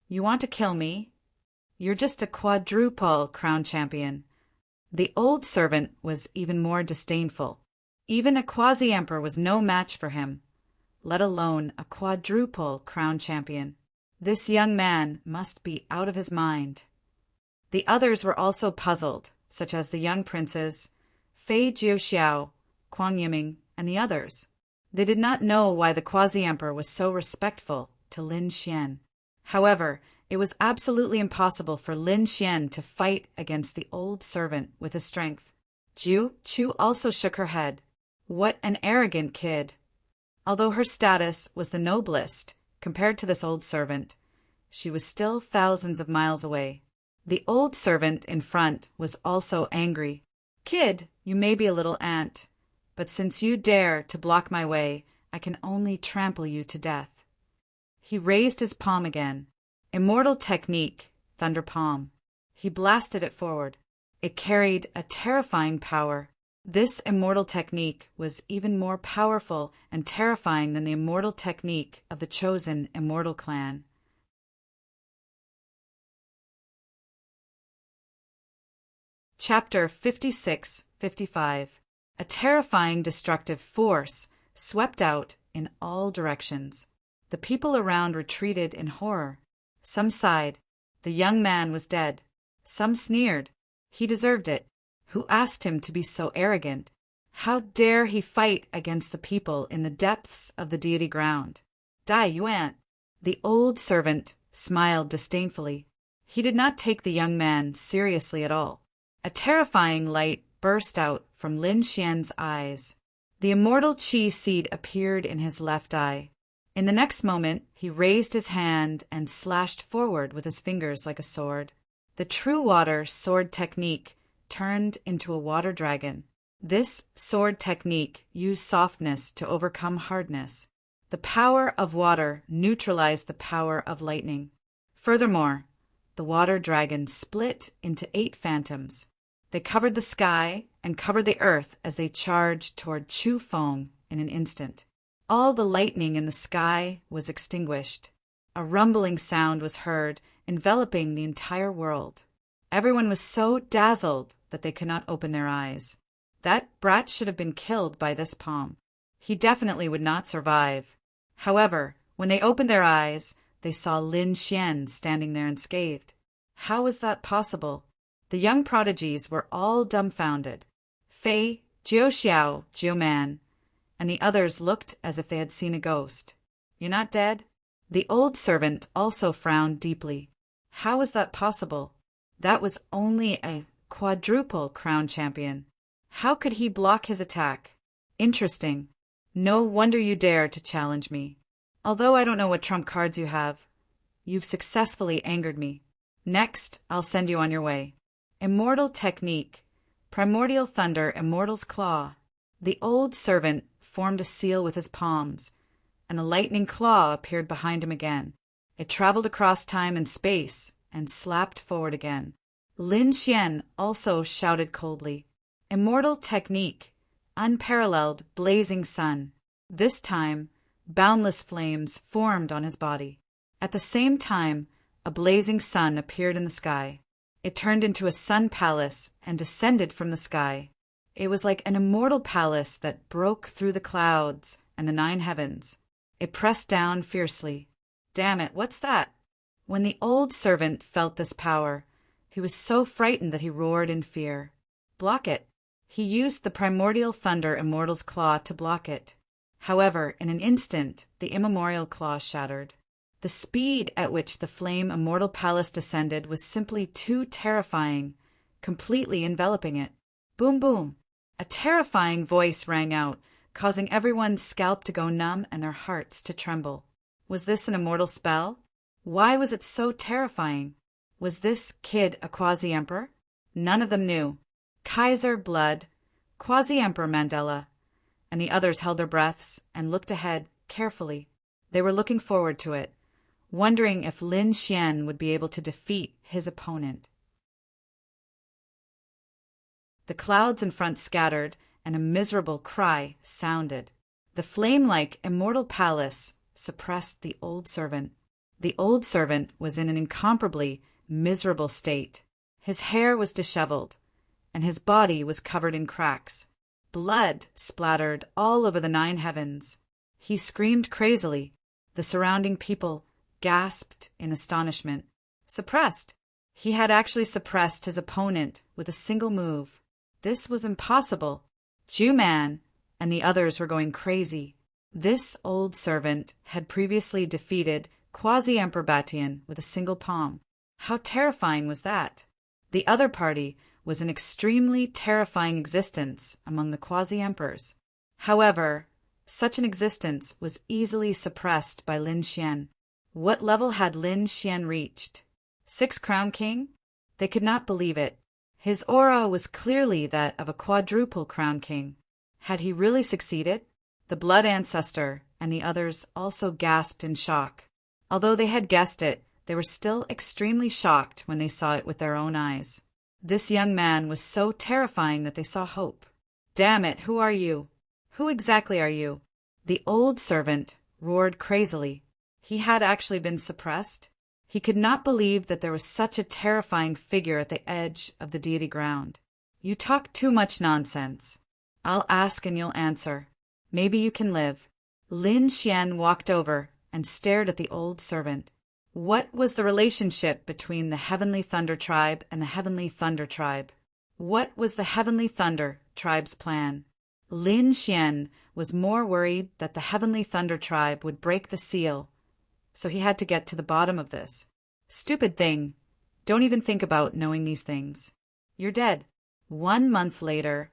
You want to kill me? You're just a quadruple crown champion." The old servant was even more disdainful. Even a quasi-emperor was no match for him, let alone a quadruple crown champion. This young man must be out of his mind. The others were also puzzled, such as the young princes, Fei Jiuxiao, Kuang Yiming, and the others. They did not know why the quasi-emperor was so respectful to Lin Xian. However, it was absolutely impossible for Lin Xian to fight against the old servant with his strength. Jiu Chu also shook her head. What an arrogant kid! Although her status was the noblest compared to this old servant, she was still thousands of miles away. The old servant in front was also angry. "Kid, you may be a little ant, but since you dare to block my way, I can only trample you to death." He raised his palm again. Immortal technique, Thunder Palm. He blasted it forward. It carried a terrifying power. This immortal technique was even more powerful and terrifying than the immortal technique of the chosen immortal clan. Chapter 56-55. A terrifying destructive force swept out in all directions. The people around retreated in horror. Some sighed. The young man was dead. Some sneered. He deserved it. Who asked him to be so arrogant? How dare he fight against the people in the depths of the deity ground? "Die, you ant!" The old servant smiled disdainfully. He did not take the young man seriously at all. A terrifying light burst out from Lin Xian's eyes. The immortal qi seed appeared in his left eye. In the next moment, he raised his hand and slashed forward with his fingers like a sword. The true water sword technique turned into a water dragon. This sword technique used softness to overcome hardness. The power of water neutralized the power of lightning. Furthermore, the water dragon split into 8 phantoms. They covered the sky and covered the earth as they charged toward Chu Feng in an instant. All the lightning in the sky was extinguished. A rumbling sound was heard, enveloping the entire world. Everyone was so dazzled that they could not open their eyes. That brat should have been killed by this palm. He definitely would not survive. However, when they opened their eyes, they saw Lin Xian standing there unscathed. How was that possible? The young prodigies were all dumbfounded. Fei, Jiu Man, and the others looked as if they had seen a ghost. You're not dead? The old servant also frowned deeply. How was that possible? That was only a quadruple crown champion. How could he block his attack? Interesting. No wonder you dare to challenge me. Although I don't know what trump cards you have, you've successfully angered me. Next, I'll send you on your way. Immortal technique. Primordial thunder, immortal's claw. The old servant formed a seal with his palms, and a lightning claw appeared behind him again. It traveled across time and space and slapped forward again. Lin Xian also shouted coldly, Immortal technique, unparalleled blazing sun. This time, boundless flames formed on his body. At the same time, a blazing sun appeared in the sky. It turned into a sun palace and descended from the sky. It was like an immortal palace that broke through the clouds and the 9 heavens. It pressed down fiercely. Damn it, what's that? When the old servant felt this power, he was so frightened that he roared in fear. Block it. He used the primordial thunder immortal's claw to block it. However, in an instant, the immemorial claw shattered. The speed at which the flame immortal palace descended was simply too terrifying, completely enveloping it. Boom, boom. A terrifying voice rang out, causing everyone's scalp to go numb and their hearts to tremble. Was this an immortal spell? Why was it so terrifying? Was this kid a quasi-emperor? None of them knew. Kaiser Blood, Quasi-Emperor Mandela, and the others held their breaths and looked ahead carefully. They were looking forward to it, wondering if Lin Xian would be able to defeat his opponent. The clouds in front scattered, and a miserable cry sounded. The flame-like immortal palace suppressed the old servant. The old servant was in an incomparably miserable state. His hair was disheveled, and his body was covered in cracks. Blood splattered all over the 9 heavens. He screamed crazily. The surrounding people gasped in astonishment. Suppressed! He had actually suppressed his opponent with a single move. This was impossible. Jiu-Man and the others were going crazy. This old servant had previously defeated Quasi-Emperor Batian with a single palm. How terrifying was that? The other party was an extremely terrifying existence among the quasi-emperors. However, such an existence was easily suppressed by Lin Xian. What level had Lin Xian reached? 6 Crown King? They could not believe it. His aura was clearly that of a quadruple Crown King. Had he really succeeded? The Blood Ancestor and the others also gasped in shock. Although they had guessed it, they were still extremely shocked when they saw it with their own eyes. This young man was so terrifying that they saw hope. Damn it, who are you? Who exactly are you? The old servant roared crazily. He had actually been suppressed. He could not believe that there was such a terrifying figure at the edge of the deity ground. You talk too much nonsense. I'll ask and you'll answer. Maybe you can live. Lin Xian walked over and stared at the old servant. What was the relationship between the Heavenly Thunder Tribe and the Heavenly Thunder Tribe? What was the Heavenly Thunder Tribe's plan? Lin Xian was more worried that the Heavenly Thunder Tribe would break the seal, so he had to get to the bottom of this. Stupid thing. Don't even think about knowing these things. You're dead. 1 month later,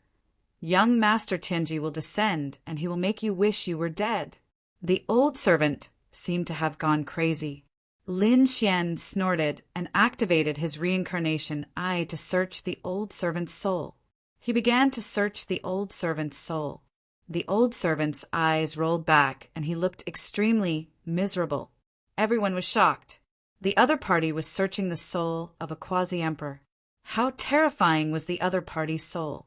young Master Tianji will descend and he will make you wish you were dead. The old servant seemed to have gone crazy. Lin Xian snorted and activated his reincarnation eye to search the old servant's soul. He began to search the old servant's soul. The old servant's eyes rolled back and he looked extremely miserable. Everyone was shocked. The other party was searching the soul of a quasi-emperor. How terrifying was the other party's soul?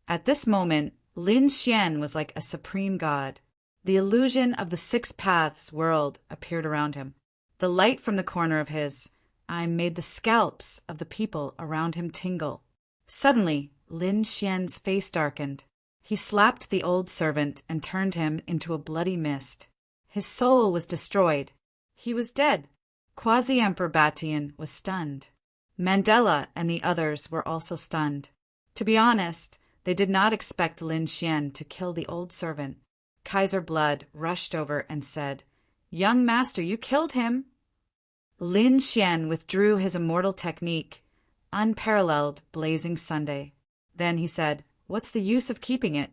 At this moment, Lin Xian was like a supreme god. The illusion of the 6 paths world appeared around him. The light from the corner of his eye made the scalps of the people around him tingle. Suddenly, Lin Xian's face darkened. He slapped the old servant and turned him into a bloody mist. His soul was destroyed. He was dead. Quasi-Emperor Batian was stunned. Mandela and the others were also stunned. To be honest, they did not expect Lin Xian to kill the old servant. Kaiser Blood rushed over and said, "Young master, you killed him!" Lin Xian withdrew his immortal technique, unparalleled Blazing Sunday. Then he said, "What's the use of keeping it?"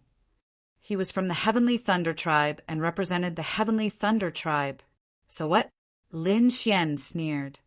He was from the Heavenly Thunder Tribe and represented the Heavenly Thunder Tribe. So what? Lin Xian sneered.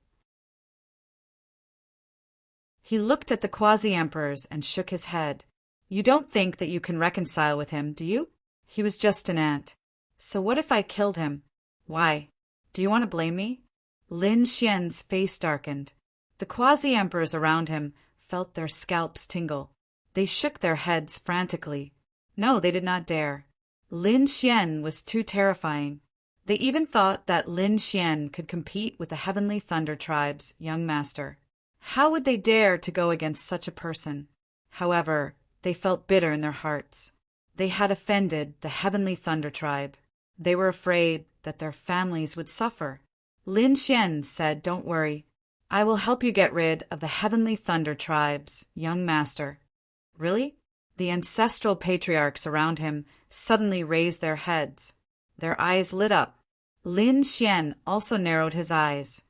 He looked at the quasi-emperors and shook his head. "You don't think that you can reconcile with him, do you? He was just an ant. So what if I killed him? Why? Do you want to blame me?" Lin Xian's face darkened. The quasi-emperors around him felt their scalps tingle. They shook their heads frantically. No, they did not dare. Lin Xian was too terrifying. They even thought that Lin Xian could compete with the Heavenly Thunder Tribe's young master. How would they dare to go against such a person? However, they felt bitter in their hearts. They had offended the Heavenly Thunder Tribe. They were afraid that their families would suffer. Lin Xian said, "Don't worry. I will help you get rid of the Heavenly Thunder Tribe's young master." Really? The ancestral patriarchs around him suddenly raised their heads. Their eyes lit up. Lin Xian also narrowed his eyes.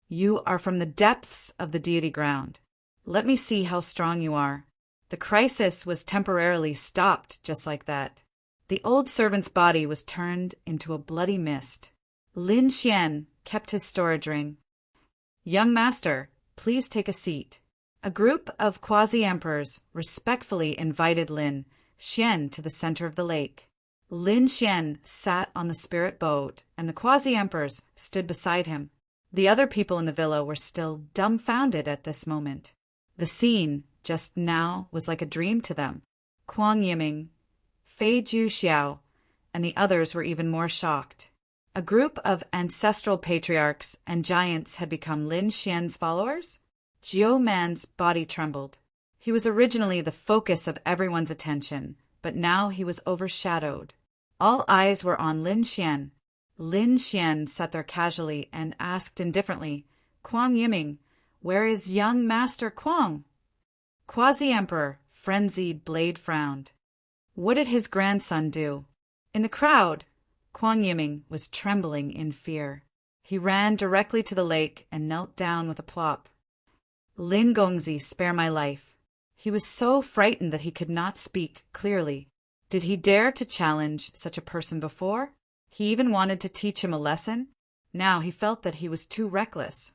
"You are from the depths of the deity ground. Let me see how strong you are." The crisis was temporarily stopped just like that. The old servant's body was turned into a bloody mist. Lin Xian kept his storage ring. "Young master, please take a seat." A group of quasi-emperors respectfully invited Lin Xian to the center of the lake. Lin Xian sat on the spirit boat, and the quasi-emperors stood beside him. The other people in the villa were still dumbfounded at this moment. The scene just now was like a dream to them. Kuang Yiming, Fei Juxiao, and the others were even more shocked. A group of ancestral patriarchs and giants had become Lin Xian's followers? Jiu Man's body trembled. He was originally the focus of everyone's attention, but now he was overshadowed. All eyes were on Lin Xian. Lin Xian sat there casually and asked indifferently, "Kuang Yiming, where is young Master Kuang?" Quasi-Emperor Frenzied Blade frowned. What did his grandson do? In the crowd, Kuang Yiming was trembling in fear. He ran directly to the lake and knelt down with a plop. "Lin Gongzi, spare my life." He was so frightened that he could not speak clearly. Did he dare to challenge such a person before? He even wanted to teach him a lesson. Now he felt that he was too reckless.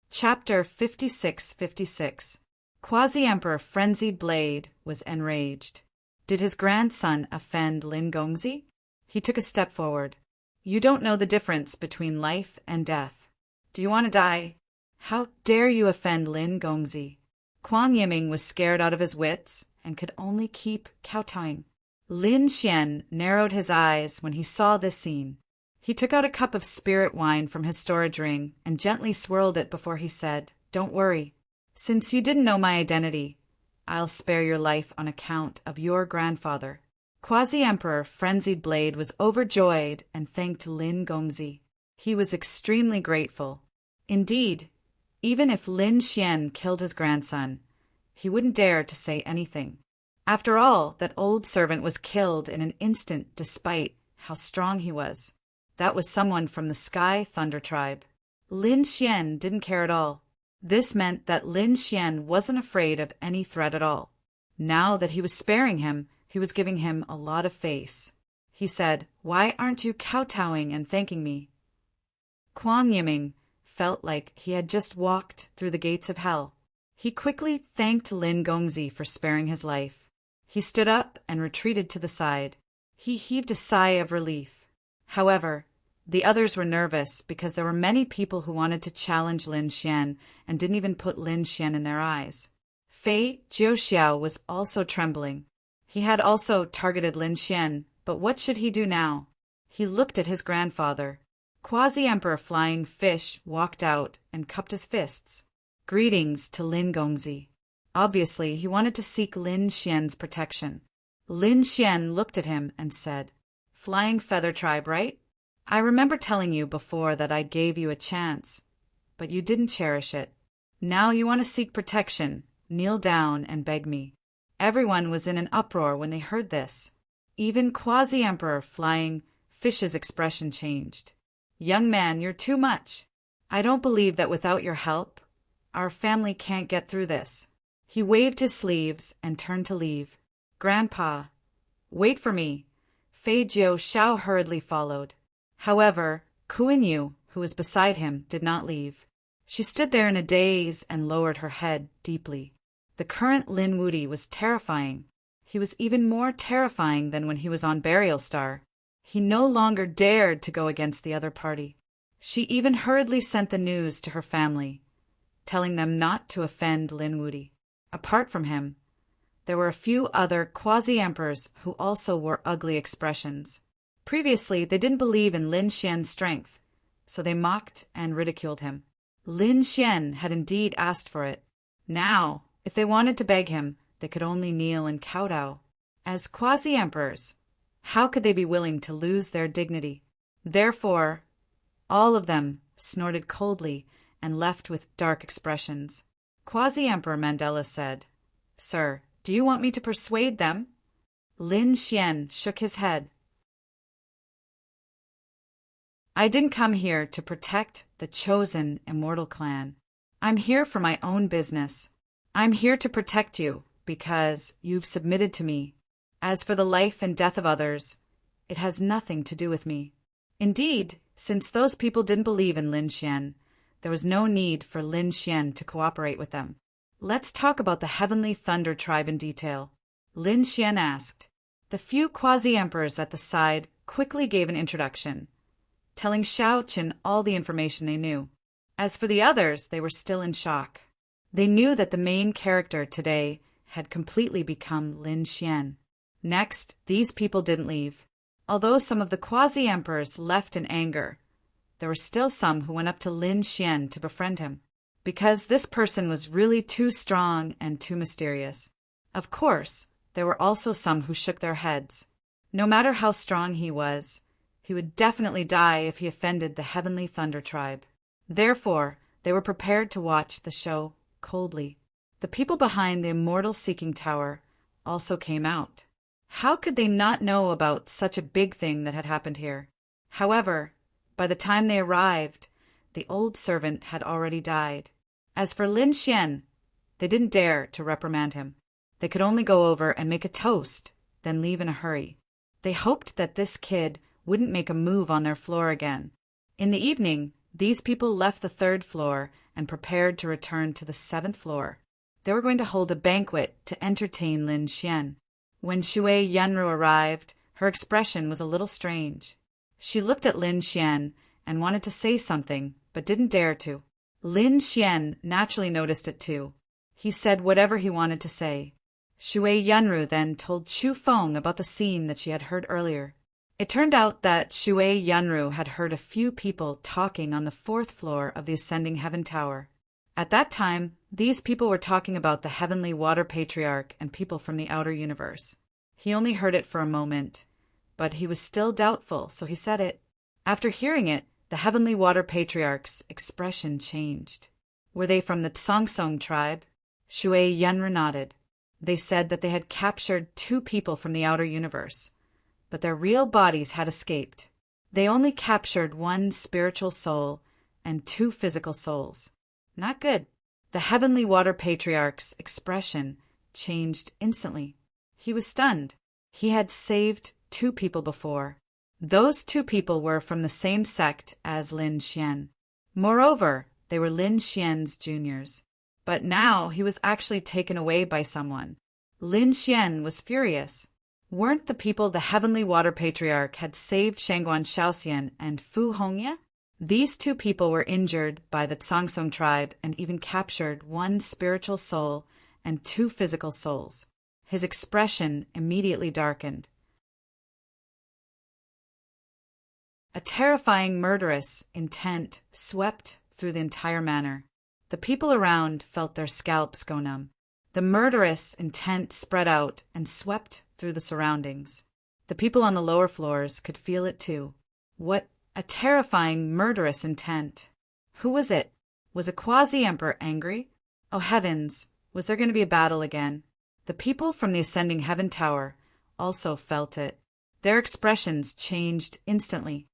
Chapter 56-56. Quasi-Emperor Frenzied Blade was enraged. Did his grandson offend Lin Gongzi? He took a step forward. "You don't know the difference between life and death. Do you want to die? How dare you offend Lin Gongzi?" Kuang Yiming was scared out of his wits and could only keep kowtowing. Lin Xian narrowed his eyes when he saw this scene. He took out a cup of spirit wine from his storage ring and gently swirled it before he said, "Don't worry. Since you didn't know my identity, I'll spare your life on account of your grandfather." Quasi-Emperor Frenzied Blade was overjoyed and thanked Lin Gongzi. He was extremely grateful. Indeed, even if Lin Xian killed his grandson, he wouldn't dare to say anything. After all, that old servant was killed in an instant despite how strong he was. That was someone from the Sky Thunder Tribe. Lin Xian didn't care at all. This meant that Lin Xian wasn't afraid of any threat at all. Now that he was sparing him, he was giving him a lot of face. He said, "Why aren't you kowtowing and thanking me?" Kuang Yiming felt like he had just walked through the gates of hell. He quickly thanked Lin Gongzi for sparing his life. He stood up and retreated to the side. He heaved a sigh of relief. However, the others were nervous because there were many people who wanted to challenge Lin Xian and didn't even put Lin Xian in their eyes. Fei Jiuxiao was also trembling. He had also targeted Lin Xian, but what should he do now? He looked at his grandfather. Quasi-Emperor Flying Fish walked out and cupped his fists. Greetings to Lin Gongzi. Obviously, he wanted to seek Lin Xian's protection. Lin Xian looked at him and said, "Flying Feather Tribe, right? I remember telling you before that I gave you a chance, but you didn't cherish it. Now you want to seek protection, kneel down and beg me. Everyone was in an uproar when they heard this. Even Quasi-Emperor Flying Fish's expression changed. Young man, you're too much. I don't believe that without your help, our family can't get through this. He waved his sleeves and turned to leave. Grandpa, wait for me. Fei Jiu Shao hurriedly followed. However, Kuan-Yu, who was beside him, did not leave. She stood there in a daze and lowered her head deeply. The current Lin Wudi was terrifying. He was even more terrifying than when he was on Burial Star. He no longer dared to go against the other party. She even hurriedly sent the news to her family, telling them not to offend Lin Wudi. Apart from him, there were a few other quasi-emperors who also wore ugly expressions. Previously, they didn't believe in Lin Xian's strength, so they mocked and ridiculed him. Lin Xian had indeed asked for it. Now, if they wanted to beg him, they could only kneel and kowtow. As quasi-emperors, how could they be willing to lose their dignity? Therefore, all of them snorted coldly and left with dark expressions. Quasi-Emperor Mandela said, "Sir, do you want me to persuade them?" Lin Xian shook his head. I didn't come here to protect the chosen immortal clan. I'm here for my own business. I'm here to protect you because you've submitted to me. As for the life and death of others, it has nothing to do with me. Indeed, since those people didn't believe in Lin Xian, there was no need for Lin Xian to cooperate with them. Let's talk about the Heavenly Thunder Tribe in detail. Lin Xian asked. The few quasi-emperors at the side quickly gave an introduction, telling Shao Qin all the information they knew. As for the others, they were still in shock. They knew that the main character today had completely become Lin Xian. Next, these people didn't leave. Although some of the quasi-emperors left in anger, there were still some who went up to Lin Xian to befriend him, because this person was really too strong and too mysterious. Of course, there were also some who shook their heads. No matter how strong he was, he would definitely die if he offended the Heavenly Thunder Tribe. Therefore, they were prepared to watch the show coldly. The people behind the Immortal Seeking Tower also came out. How could they not know about such a big thing that had happened here? However, by the time they arrived, the old servant had already died. As for Lin Xian, they didn't dare to reprimand him. They could only go over and make a toast, then leave in a hurry. They hoped that this kid wouldn't make a move on their floor again. In the evening, these people left the 3rd floor and prepared to return to the 7th floor. They were going to hold a banquet to entertain Lin Xian. When Shui Yanru arrived, her expression was a little strange. She looked at Lin Xian and wanted to say something, but didn't dare to. Lin Xian naturally noticed it too. He said whatever he wanted to say. Shui Yanru then told Chu Feng about the scene that she had heard earlier. It turned out that Shui Yanru had heard a few people talking on the 4th floor of the Ascending Heaven Tower. At that time, these people were talking about the Heavenly Water Patriarch and people from the outer universe. He only heard it for a moment, but he was still doubtful, so he said it. After hearing it, the Heavenly Water Patriarch's expression changed. Were they from the Tsongsong tribe? Shui Yanru nodded. They said that they had captured 2 people from the outer universe, but their real bodies had escaped. They only captured 1 spiritual soul and 2 physical souls. Not good. The Heavenly Water Patriarch's expression changed instantly. He was stunned. He had saved 2 people before. Those 2 people were from the same sect as Lin Xian. Moreover, they were Lin Xian's juniors. But now he was actually taken away by someone. Lin Xian was furious. Weren't the people the Heavenly Water Patriarch had saved Shangguan Shaoxian and Fu Hongye? These 2 people were injured by the Tsongsong tribe and even captured 1 spiritual soul and 2 physical souls. His expression immediately darkened. A terrifying murderous intent swept through the entire manor. The people around felt their scalps go numb. The murderous intent spread out and swept through the surroundings. The people on the lower floors could feel it too. What a terrifying, murderous intent. Who was it? Was a quasi-emperor angry? Oh heavens, was there going to be a battle again? The people from the ascending heaven tower also felt it. Their expressions changed instantly.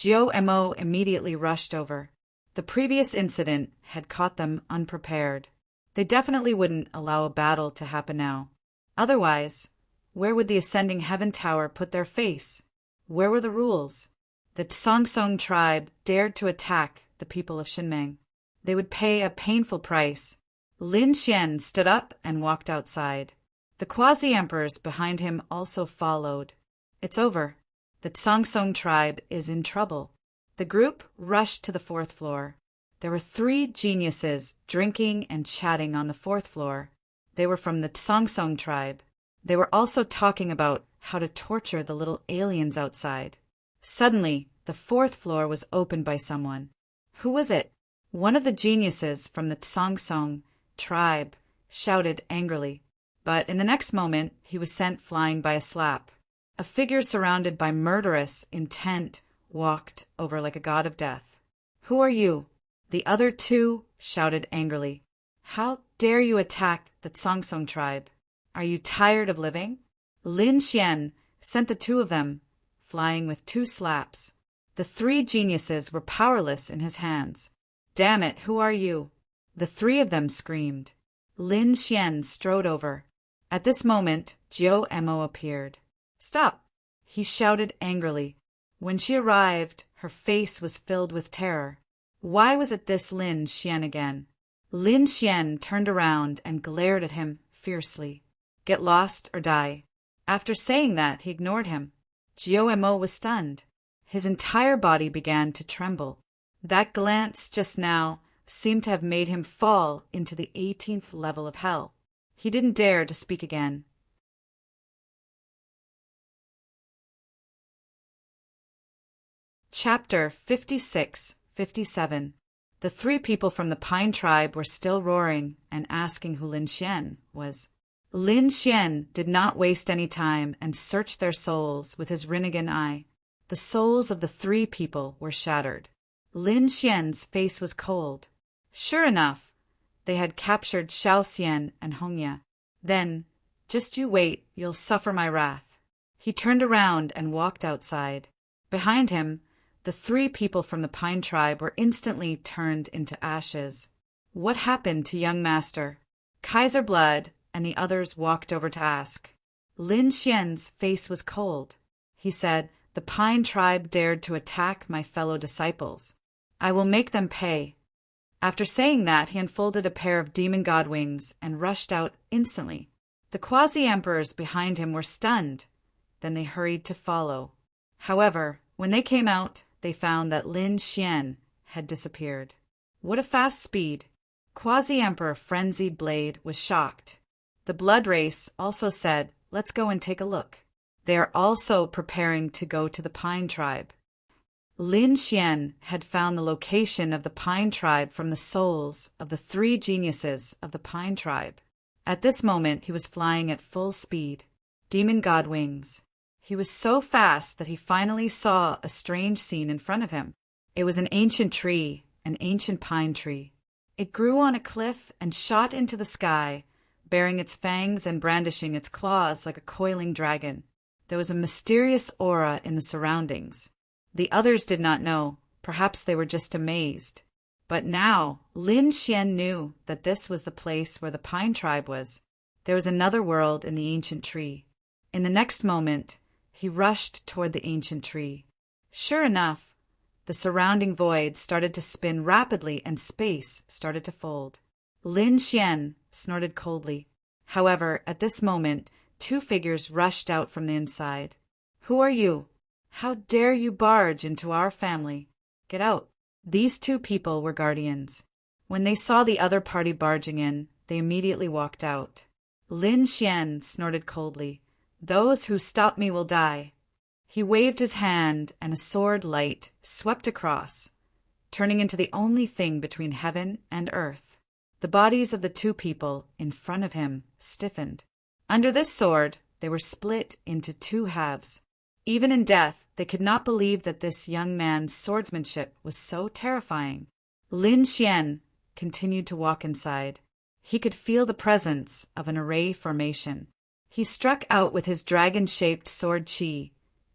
Mo immediately rushed over. The previous incident had caught them unprepared. They definitely wouldn't allow a battle to happen now. Otherwise, where would the ascending heaven tower put their face? Where were the rules? The Tsongsong tribe dared to attack the people of Shinmeng. They would pay a painful price. Lin Xian stood up and walked outside. The quasi-emperors behind him also followed. It's over. The Tsongsong tribe is in trouble. The group rushed to the fourth floor. There were 3 geniuses drinking and chatting on the fourth floor. They were from the Tsongsong tribe. They were also talking about how to torture the little aliens outside. Suddenly, the fourth floor was opened by someone. Who was it? One of the geniuses from the Tsongsong tribe shouted angrily, but in the next moment he was sent flying by a slap. A figure surrounded by murderous intent walked over like a god of death. Who are you? The other 2 shouted angrily. How dare you attack the Tsongsong tribe? Are you tired of living? Lin Xian sent the 2 of them flying with 2 slaps. The 3 geniuses were powerless in his hands. Damn it, who are you? The 3 of them screamed. Lin Xian strode over. At this moment, Mo appeared. Stop! He shouted angrily. When she arrived, her face was filled with terror. Why was it this Lin Xian again? Lin Xian turned around and glared at him fiercely. Get lost or die. After saying that, he ignored him. Mo was stunned. His entire body began to tremble. That glance just now seemed to have made him fall into the 18th level of hell. He didn't dare to speak again. Chapter 56-57. The 3 people from the Pine tribe were still roaring and asking who Lin Xian was. Lin Xian did not waste any time and searched their souls with his Rinnegan eye. The souls of the 3 people were shattered. Lin Xian's face was cold. Sure enough, they had captured Xiao Xian and Hongya. Then, just you wait, you'll suffer my wrath. He turned around and walked outside. Behind him, the 3 people from the Pine tribe were instantly turned into ashes. What happened to young master? Kaiser Blood and the others walked over to ask. Lin Xian's face was cold. He said, the Pine tribe dared to attack my fellow disciples. I will make them pay. After saying that, he unfolded a pair of demon god wings and rushed out instantly. The quasi-emperors behind him were stunned. Then they hurried to follow. However, when they came out, they found that Lin Xian had disappeared. What a fast speed! Quasi-Emperor Frenzied Blade was shocked. The Blood Race also said, let's go and take a look. They are also preparing to go to the Pine tribe. Lin Xian had found the location of the Pine tribe from the souls of the 3 geniuses of the Pine tribe. At this moment, he was flying at full speed, demon god wings. He was so fast that he finally saw a strange scene in front of him. It was an ancient tree, an ancient pine tree. It grew on a cliff and shot into the sky, baring its fangs and brandishing its claws like a coiling dragon. There was a mysterious aura in the surroundings. The others did not know. Perhaps they were just amazed. But now, Lin Xian knew that this was the place where the Pine tribe was. There was another world in the ancient tree. In the next moment, he rushed toward the ancient tree. Sure enough, the surrounding void started to spin rapidly and space started to fold. Lin Xian snorted coldly. However, at this moment, 2 figures rushed out from the inside. Who are you? How dare you barge into our family? Get out. These 2 people were guardians. When they saw the other party barging in, they immediately walked out. Lin Xian snorted coldly. Those who stop me will die. He waved his hand and a sword light swept across, turning into the only thing between heaven and earth. The bodies of the 2 people in front of him stiffened. Under this sword, they were split into 2 halves. Even in death, they could not believe that this young man's swordsmanship was so terrifying. Lin Xian continued to walk inside. He could feel the presence of an array formation. He struck out with his dragon-shaped sword qi,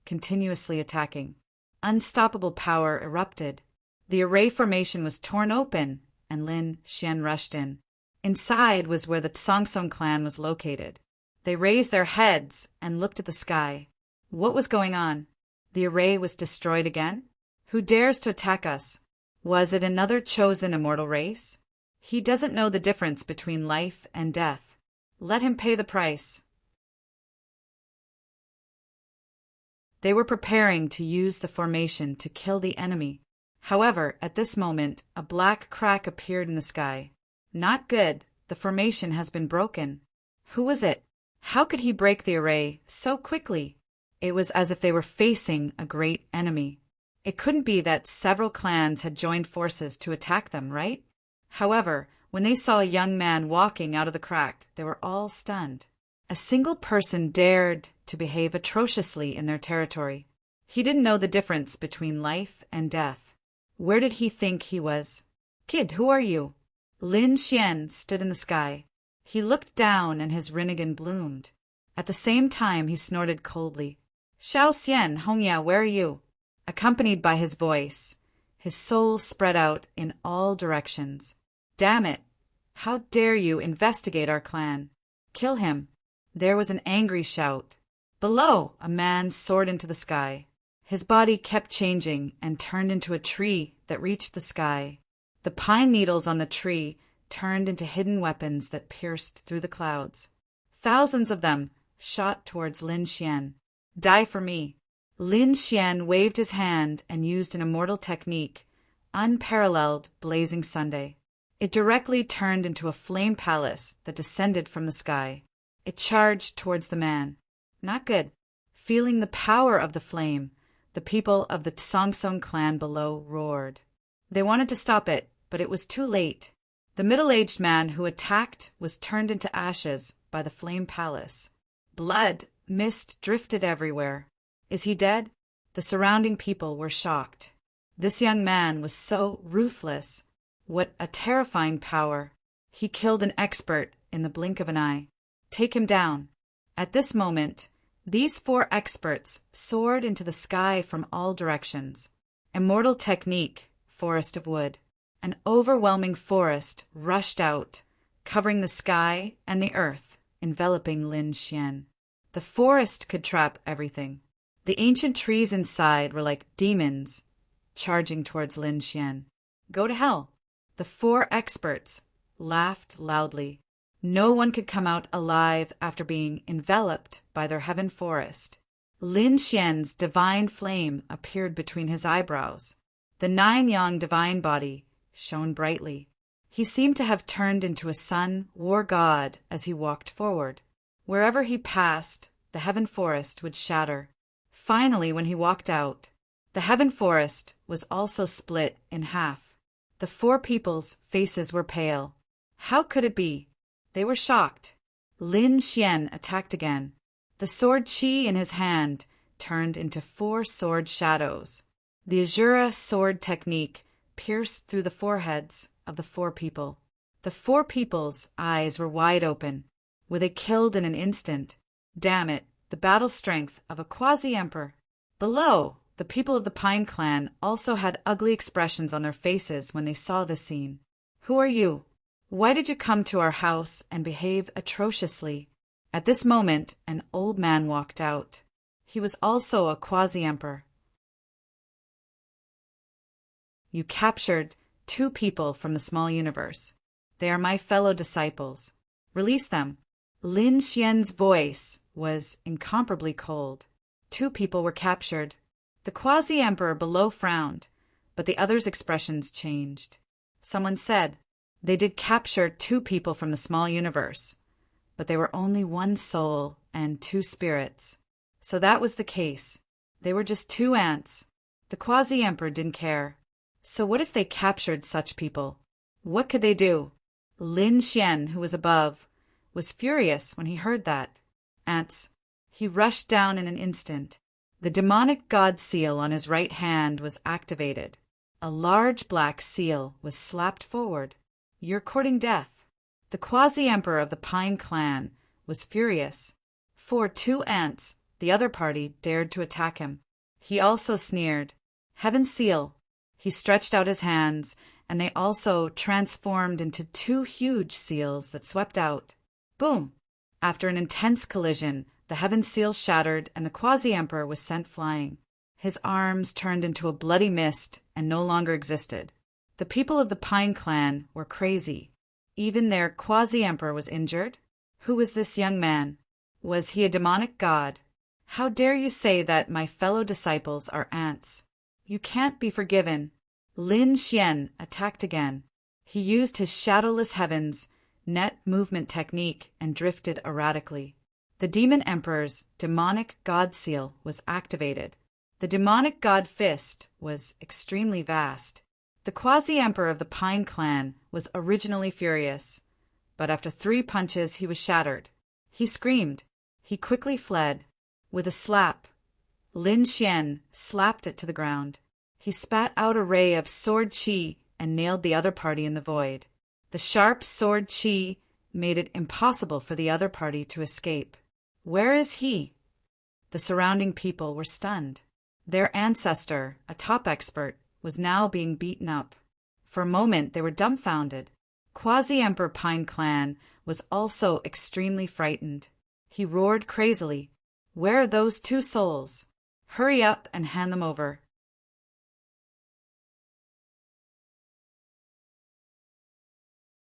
continuously attacking. Unstoppable power erupted. The array formation was torn open, and Lin Xian rushed in. Inside was where the Songsong clan was located. They raised their heads and looked at the sky. What was going on? The array was destroyed again? Who dares to attack us? Was it another chosen immortal race? He doesn't know the difference between life and death. Let him pay the price. They were preparing to use the formation to kill the enemy. However, at this moment, a black crack appeared in the sky. Not good. The formation has been broken. Who was it? How could he break the array so quickly? It was as if they were facing a great enemy. It couldn't be that several clans had joined forces to attack them, right? However, when they saw a young man walking out of the crack, they were all stunned. A single person dared to behave atrociously in their territory. He didn't know the difference between life and death. Where did he think he was? Kid, who are you? Lin Xian stood in the sky. He looked down and his Rinnegan bloomed. At the same time, he snorted coldly. Xiao Xian, Hongya, where are you? Accompanied by his voice, his soul spread out in all directions. Damn it! How dare you investigate our clan? Kill him! There was an angry shout. Below, a man soared into the sky. His body kept changing and turned into a tree that reached the sky. The pine needles on the tree turned into hidden weapons that pierced through the clouds. Thousands of them shot towards Lin Xian. Die for me! Lin Xian waved his hand and used an immortal technique, unparalleled Blazing Sunday. It directly turned into a flame palace that descended from the sky. It charged towards the man. Not good. Feeling the power of the flame, the people of the Songsong clan below roared. They wanted to stop it, but it was too late. The middle-aged man who attacked was turned into ashes by the flame palace. Blood, mist drifted everywhere. Is he dead? The surrounding people were shocked. This young man was so ruthless. What a terrifying power. He killed an expert in the blink of an eye. Take him down. At this moment, these 4 experts soared into the sky from all directions. Immortal technique, forest of wood. An overwhelming forest rushed out, covering the sky and the earth, enveloping Lin Xian. The forest could trap everything. The ancient trees inside were like demons, charging towards Lin Xian. Go to hell. The 4 experts laughed loudly. No one could come out alive after being enveloped by their heaven forest. Lin Xian's divine flame appeared between his eyebrows. The 9-yang divine body shone brightly. He seemed to have turned into a sun war god as he walked forward. Wherever he passed, the heaven forest would shatter. Finally, when he walked out, the heaven forest was also split in half. The 4 people's faces were pale. How could it be? They were shocked. Lin Xian attacked again. The sword qi in his hand turned into 4 sword shadows. The Azura sword technique pierced through the foreheads of the 4 people. The 4 people's eyes were wide open. Were they killed in an instant? Damn it, the battle strength of a quasi-emperor. Below, the people of the Pine Clan also had ugly expressions on their faces when they saw this scene. Who are you? Why did you come to our house and behave atrociously? At this moment, an old man walked out. He was also a quasi-emperor. You captured 2 people from the small universe. They are my fellow disciples. Release them. Lin Xian's voice was incomparably cold. 2 people were captured. The quasi-emperor below frowned, but the others' expressions changed. Someone said, they did capture 2 people from the small universe, but they were only 1 soul and 2 spirits. So that was the case. They were just 2 ants. The quasi-emperor didn't care. So what if they captured such people? What could they do? Lin Xian, who was above, was furious when he heard that. Ants. He rushed down in an instant. The demonic god seal on his right hand was activated. A large black seal was slapped forward. "You're courting death." The quasi-emperor of the Pine clan was furious. For 2 ants, the other party, dared to attack him. He also sneered. "Heaven seal." He stretched out his hands, and they also transformed into 2 huge seals that swept out. Boom! After an intense collision, the heaven seal shattered and the quasi-emperor was sent flying. His arms turned into a bloody mist and no longer existed. The people of the Pine clan were crazy. Even their quasi-emperor was injured? Who was this young man? Was he a demonic god? "How dare you say that my fellow disciples are ants? You can't be forgiven." Lin Xian attacked again. He used his shadowless heavens, net movement technique and drifted erratically. The demon emperor's demonic god seal was activated. The demonic god fist was extremely vast. The quasi-emperor of the Pine clan was originally furious, but after 3 punches he was shattered. He screamed. He quickly fled. With a slap, Lin Xian slapped it to the ground. He spat out a ray of sword chi and nailed the other party in the void. The sharp sword chi made it impossible for the other party to escape. Where is he? The surrounding people were stunned. Their ancestor, a top expert, was now being beaten up. For a moment they were dumbfounded. Quasi-Emperor Pine Clan was also extremely frightened. He roared crazily, "Where are those 2 souls? Hurry up and hand them over."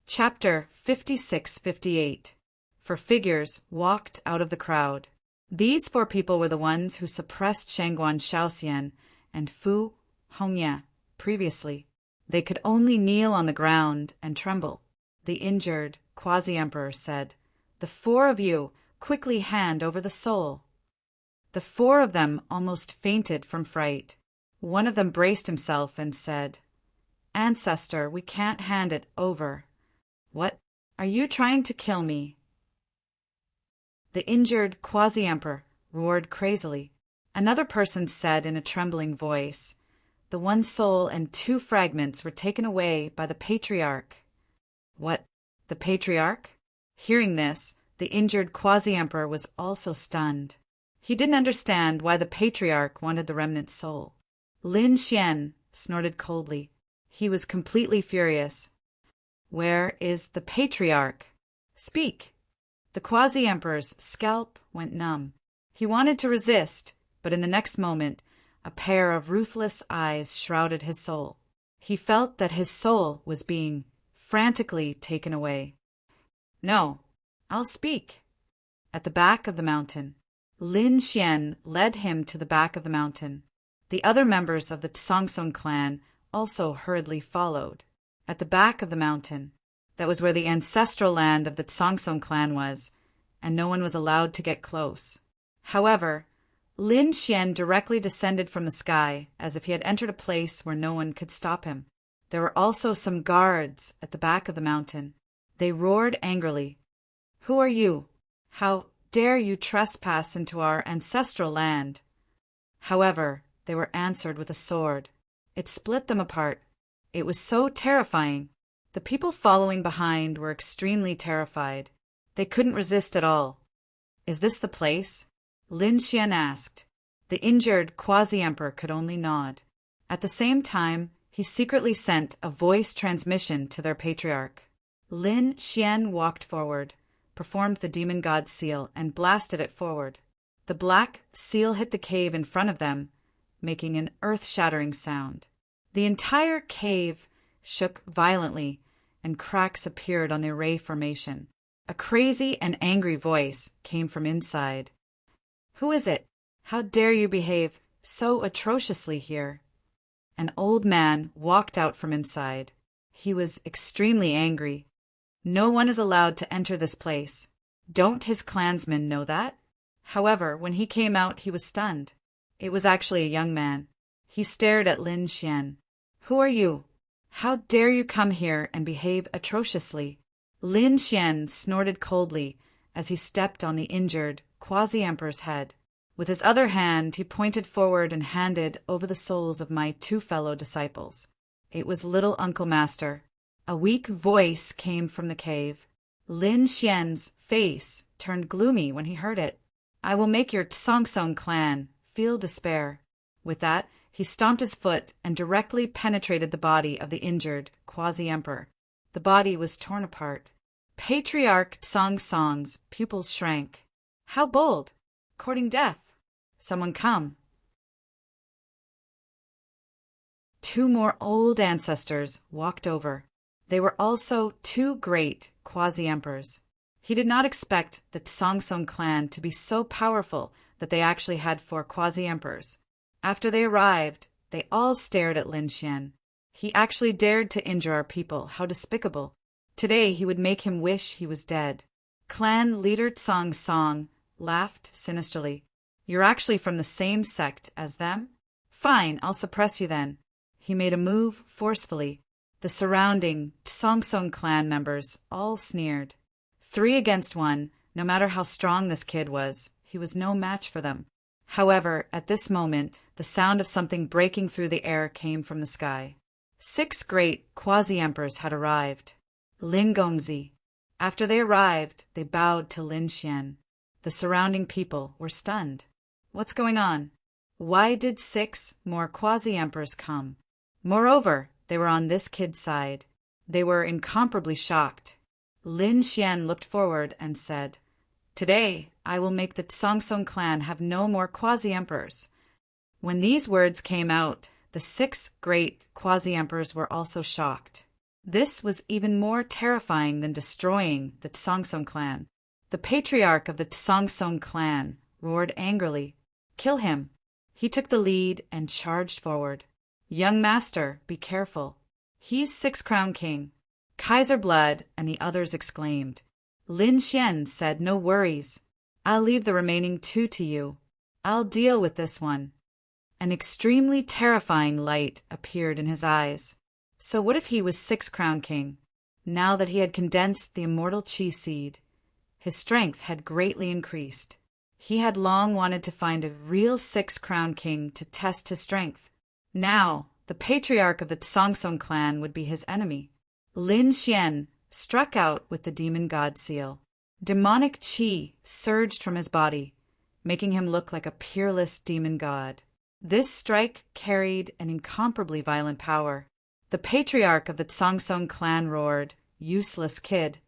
Chapter 56-58. For figures walked out of the crowd. These 4 people were the ones who suppressed Shangguan Shaoxian and Fu Hongya previously. They could only kneel on the ground and tremble. The injured quasi-emperor said, "The 4 of you, quickly hand over the soul." The 4 of them almost fainted from fright. One of them braced himself and said, "Ancestor, we can't hand it over." "What? Are you trying to kill me?" The injured quasi-emperor roared crazily. Another person said in a trembling voice, "The 1 soul and 2 fragments were taken away by the patriarch." "What? The patriarch?" Hearing this, the injured quasi-emperor was also stunned. He didn't understand why the patriarch wanted the remnant soul. Lin Xian snorted coldly. He was completely furious. "Where is the patriarch? Speak!" The quasi-emperor's scalp went numb. He wanted to resist, but in the next moment, a pair of ruthless eyes shrouded his soul. He felt that his soul was being frantically taken away. "No, I'll speak." At the back of the mountain, Lin Xian led him to the back of the mountain. The other members of the Tsongsong clan also hurriedly followed. At the back of the mountain, that was where the ancestral land of the Tsongsong clan was, and no one was allowed to get close. However, Lin Xian directly descended from the sky as if he had entered a place where no one could stop him. There were also some guards at the back of the mountain. They roared angrily, "Who are you? How dare you trespass into our ancestral land?" However, they were answered with a sword. It split them apart. It was so terrifying. The people following behind were extremely terrified. They couldn't resist at all. "Is this the place?" Lin Xian asked. The injured quasi-emperor could only nod. At the same time, he secretly sent a voice transmission to their patriarch. Lin Xian walked forward, performed the demon god seal, and blasted it forward. The black seal hit the cave in front of them, making an earth-shattering sound. The entire cave shook violently, and cracks appeared on the array formation. A crazy and angry voice came from inside. "Who is it? How dare you behave so atrociously here?" An old man walked out from inside. He was extremely angry. "No one is allowed to enter this place. Don't his clansmen know that?" However, when he came out, he was stunned. It was actually a young man. He stared at Lin Xian. "Who are you? How dare you come here and behave atrociously?" Lin Xian snorted coldly as he stepped on the injured quasi-emperor's head. With his other hand, he pointed forward and handed over the souls of my 2 fellow disciples. It was little Uncle Master. A weak voice came from the cave. Lin Xian's face turned gloomy when he heard it. I will make your Song clan feel despair. With that, he stomped his foot and directly penetrated the body of the injured quasi-emperor. The body was torn apart. Patriarch Song's pupils shrank. How bold! Courting death. Someone come. 2 more old ancestors walked over. They were also 2 great quasi-emperors. He did not expect the Song clan to be so powerful that they actually had 4 quasi-emperors. After they arrived, they all stared at Lin Xian. He actually dared to injure our people. How despicable. Today he would make him wish he was dead. Clan leader Song laughed sinisterly. You're actually from the same sect as them? Fine, I'll suppress you then. He made a move forcefully. The surrounding Song clan members all sneered. 3 against 1, no matter how strong this kid was, he was no match for them. However, at this moment, the sound of something breaking through the air came from the sky. 6 great quasi-emperors had arrived. Lin Gongzi. After they arrived, they bowed to Lin Xian. The surrounding people were stunned. What's going on? Why did 6 more quasi-emperors come? Moreover, they were on this kid's side. They were incomparably shocked. Lin Xian looked forward and said, Today, I will make the Song clan have no more quasi-emperors. When these words came out, the 6 great quasi-emperors were also shocked. This was even more terrifying than destroying the Song clan. The patriarch of the Song clan roared angrily, Kill him! He took the lead and charged forward. Young master, be careful. He's 6 Crown King. Kaiser Blood and the others exclaimed. Lin Xian said, No worries. I'll leave the remaining 2 to you. I'll deal with this one. An extremely terrifying light appeared in his eyes. So what if he was 6 Crown King? Now that he had condensed the immortal chi seed, his strength had greatly increased. He had long wanted to find a real 6 Crown King to test his strength. Now, the patriarch of the Song clan would be his enemy. Lin Xian struck out with the demon god seal. Demonic chi surged from his body, making him look like a peerless demon god. This strike carried an incomparably violent power. The patriarch of the Song clan roared, Useless kid.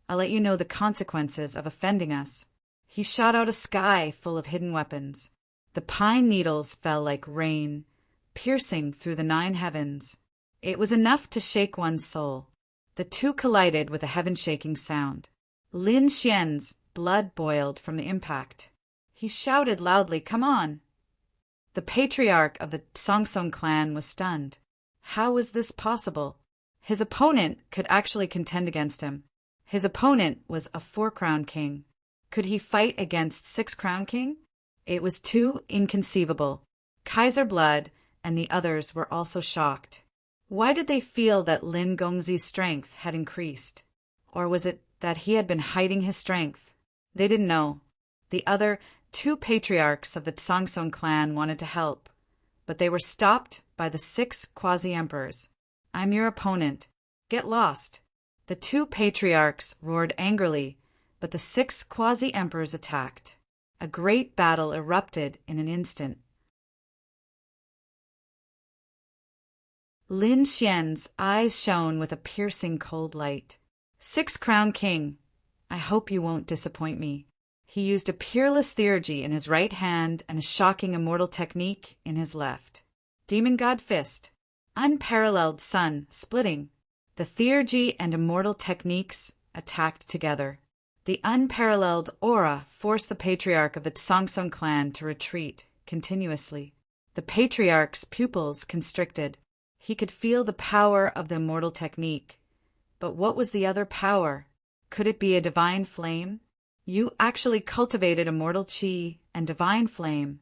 I'll let you know the consequences of offending us. He shot out a sky full of hidden weapons. The pine needles fell like rain, piercing through the 9 heavens. It was enough to shake one's soul. The 2 collided with a heaven-shaking sound. Lin Xian's blood boiled from the impact. He shouted loudly, Come on! The patriarch of the Song clan was stunned. How was this possible? His opponent could actually contend against him. His opponent was a 4 Crown King. Could he fight against 6 Crown King? It was too inconceivable. Kaiser Blood and the others were also shocked. Why did they feel that Lin Gongzi's strength had increased? Or was it that he had been hiding his strength? They didn't know. The other 2 patriarchs of the Song clan wanted to help, but they were stopped by the 6 quasi-emperors. I'm your opponent. Get lost. The 2 patriarchs roared angrily, but the 6 quasi-emperors attacked. A great battle erupted in an instant. Lin Xian's eyes shone with a piercing cold light. 6 Crown King, I hope you won't disappoint me. He used a peerless theurgy in his right hand and a shocking immortal technique in his left. Demon God Fist, unparalleled sun splitting. The theurgy and immortal techniques attacked together. The unparalleled aura forced the patriarch of the Song clan to retreat continuously. The patriarch's pupils constricted. He could feel the power of the immortal technique. But what was the other power? Could it be a divine flame? You actually cultivated immortal chi and divine flame.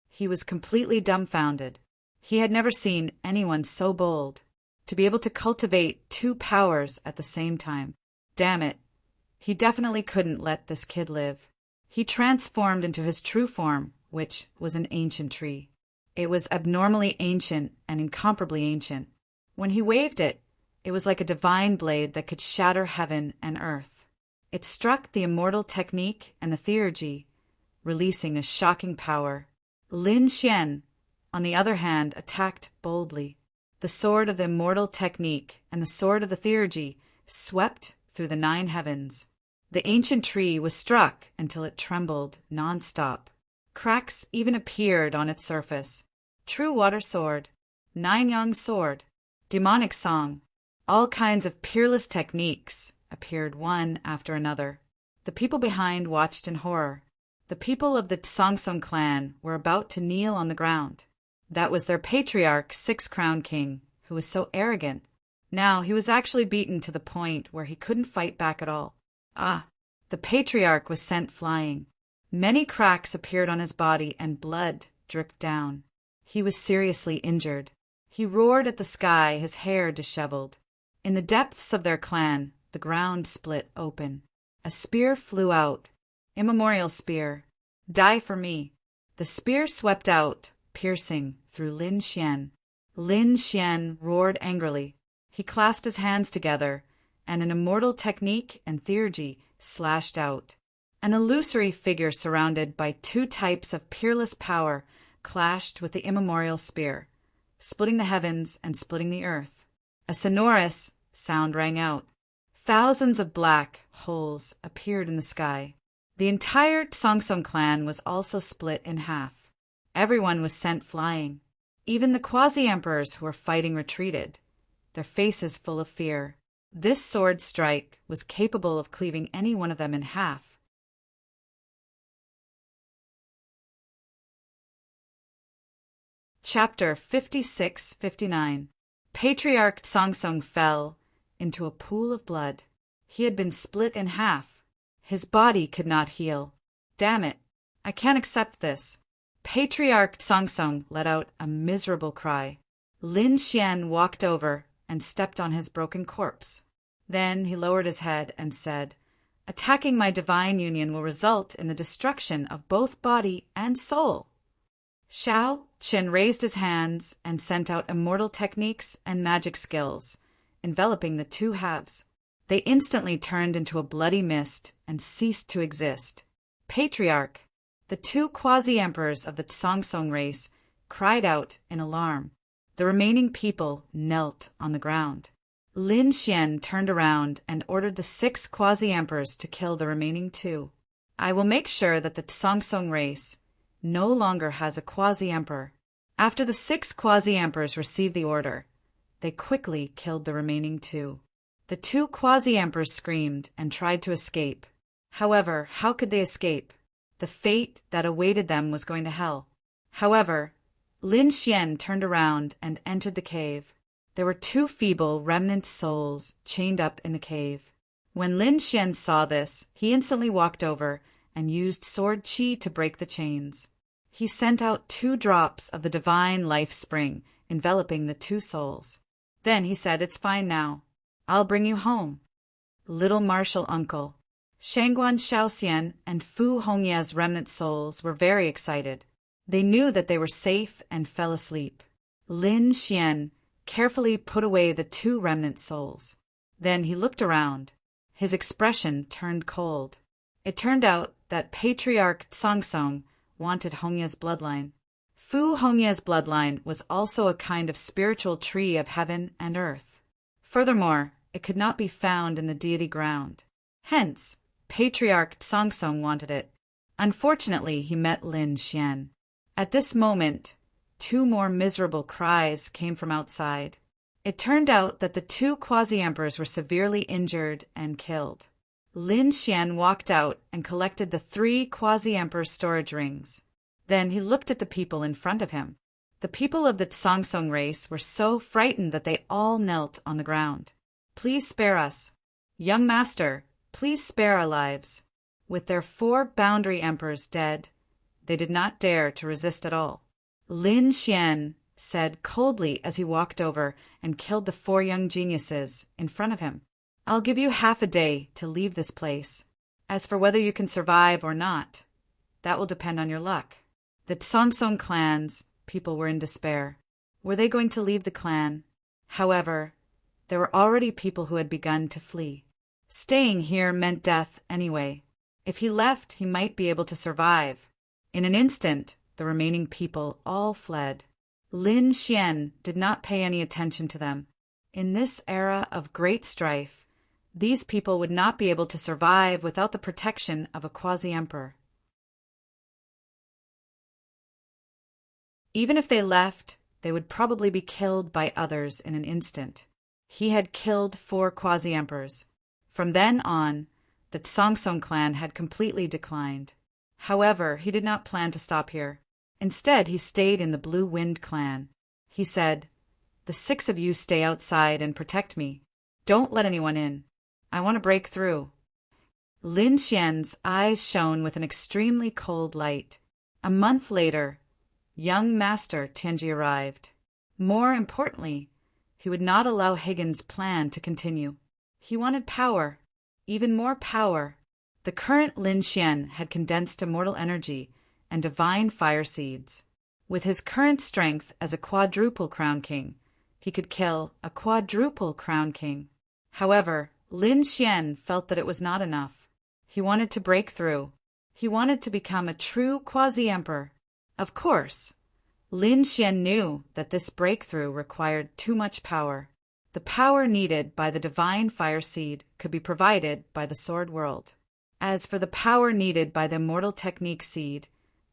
He was completely dumbfounded. He had never seen anyone so bold. To be able to cultivate 2 powers at the same time. Damn it. He definitely couldn't let this kid live. He transformed into his true form, which was an ancient tree. It was abnormally ancient and incomparably ancient. When he waved it, it was like a divine blade that could shatter heaven and earth. It struck the immortal technique and the theurgy, releasing a shocking power. Lin Xian, on the other hand, attacked boldly. The sword of the immortal technique and the sword of the theurgy swept through the 9 heavens. The ancient tree was struck until it trembled non-stop. Cracks even appeared on its surface. True water sword, 9-yang sword, demonic song, all kinds of peerless techniques appeared one after another. The people behind watched in horror. The people of the Tsongsong clan were about to kneel on the ground. That was their patriarch, 6-crown king, who was so arrogant. Now he was actually beaten to the point where he couldn't fight back at all. The patriarch was sent flying. Many cracks appeared on his body and blood dripped down. He was seriously injured. He roared at the sky, his hair disheveled. In the depths of their clan, the ground split open. A spear flew out. Immemorial spear. Die for me. The spear swept out, piercing through Lin Xian. Lin Xian roared angrily. He clasped his hands together, and an immortal technique and theurgy slashed out. An illusory figure surrounded by 2 types of peerless power clashed with the immemorial spear, splitting the heavens and splitting the earth. A sonorous sound rang out. Thousands of black holes appeared in the sky. The entire Tsongsong clan was also split in half. Everyone was sent flying. Even the quasi-emperors who were fighting retreated, their faces full of fear. This sword strike was capable of cleaving any one of them in half. Chapter 56-59. Patriarch Tsongsong fell into a pool of blood. He had been split in half. His body could not heal. Damn it, I can't accept this. Patriarch Tsongsong let out a miserable cry. Lin Xian walked over and stepped on his broken corpse. Then he lowered his head and said, "Attacking my divine union will result in the destruction of both body and soul." Xiao Qin raised his hands and sent out immortal techniques and magic skills, enveloping the 2 halves. They instantly turned into a bloody mist and ceased to exist. Patriarch, the 2 quasi-emperors of the Tsongsong race, cried out in alarm. The remaining people knelt on the ground. Lin Xian turned around and ordered the 6 quasi-emperors to kill the remaining 2. I will make sure that the Tsongsong race no longer has a quasi-emperor. After the 6 quasi-emperors received the order, they quickly killed the remaining 2. The 2 quasi-emperors screamed and tried to escape. However, how could they escape? The fate that awaited them was going to hell. However, Lin Xian turned around and entered the cave. There were 2 feeble remnant souls chained up in the cave. When Lin Xian saw this, he instantly walked over and used sword qi to break the chains. He sent out 2 drops of the divine life spring, enveloping the 2 souls. Then he said, "It's fine now. I'll bring you home." Little martial uncle. Shangguan Shaoxian and Fu Hongye's remnant souls were very excited. They knew that they were safe and fell asleep. Lin Xian carefully put away the 2 remnant souls. Then he looked around. His expression turned cold. It turned out that Patriarch Tsongsong wanted Hongye's bloodline. Fu Hongye's bloodline was also a kind of spiritual tree of heaven and earth. Furthermore, it could not be found in the deity ground. Hence, Patriarch Tsongsong wanted it. Unfortunately, he met Lin Xian. At this moment, 2 more miserable cries came from outside. It turned out that the 2 quasi-emperors were severely injured and killed. Lin Xian walked out and collected the 3 quasi-emperor storage rings. Then he looked at the people in front of him. The people of the Tsongsong race were so frightened that they all knelt on the ground. "Please spare us. Young master, please spare our lives." With their 4 boundary emperors dead, they did not dare to resist at all. Lin Xian said coldly as he walked over and killed the 4 young geniuses in front of him, "I'll give you half a day to leave this place." As for whether you can survive or not, that will depend on your luck. The Tsongsong clan's people were in despair. Were they going to leave the clan? However, there were already people who had begun to flee. Staying here meant death anyway. If he left, he might be able to survive. In an instant, the remaining people all fled. Lin Xian did not pay any attention to them. In this era of great strife, these people would not be able to survive without the protection of a quasi-emperor. Even if they left, they would probably be killed by others in an instant. He had killed 4 quasi-emperors. From then on, the Tsongsong clan had completely declined. However, he did not plan to stop here. Instead, he stayed in the Blue Wind clan. He said, "The 6 of you stay outside and protect me. Don't let anyone in. I want to break through." Lin Xian's eyes shone with an extremely cold light. A month later, young Master Tianji arrived. More importantly, he would not allow Higgins' plan to continue. He wanted power, even more power. The current Lin Xian had condensed immortal energy and divine fire seeds. With his current strength as a quadruple crown king, he could kill a quadruple crown king. However, Lin Xian felt that it was not enough. He wanted to break through. He wanted to become a true quasi-emperor. Of course, Lin Xian knew that this breakthrough required too much power. The power needed by the divine fire seed could be provided by the sword world. As for the power needed by the immortal technique seed,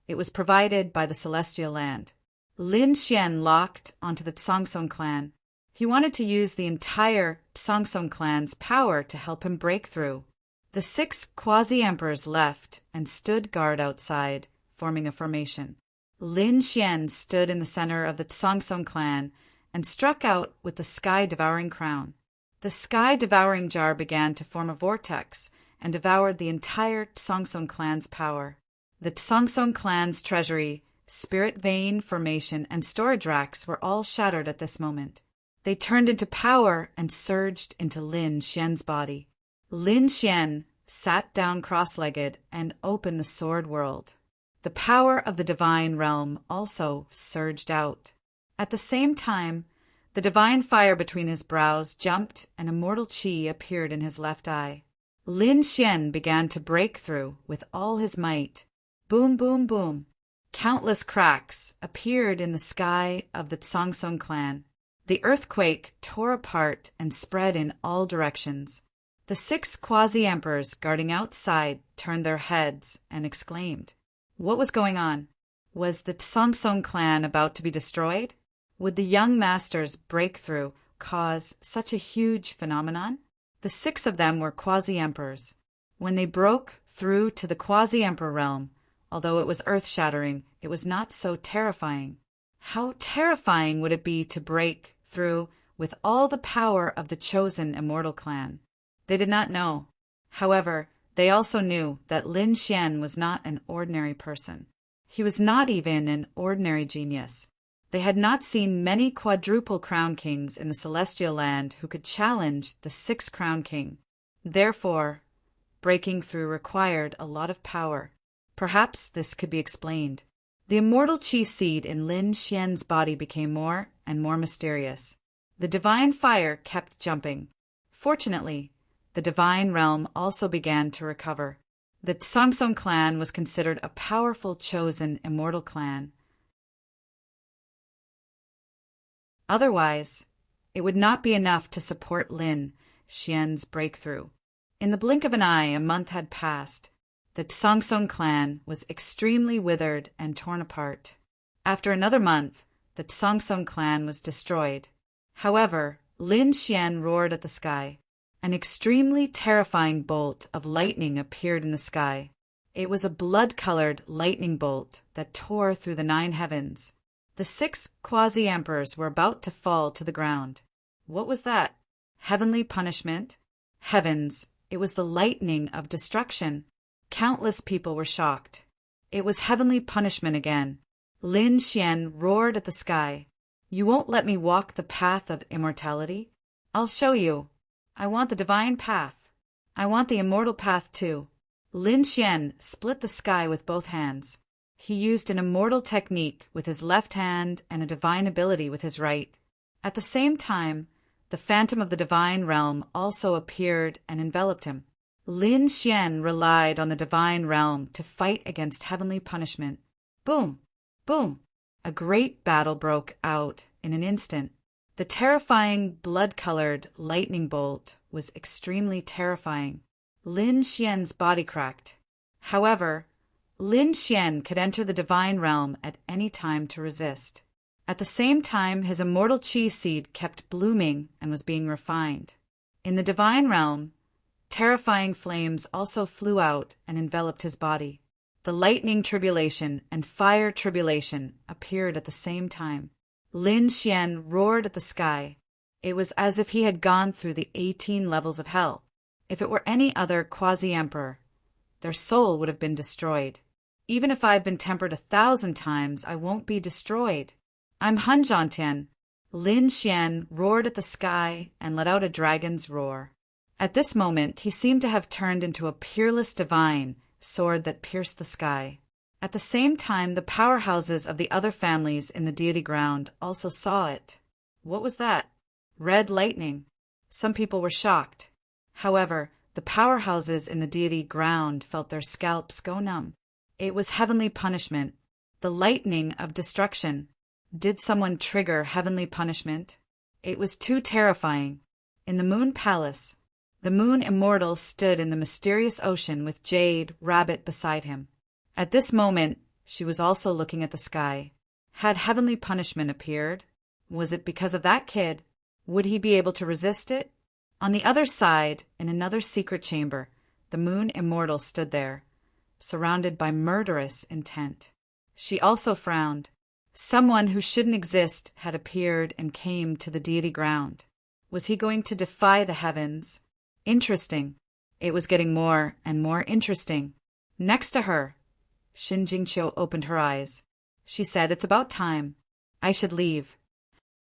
it was provided by the celestial land. Lin Xian locked onto the Tsongsong clan. He wanted to use the entire Tsongsong clan's power to help him break through. The 6 quasi-emperors left and stood guard outside, forming a formation. Lin Xian stood in the center of the Tsongsong clan and struck out with the sky-devouring crown. The sky-devouring jar began to form a vortex and devoured the entire Tsongsong clan's power. The Tsongsong clan's treasury, spirit vein formation, and storage racks were all shattered at this moment. They turned into power and surged into Lin Xian's body. Lin Xian sat down cross-legged and opened the sword world. The power of the divine realm also surged out. At the same time, the divine fire between his brows jumped and immortal qi appeared in his left eye. Lin Xian began to break through with all his might. Boom, boom, boom. Countless cracks appeared in the sky of the Tsongsong clan. The earthquake tore apart and spread in all directions. The 6 quasi-emperors guarding outside turned their heads and exclaimed, what was going on? Was the Tsongsong clan about to be destroyed? Would the young master's breakthrough cause such a huge phenomenon? The 6 of them were quasi-emperors. When they broke through to the quasi-emperor realm, although it was earth-shattering, it was not so terrifying. How terrifying would it be to break through with all the power of the chosen immortal clan? They did not know. However, they also knew that Lin Xian was not an ordinary person. He was not even an ordinary genius. They had not seen many quadruple crown kings in the celestial land who could challenge the 6th crown king. Therefore, breaking through required a lot of power. Perhaps this could be explained. The immortal qi seed in Lin Xian's body became more and more mysterious. The divine fire kept jumping. Fortunately, the divine realm also began to recover. The Tsongsong clan was considered a powerful chosen immortal clan. Otherwise, it would not be enough to support Lin Xian's breakthrough. In the blink of an eye, a month had passed. The Tsongsong clan was extremely withered and torn apart. After another month, the Tsongsong clan was destroyed. However, Lin Xian roared at the sky. An extremely terrifying bolt of lightning appeared in the sky. It was a blood-colored lightning bolt that tore through the 9 heavens. The 6 quasi-emperors were about to fall to the ground. What was that? Heavenly punishment? Heavens, it was the lightning of destruction. Countless people were shocked. It was heavenly punishment again. Lin Xian roared at the sky. You won't let me walk the path of immortality? I'll show you. I want the divine path. I want the immortal path too. Lin Xian split the sky with both hands. He used an immortal technique with his left hand and a divine ability with his right. At the same time, the phantom of the divine realm also appeared and enveloped him. Lin Xian relied on the divine realm to fight against heavenly punishment. Boom! Boom! A great battle broke out in an instant. The terrifying, blood-colored lightning bolt was extremely terrifying. Lin Xian's body cracked. However, Lin Xian could enter the divine realm at any time to resist. At the same time, his immortal chi seed kept blooming and was being refined. In the divine realm, terrifying flames also flew out and enveloped his body. The lightning tribulation and fire tribulation appeared at the same time. Lin Xian roared at the sky. It was as if he had gone through the 18 levels of hell. If it were any other quasi-emperor, their soul would have been destroyed. Even if I've been tempered 1,000 times, I won't be destroyed. I'm Han Zhantian. Lin Xian roared at the sky and let out a dragon's roar. At this moment, he seemed to have turned into a peerless divine sword that pierced the sky. At the same time, the powerhouses of the other families in the deity ground also saw it. What was that? Red lightning. Some people were shocked. However, the powerhouses in the deity ground felt their scalps go numb. It was heavenly punishment, the lightning of destruction. Did someone trigger heavenly punishment? It was too terrifying. In the Moon Palace, the Moon Immortal stood in the mysterious ocean with Jade Rabbit beside him. At this moment, she was also looking at the sky. Had heavenly punishment appeared? Was it because of that kid? Would he be able to resist it? On the other side, in another secret chamber, the Moon Immortal stood there, surrounded by murderous intent. She also frowned. Someone who shouldn't exist had appeared and came to the deity ground. Was he going to defy the heavens? Interesting. It was getting more and more interesting. Next to her, Xin Jingqiu opened her eyes. She said, "It's about time. I should leave."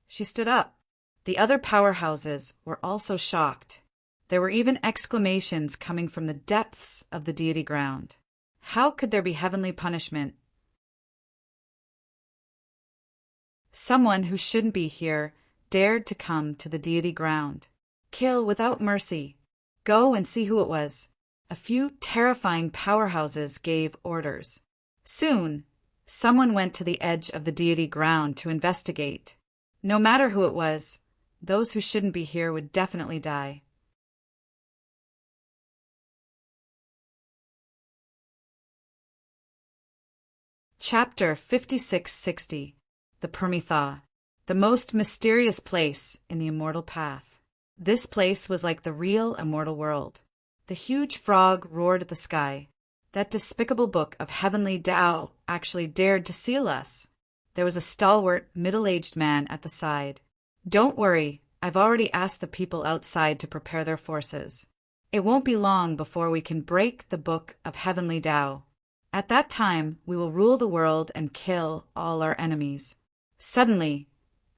She stood up. The other powerhouses were also shocked. There were even exclamations coming from the depths of the deity ground. How could there be heavenly punishment? Someone who shouldn't be here dared to come to the deity ground. Kill without mercy. Go and see who it was. A few terrifying powerhouses gave orders. Soon, someone went to the edge of the deity ground to investigate. No matter who it was, those who shouldn't be here would definitely die. Chapter 5660. The Permitha, the most mysterious place in the immortal path. This place was like the real immortal world. The huge frog roared at the sky. That despicable book of heavenly Tao actually dared to seal us. There was a stalwart, middle-aged man at the side. "Don't worry, I've already asked the people outside to prepare their forces. It won't be long before we can break the book of heavenly Tao. At that time, we will rule the world and kill all our enemies." Suddenly,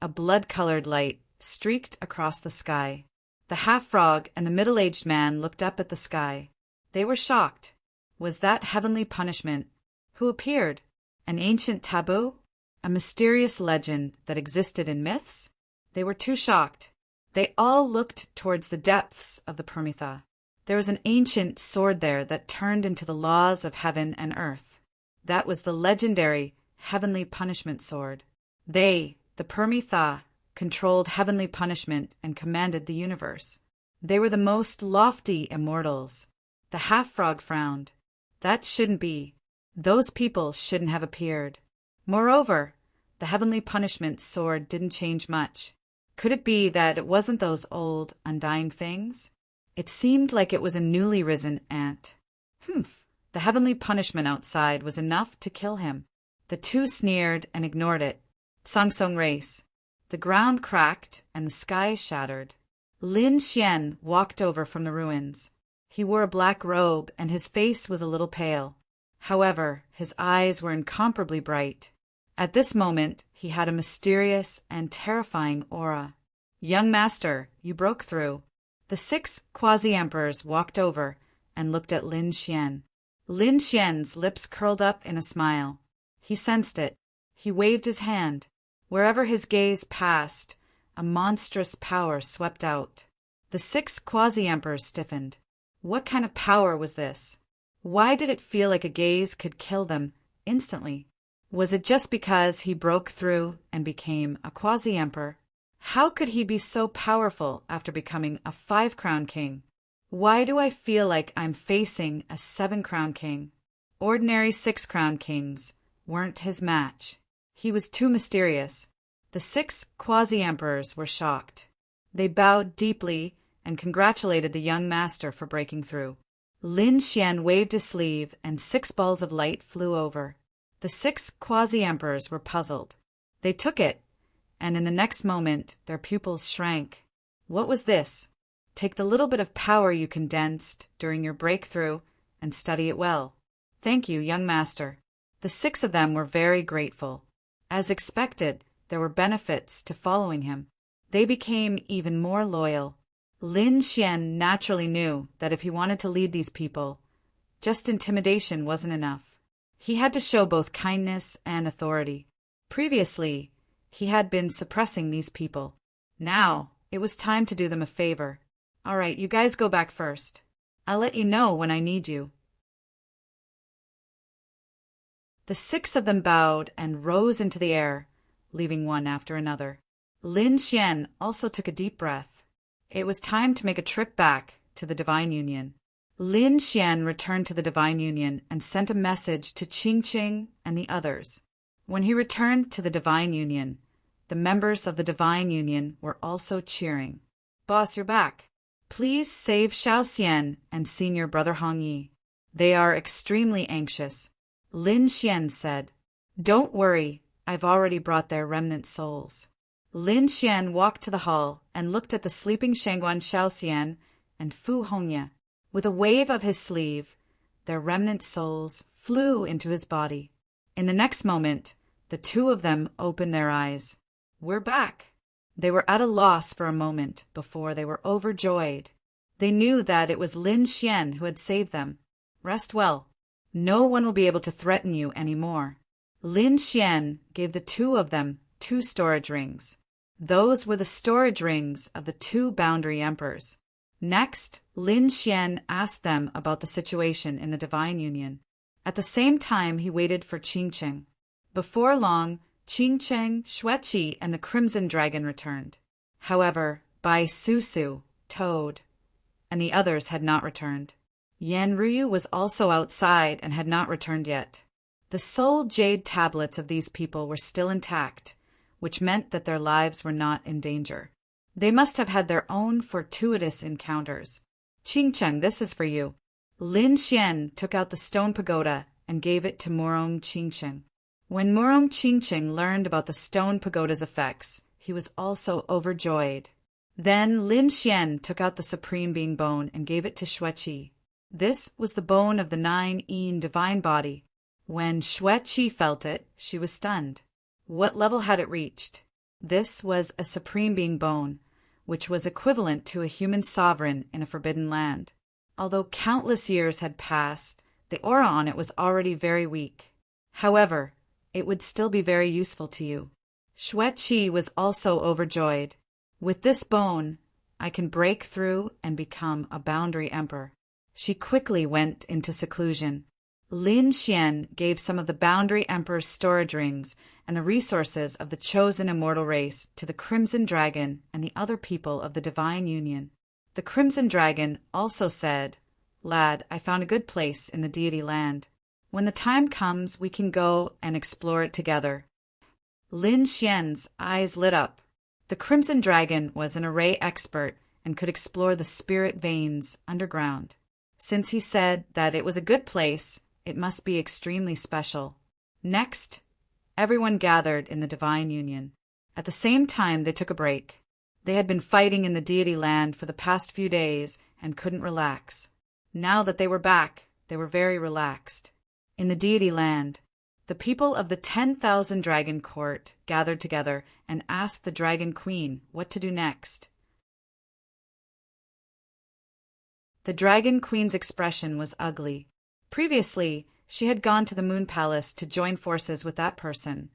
a blood-colored light streaked across the sky. The half-frog and the middle-aged man looked up at the sky. They were shocked. Was that heavenly punishment? Who appeared? An ancient taboo? A mysterious legend that existed in myths? They were too shocked. They all looked towards the depths of the Permitha. There was an ancient sword there that turned into the laws of heaven and earth. That was the legendary heavenly punishment sword. They, the Permitha, controlled heavenly punishment and commanded the universe. They were the most lofty immortals. The half-frog frowned. That shouldn't be. Those people shouldn't have appeared. Moreover, the heavenly punishment sword didn't change much. Could it be that it wasn't those old, undying things? It seemed like it was a newly risen ant. The heavenly punishment outside was enough to kill him. The two sneered and ignored it. Sangsong race. The ground cracked and the sky shattered. Lin Xian walked over from the ruins. He wore a black robe and his face was a little pale. However, his eyes were incomparably bright. At this moment, he had a mysterious and terrifying aura. "Young master, you broke through." The 6 quasi-emperors walked over and looked at Lin Xian. Lin Xian's lips curled up in a smile. He sensed it. He waved his hand. Wherever his gaze passed, a monstrous power swept out. The 6 quasi-emperors stiffened. What kind of power was this? Why did it feel like a gaze could kill them instantly? Was it just because he broke through and became a quasi-emperor? How could he be so powerful after becoming a 5-crown king? Why do I feel like I'm facing a 7-crown king? Ordinary 6-crown kings weren't his match. He was too mysterious. The 6 quasi-emperors were shocked. They bowed deeply and congratulated the young master for breaking through. Lin Xian waved his sleeve and 6 balls of light flew over. The 6 quasi-emperors were puzzled. They took it, and in the next moment their pupils shrank. What was this? Take the little bit of power you condensed during your breakthrough and study it well. Thank you, young master. The 6 of them were very grateful. As expected, there were benefits to following him. They became even more loyal. Lin Xian naturally knew that if he wanted to lead these people, just intimidation wasn't enough. He had to show both kindness and authority. Previously, he had been suppressing these people. Now, it was time to do them a favor. All right, you guys go back first. I'll let you know when I need you. The 6 of them bowed and rose into the air, leaving one after another. Lin Xian also took a deep breath. It was time to make a trip back to the Divine Union. Lin Xian returned to the Divine Union and sent a message to Qingqing and the others. When he returned to the Divine Union, the members of the Divine Union were also cheering. Boss, you're back. Please save Xiaoxian and Senior Brother Hongyi. They are extremely anxious. Lin Xian said. Don't worry, I've already brought their remnant souls. Lin Xian walked to the hall and looked at the sleeping Shangguan Xiaoxian and Fu Hongya. With a wave of his sleeve, their remnant souls flew into his body. In the next moment, the 2 of them opened their eyes. We're back. They were at a loss for a moment before they were overjoyed. They knew that it was Lin Xian who had saved them. Rest well. No one will be able to threaten you anymore. Lin Xian gave the 2 of them 2 storage rings. Those were the storage rings of the 2 boundary emperors. Next, Lin Xian asked them about the situation in the Divine Union. At the same time, he waited for Qingqing. Before long, Qingqing, Xueqi, and the Crimson Dragon returned. However, Bai Susu, Toad, and the others had not returned. Yan Ryu was also outside and had not returned yet. The soul jade tablets of these people were still intact, which meant that their lives were not in danger. They must have had their own fortuitous encounters. Qingqing, this is for you. Lin Xian took out the stone pagoda and gave it to Murong Qingqing. When Murong Qingqing learned about the stone pagoda's effects, he was also overjoyed. Then Lin Xian took out the Supreme Being bone and gave it to Xueqi. This was the bone of the 9 Yin divine body. When Xueqi felt it, she was stunned. What level had it reached? This was a Supreme Being bone, which was equivalent to a human sovereign in a forbidden land. Although countless years had passed, the aura on it was already very weak. However, it would still be very useful to you. Xueqi was also overjoyed. With this bone, I can break through and become a boundary emperor. She quickly went into seclusion. Lin Xian gave some of the boundary emperor's storage rings and the resources of the chosen immortal race to the Crimson Dragon and the other people of the Divine Union. The Crimson Dragon also said, Lad, I found a good place in the deity land. When the time comes, we can go and explore it together. Lin Xian's eyes lit up. The Crimson Dragon was an array expert and could explore the spirit veins underground. Since he said that it was a good place, it must be extremely special. Next, everyone gathered in the Divine Union. At the same time, they took a break. They had been fighting in the deity land for the past few days and couldn't relax. Now that they were back, they were very relaxed. In the deity land, the people of the 10,000 Dragon Court gathered together and asked the Dragon Queen what to do next. The Dragon Queen's expression was ugly. Previously, she had gone to the Moon Palace to join forces with that person,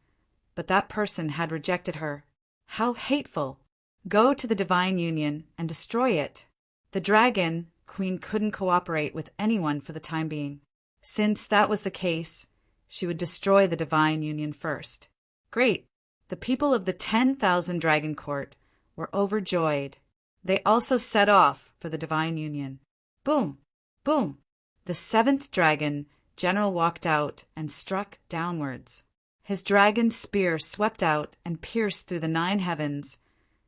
but that person had rejected her. How hateful! Go to the Divine Union and destroy it. The Dragon Queen couldn't cooperate with anyone for the time being. Since that was the case, she would destroy the Divine Union first. Great! The people of the 10,000 Dragon Court were overjoyed. They also set off for the Divine Union. Boom! Boom! The 7th Dragon General walked out and struck downwards. His dragon spear swept out and pierced through the 9 heavens,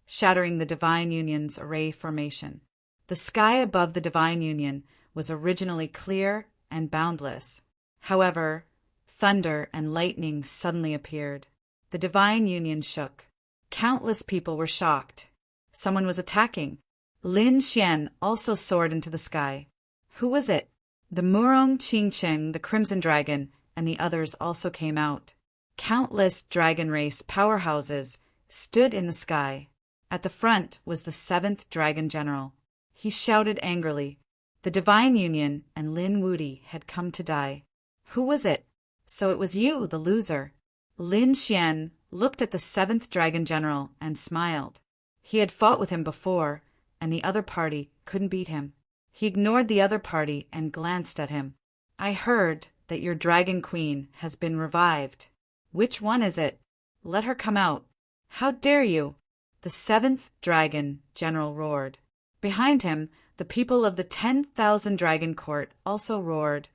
shattering the Divine Union's array formation. The sky above the Divine Union was originally clear and boundless. However, thunder and lightning suddenly appeared. The Divine Union shook. Countless people were shocked. Someone was attacking. Lin Xian also soared into the sky. Who was it? The Murong Qingcheng, the Crimson Dragon, and the others also came out. Countless dragon race powerhouses stood in the sky. At the front was the 7th Dragon General. He shouted angrily. The Divine Union and Lin Wuti had come to die. Who was it? So it was you, the loser. Lin Xian looked at the 7th Dragon General and smiled. He had fought with him before, and the other party couldn't beat him. He ignored the other party and glanced at him. I heard that your Dragon Queen has been revived. Which one is it? Let her come out. How dare you? The 7th Dragon General roared. Behind him, the people of the 10,000 Dragon Court also roared,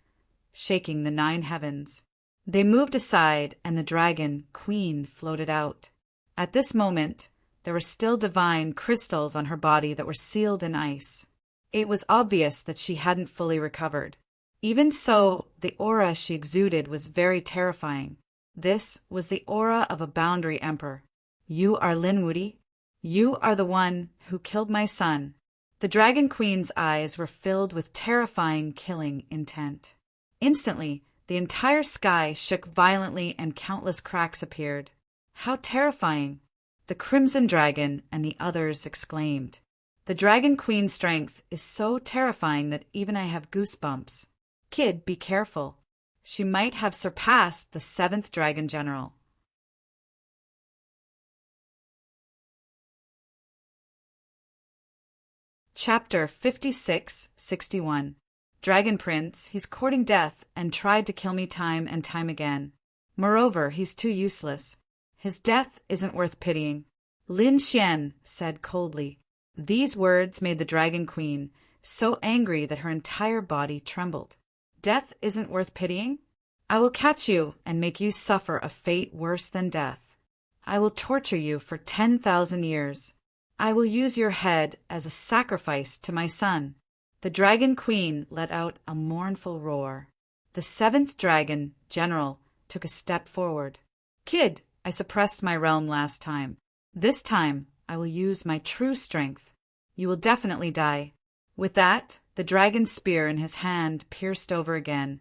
shaking the 9 heavens. They moved aside, and the Dragon Queen floated out. At this moment, there were still divine crystals on her body that were sealed in ice. It was obvious that she hadn't fully recovered. Even so, the aura she exuded was very terrifying. This was the aura of a boundary emperor. You are Lin Wuti? You are the one who killed my son. The Dragon Queen's eyes were filled with terrifying killing intent. Instantly, the entire sky shook violently and countless cracks appeared. How terrifying! The Crimson Dragon and the others exclaimed. The Dragon Queen's strength is so terrifying that even I have goosebumps. Kid, be careful. She might have surpassed the 7th Dragon General. Chapter 56-61. Dragon Prince, he's courting death and tried to kill me time and time again. Moreover, he's too useless. His death isn't worth pitying. Lin Xian said coldly. These words made the Dragon Queen so angry that her entire body trembled. Death isn't worth pitying? I will catch you and make you suffer a fate worse than death. I will torture you for 10,000 years. I will use your head as a sacrifice to my son. The Dragon Queen let out a mournful roar. The 7th Dragon General took a step forward. Kid, I suppressed my realm last time. This time, I will use my true strength. You will definitely die. With that, the dragon's spear in his hand pierced over again,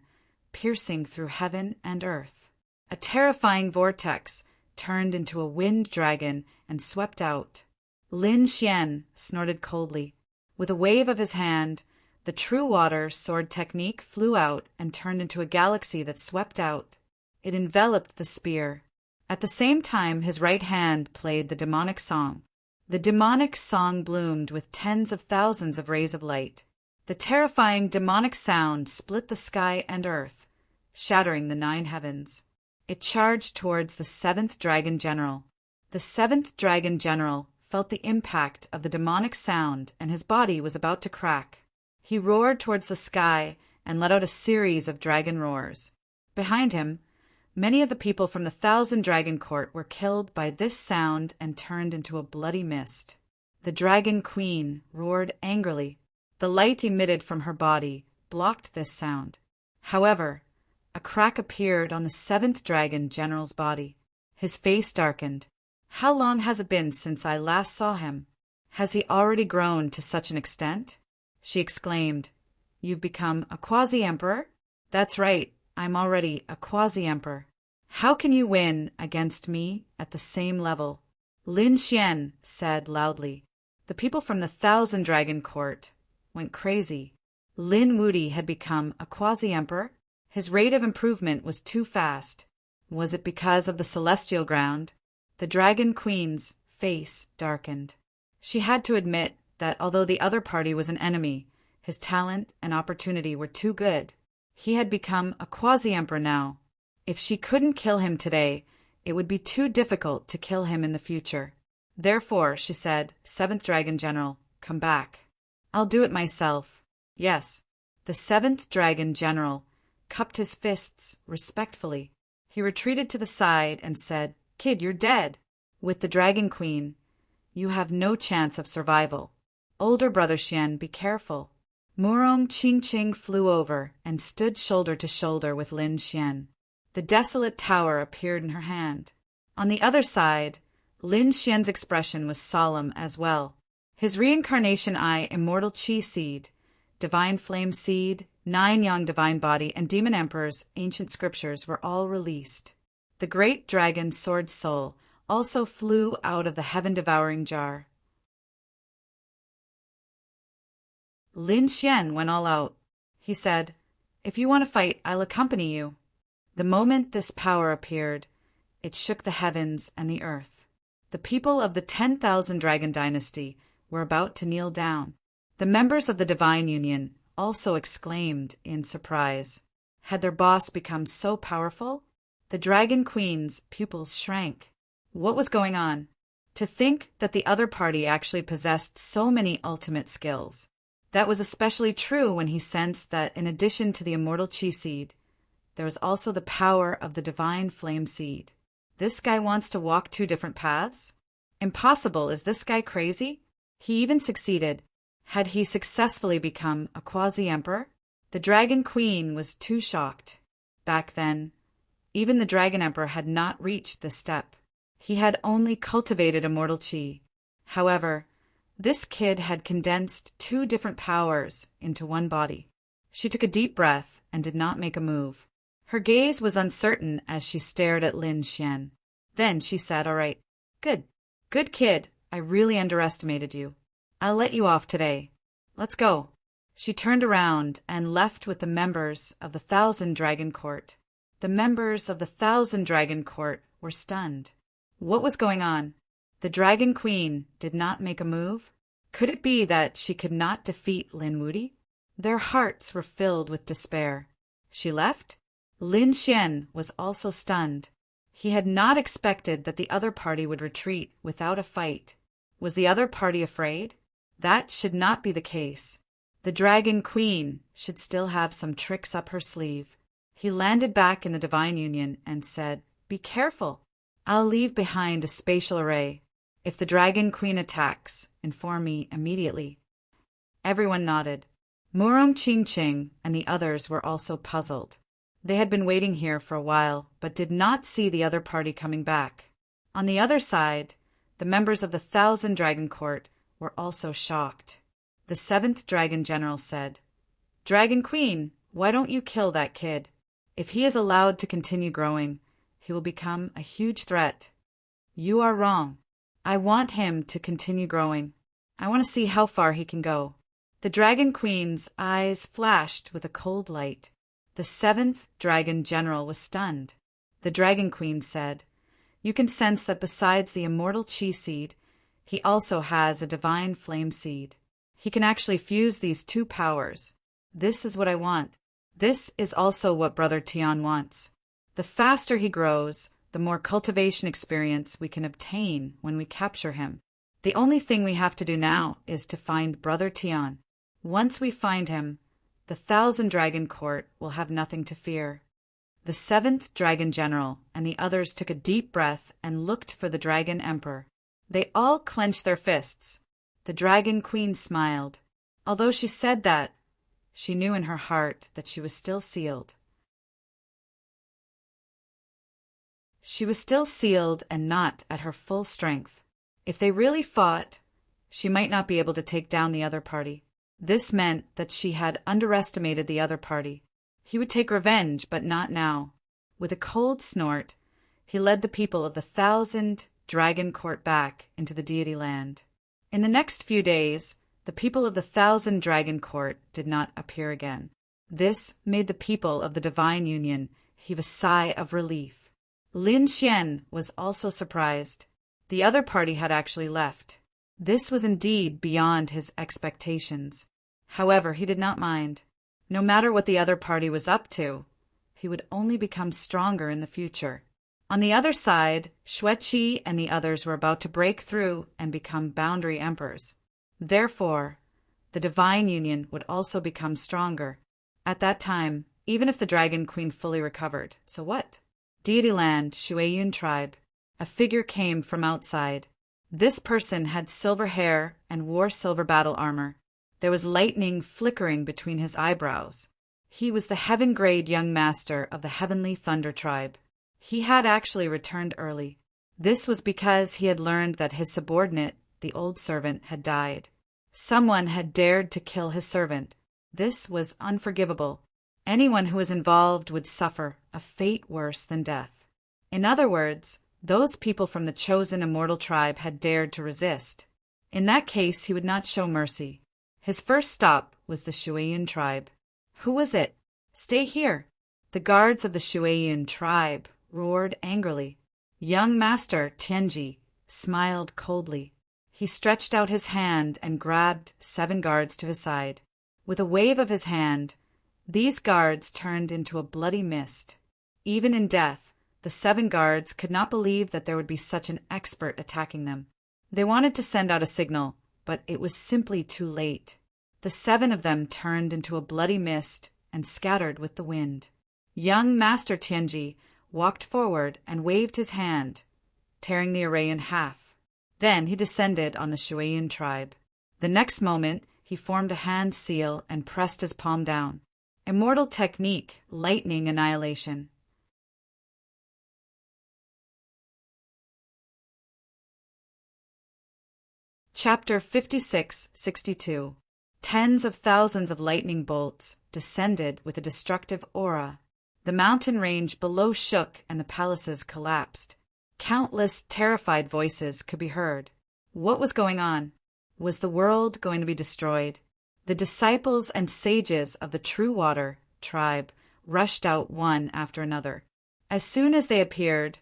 piercing through heaven and earth. A terrifying vortex turned into a wind dragon and swept out. Lin Xian snorted coldly. With a wave of his hand, the true water sword technique flew out and turned into a galaxy that swept out. It enveloped the spear. At the same time, his right hand played the demonic song. The demonic song bloomed with tens of thousands of rays of light. The terrifying demonic sound split the sky and earth, shattering the 9 heavens. It charged towards the 7th Dragon General. The 7th Dragon General felt the impact of the demonic sound, and his body was about to crack. He roared towards the sky and let out a series of dragon roars. Behind him, many of the people from the 1,000 Dragon Court were killed by this sound and turned into a bloody mist. The Dragon Queen roared angrily. The light emitted from her body blocked this sound. However, a crack appeared on the 7th Dragon General's body. His face darkened. How long has it been since I last saw him? Has he already grown to such an extent? She exclaimed. You've become a quasi-emperor? That's right, I'm already a quasi-emperor. How can you win against me at the same level? Lin Xian said loudly. The people from the 1,000 Dragon Court went crazy. Lin Wuti had become a quasi-emperor? His rate of improvement was too fast. Was it because of the celestial ground? The Dragon Queen's face darkened. She had to admit that although the other party was an enemy, his talent and opportunity were too good. He had become a quasi-emperor now. If she couldn't kill him today, it would be too difficult to kill him in the future. Therefore, she said, "Seventh Dragon General, come back." "I'll do it myself." "Yes." The seventh Dragon General cupped his fists respectfully. He retreated to the side and said, "Kid, you're dead. With the Dragon Queen, you have no chance of survival. Older brother Xian, be careful." Murong Qingqing flew over and stood shoulder to shoulder with Lin Xian. The desolate tower appeared in her hand. On the other side, Lin Xian's expression was solemn as well. His reincarnation eye, immortal Qi seed, divine flame seed, 9 Yang divine body, and demon emperor's ancient scriptures were all released. The great dragon sword soul also flew out of the heaven-devouring jar. Lin Xian went all out. He said, "If you want to fight, I'll accompany you." The moment this power appeared, it shook the heavens and the earth. The people of the 10,000 Dragon Dynasty were about to kneel down. The members of the Divine Union also exclaimed in surprise. Had their boss become so powerful? The Dragon Queen's pupils shrank. What was going on? To think that the other party actually possessed so many ultimate skills. That was especially true when he sensed that in addition to the immortal Qi seed, there was also the power of the divine flame seed. This guy wants to walk 2 different paths? Impossible. Is this guy crazy? He even succeeded. Had he successfully become a quasi-emperor? The Dragon Queen was too shocked. Back then, even the Dragon Emperor had not reached this step. He had only cultivated immortal Qi. However, this kid had condensed 2 different powers into one body. She took a deep breath and did not make a move. Her gaze was uncertain as she stared at Lin Xian. Then she said, "All right, good. Good kid, I really underestimated you. I'll let you off today. Let's go." She turned around and left with the members of the 1,000 Dragon Court. The members of the 1,000 Dragon Court were stunned. What was going on? The Dragon Queen did not make a move? Could it be that she could not defeat Lin Wuti? Their hearts were filled with despair. She left? Lin Xian was also stunned. He had not expected that the other party would retreat without a fight. Was the other party afraid? That should not be the case. The Dragon Queen should still have some tricks up her sleeve. He landed back in the Divine Union and said, "Be careful. I'll leave behind a spatial array. If the Dragon Queen attacks, inform me immediately." Everyone nodded. Murong Qingqing and the others were also puzzled. They had been waiting here for a while, but did not see the other party coming back. On the other side, the members of the 1,000 Dragon Court were also shocked. The 7th Dragon General said, "Dragon Queen, why don't you kill that kid? If he is allowed to continue growing, he will become a huge threat." "You are wrong. I want him to continue growing. I want to see how far he can go." The Dragon Queen's eyes flashed with a cold light. The 7th Dragon General was stunned. The Dragon Queen said, "You can sense that besides the immortal Qi seed, he also has a divine flame seed. He can actually fuse these 2 powers. This is what I want. This is also what Brother Tian wants. The faster he grows, the more cultivation experience we can obtain when we capture him. The only thing we have to do now is to find Brother Tian. Once we find him, the 1,000 Dragon Court will have nothing to fear." The 7th Dragon General and the others took a deep breath and looked for the Dragon Emperor. They all clenched their fists. The Dragon Queen smiled. Although she said that, she knew in her heart that she was still sealed. She was still sealed and not at her full strength. If they really fought, she might not be able to take down the other party. This meant that she had underestimated the other party. He would take revenge, but not now. With a cold snort, he led the people of the 1,000 Dragon Court back into the deity land. In the next few days, the people of the 1,000 Dragon Court did not appear again. This made the people of the Divine Union heave a sigh of relief. Lin Xian was also surprised. The other party had actually left. This was indeed beyond his expectations. However, he did not mind. No matter what the other party was up to, he would only become stronger in the future. On the other side, Xueqi and the others were about to break through and become boundary emperors. Therefore, the Divine Union would also become stronger. At that time, even if the Dragon Queen fully recovered, so what? Deity Land, Shueyun tribe. A figure came from outside. This person had silver hair and wore silver battle armor. There was lightning flickering between his eyebrows. He was the heaven-grade young master of the Heavenly Thunder tribe. He had actually returned early. This was because he had learned that his subordinate, the old servant, had died. Someone had dared to kill his servant. This was unforgivable. Anyone who was involved would suffer a fate worse than death. In other words, those people from the chosen immortal tribe had dared to resist. In that case, he would not show mercy. His first stop was the Shueyun tribe. Who was it? Stay here. The guards of the Shueyun tribe roared angrily. Young Master Tianji smiled coldly. He stretched out his hand and grabbed 7 guards to his side. With a wave of his hand, these guards turned into a bloody mist. Even in death, the 7 guards could not believe that there would be such an expert attacking them. They wanted to send out a signal, but it was simply too late. The 7 of them turned into a bloody mist and scattered with the wind. Young Master Tianji walked forward and waved his hand, tearing the array in half. Then he descended on the Shueyun tribe. The next moment, he formed a hand seal and pressed his palm down. Immortal technique, lightning annihilation. Chapter 56-62. Tens of thousands of lightning bolts descended with a destructive aura. The mountain range below shook and the palaces collapsed. Countless terrified voices could be heard. What was going on? Was the world going to be destroyed? The disciples and sages of the True Water tribe rushed out one after another. As soon as they appeared,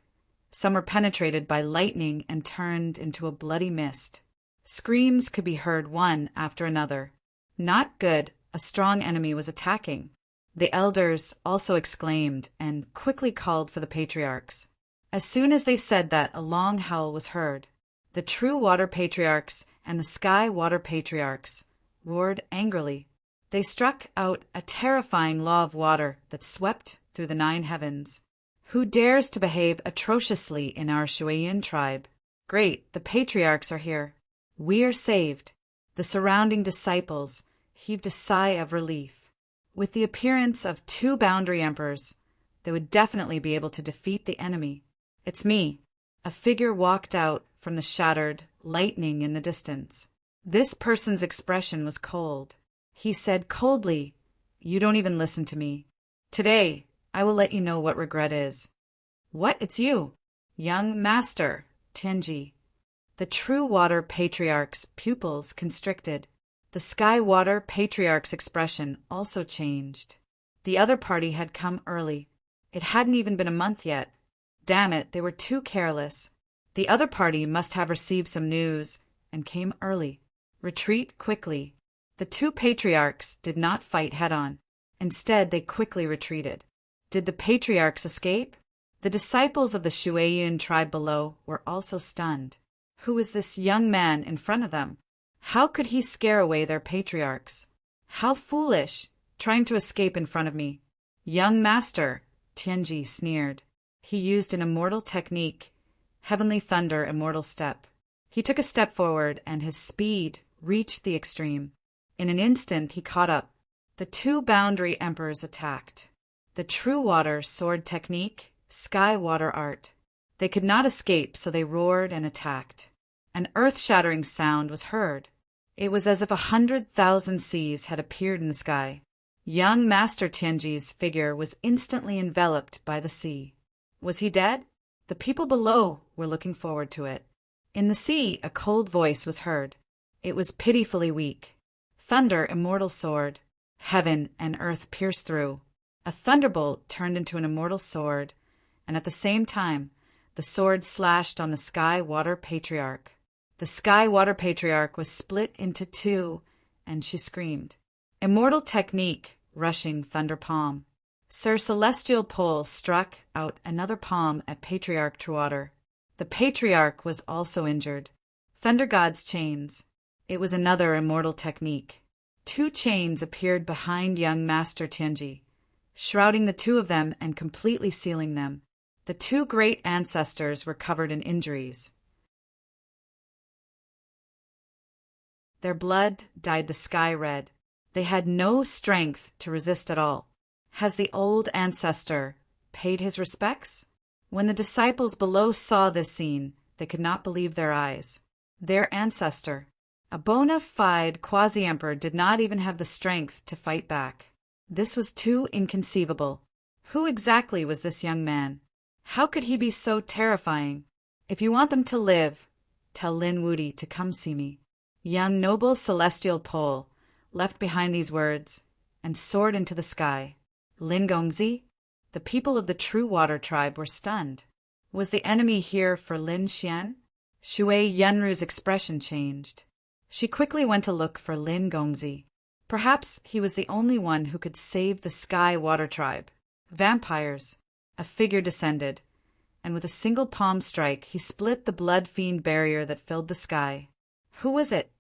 some were penetrated by lightning and turned into a bloody mist. Screams could be heard one after another. Not good, a strong enemy was attacking. The elders also exclaimed and quickly called for the patriarchs. As soon as they said that, a long howl was heard. The True Water patriarchs and the Sky Water patriarchs roared angrily. They struck out a terrifying law of water that swept through the 9 heavens. Who dares to behave atrociously in our Shueyun tribe? Great, the patriarchs are here. We are saved. The surrounding disciples heaved a sigh of relief. With the appearance of 2 boundary emperors, they would definitely be able to defeat the enemy. It's me. A figure walked out from the shattered lightning in the distance. This person's expression was cold. He said coldly, "You don't even listen to me. Today, I will let you know what regret is." "What? It's you." "Young Master Tianji." The True Water Patriarch's pupils constricted. The Sky Water Patriarch's expression also changed. The other party had come early. It hadn't even been a month yet. Damn it, they were too careless. The other party must have received some news and came early. Retreat quickly. The 2 patriarchs did not fight head-on. Instead, they quickly retreated. Did the patriarchs escape? The disciples of the Shueyun tribe below were also stunned. Who was this young man in front of them? How could he scare away their patriarchs? How foolish, trying to escape in front of me. "Young Master," Tianji sneered. He used an immortal technique, Heavenly Thunder Immortal Step. He took a step forward and his speed reached the extreme. In an instant he caught up. The 2 boundary emperors attacked. The True Water sword technique, Sky Water art. They could not escape, so they roared and attacked. An earth-shattering sound was heard. It was as if 100,000 seas had appeared in the sky. Young Master Tianji's figure was instantly enveloped by the sea. Was he dead? The people below were looking forward to it. In the sea, a cold voice was heard. It was pitifully weak. "Thunder, immortal sword." Heaven and earth pierced through. A thunderbolt turned into an immortal sword, and at the same time, the sword slashed on the Sky-Water Patriarch. The Sky-Water Patriarch was split into two, and she screamed. Immortal technique, rushing thunder palm. Sir Celestial Pole struck out another palm at Patriarch Truwater. The Patriarch was also injured. Thunder God's chains. It was another immortal technique. Two chains appeared behind young Master Tianji, shrouding the two of them and completely sealing them. The two great ancestors were covered in injuries. Their blood dyed the sky red. They had no strength to resist at all. Has the old ancestor paid his respects? When the disciples below saw this scene, they could not believe their eyes. Their ancestor, a bona fide quasi-emperor, did not even have the strength to fight back. This was too inconceivable. Who exactly was this young man? How could he be so terrifying? If you want them to live, tell Lin Wuti to come see me. Young noble Celestial Pole left behind these words and soared into the sky. Lin Gongzi? The people of the True Water tribe were stunned. Was the enemy here for Lin Xian? Shui Yunru's expression changed. She quickly went to look for Lin Gongzi. Perhaps he was the only one who could save the Sky Water tribe. Vampires. A figure descended, and with a single palm strike he split the blood fiend barrier that filled the sky. Who was it?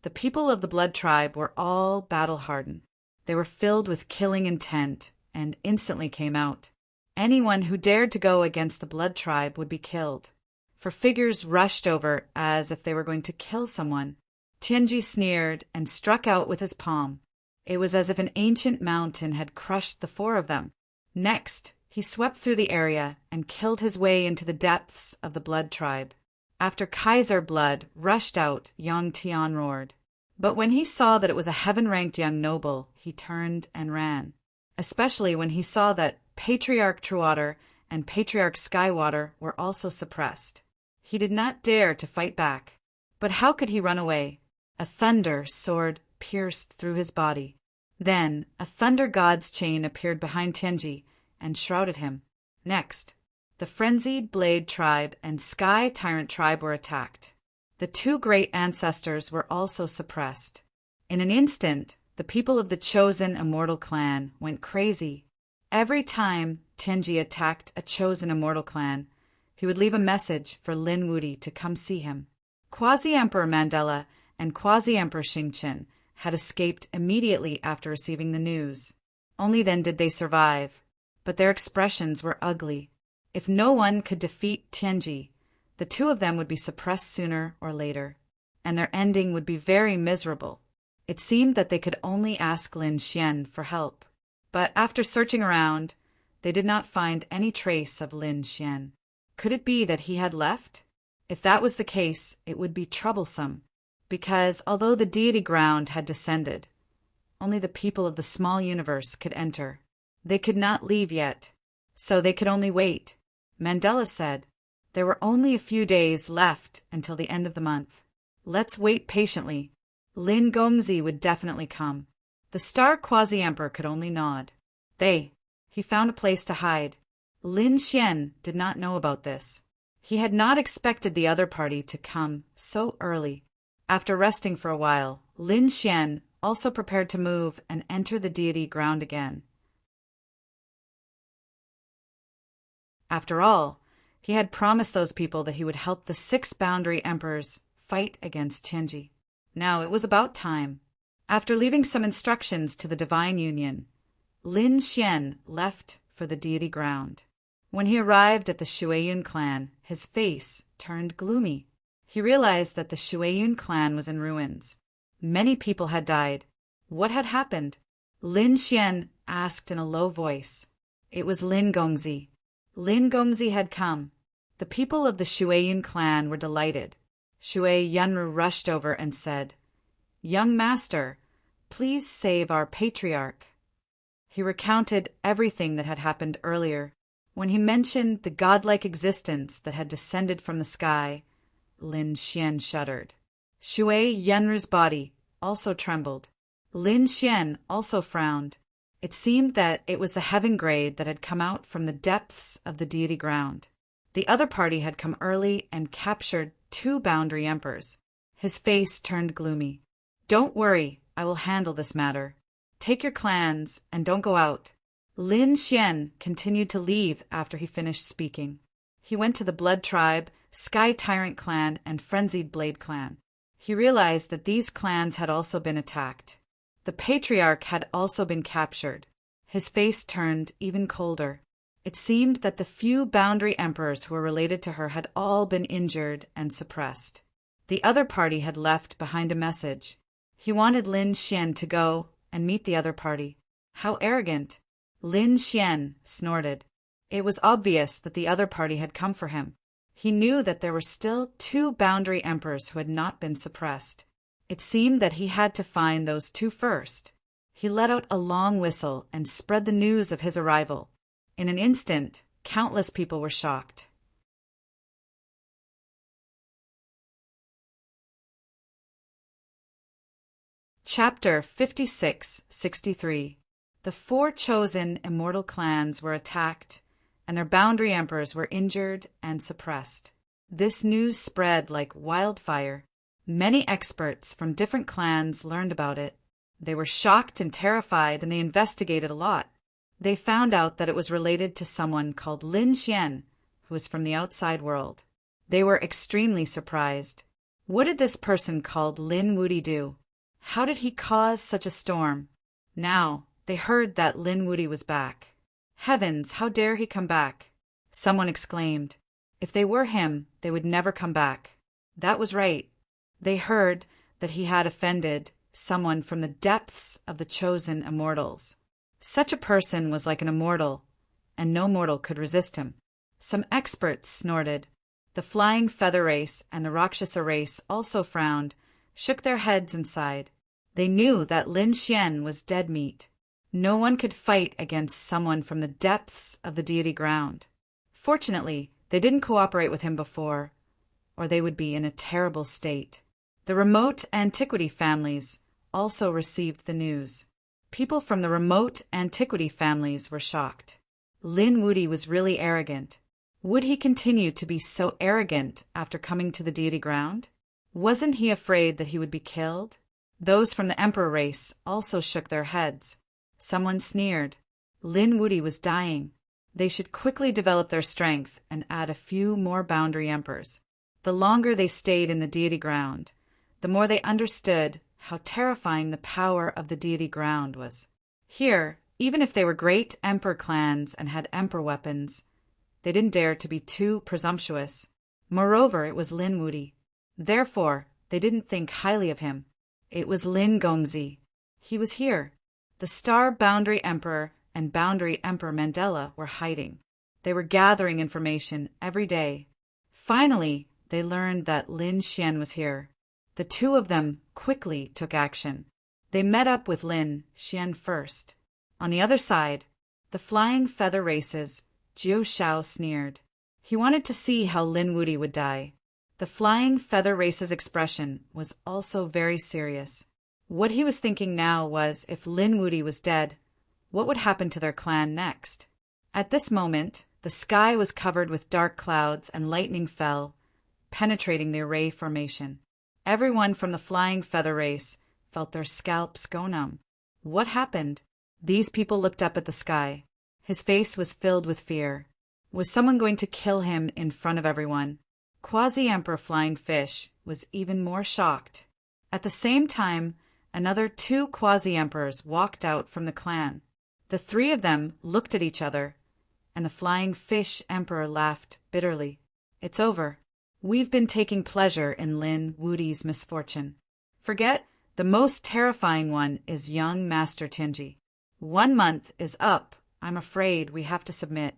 The people of the Blood tribe were all battle-hardened. They were filled with killing intent, and instantly came out. Anyone who dared to go against the Blood tribe would be killed. For figures rushed over as if they were going to kill someone. Tianji sneered and struck out with his palm. It was as if an ancient mountain had crushed the four of them. Next, he swept through the area and killed his way into the depths of the Blood tribe. After Kaiser Blood rushed out, Yang Tian roared. But when he saw that it was a heaven-ranked young noble, he turned and ran. Especially when he saw that Patriarch Truwater and Patriarch Skywater were also suppressed. He did not dare to fight back. But how could he run away? A thunder sword pierced through his body. Then a thunder god's chain appeared behind Tianji and shrouded him. Next, the frenzied Blade tribe and Sky Tyrant tribe were attacked. The two great ancestors were also suppressed. In an instant, the people of the chosen immortal clan went crazy. Every time Tianji attacked a chosen immortal clan, he would leave a message for Lin Wuti to come see him. Quasi-Emperor Mandela and Quasi-Emperor Xingqian had escaped immediately after receiving the news. Only then did they survive, but their expressions were ugly. If no one could defeat Tianji, the two of them would be suppressed sooner or later, and their ending would be very miserable. It seemed that they could only ask Lin Xian for help, but after searching around, they did not find any trace of Lin Xian. Could it be that he had left? If that was the case, it would be troublesome, because although the deity ground had descended, only the people of the small universe could enter. They could not leave yet, so they could only wait. Mandela said, "There were only a few days left until the end of the month. Let's wait patiently. Lin Gongzi would definitely come." The star quasi-emperor could only nod. He found a place to hide. Lin Xian did not know about this. He had not expected the other party to come so early. After resting for a while, Lin Xian also prepared to move and enter the deity ground again. After all, he had promised those people that he would help the 6 boundary emperors fight against Tianji. Now it was about time. After leaving some instructions to the Divine Union, Lin Xian left for the deity ground. When he arrived at the Shuiyun clan, his face turned gloomy. He realized that the Shuiyun clan was in ruins. Many people had died. What had happened? Lin Xian asked in a low voice. It was Lin Gongzi. Lin Gongzi had come. The people of the Shuiyun clan were delighted. Shui Yunru rushed over and said, "Young master, please save our patriarch." He recounted everything that had happened earlier. When he mentioned the godlike existence that had descended from the sky, Lin Xian shuddered. Shui Yunru's body also trembled. Lin Xian also frowned. It seemed that it was the heaven grade that had come out from the depths of the deity ground. The other party had come early and captured 2 boundary emperors. His face turned gloomy. "Don't worry, I will handle this matter. Take your clans and don't go out." Lin Xian continued to leave after he finished speaking. He went to the Blood Tribe, Sky Tyrant Clan, and Frenzied Blade Clan. He realized that these clans had also been attacked. The Patriarch had also been captured. His face turned even colder. It seemed that the few boundary emperors who were related to her had all been injured and suppressed. The other party had left behind a message. He wanted Lin Xian to go and meet the other party. How arrogant! Lin Xian snorted. It was obvious that the other party had come for him. He knew that there were still 2 boundary emperors who had not been suppressed. It seemed that he had to find those 2 first. He let out a long whistle and spread the news of his arrival. In an instant, countless people were shocked. Chapter 56-63. The 4 chosen immortal clans were attacked, and their boundary emperors were injured and suppressed. This news spread like wildfire. Many experts from different clans learned about it. They were shocked and terrified, and they investigated a lot. They found out that it was related to someone called Lin Xian, who was from the outside world. They were extremely surprised. What did this person called Lin Wuti do? How did he cause such a storm? Now, they heard that Lin Wuti was back. Heavens, how dare he come back? Someone exclaimed. If they were him, they would never come back. That was right. They heard that he had offended someone from the depths of the chosen immortals. Such a person was like an immortal, and no mortal could resist him. Some experts snorted. The Flying Feather race and the Rakshasa race also frowned, shook their heads and sighed. They knew that Lin Xian was dead meat. No one could fight against someone from the depths of the deity ground. Fortunately, they didn't cooperate with him before, or they would be in a terrible state. The remote antiquity families also received the news. People from the remote antiquity families were shocked. Lin Wuti was really arrogant. Would he continue to be so arrogant after coming to the deity ground? Wasn't he afraid that he would be killed? Those from the emperor race also shook their heads. Someone sneered. Lin Wuti was dying. They should quickly develop their strength and add a few more boundary emperors. The longer they stayed in the deity ground, the more they understood how terrifying the power of the deity ground was. Here, even if they were great emperor clans and had emperor weapons, they didn't dare to be too presumptuous. Moreover, it was Lin Wuti. Therefore, they didn't think highly of him. It was Lin Gongzi. He was here. The Star Boundary Emperor and Boundary Emperor Mandela were hiding. They were gathering information every day. Finally, they learned that Lin Xian was here. The 2 of them quickly took action. They met up with Lin Xian first. On the other side, the Flying Feather races, Jiu Shao sneered. He wanted to see how Lin Wuti would die. The Flying Feather race's expression was also very serious. What he was thinking now was if Lin Wuti was dead, what would happen to their clan next? At this moment, the sky was covered with dark clouds and lightning fell, penetrating the array formation. Everyone from the Flying Feather race felt their scalps go numb. What happened? These people looked up at the sky. His face was filled with fear. Was someone going to kill him in front of everyone? Quasi-Emperor Flying Fish was even more shocked. At the same time, another 2 quasi-emperors walked out from the clan. The 3 of them looked at each other, and the Flying Fish Emperor laughed bitterly. It's over. We've been taking pleasure in Lin Wuti's misfortune. Forget, the most terrifying one is young Master Tinji. 1 month is up. I'm afraid we have to submit.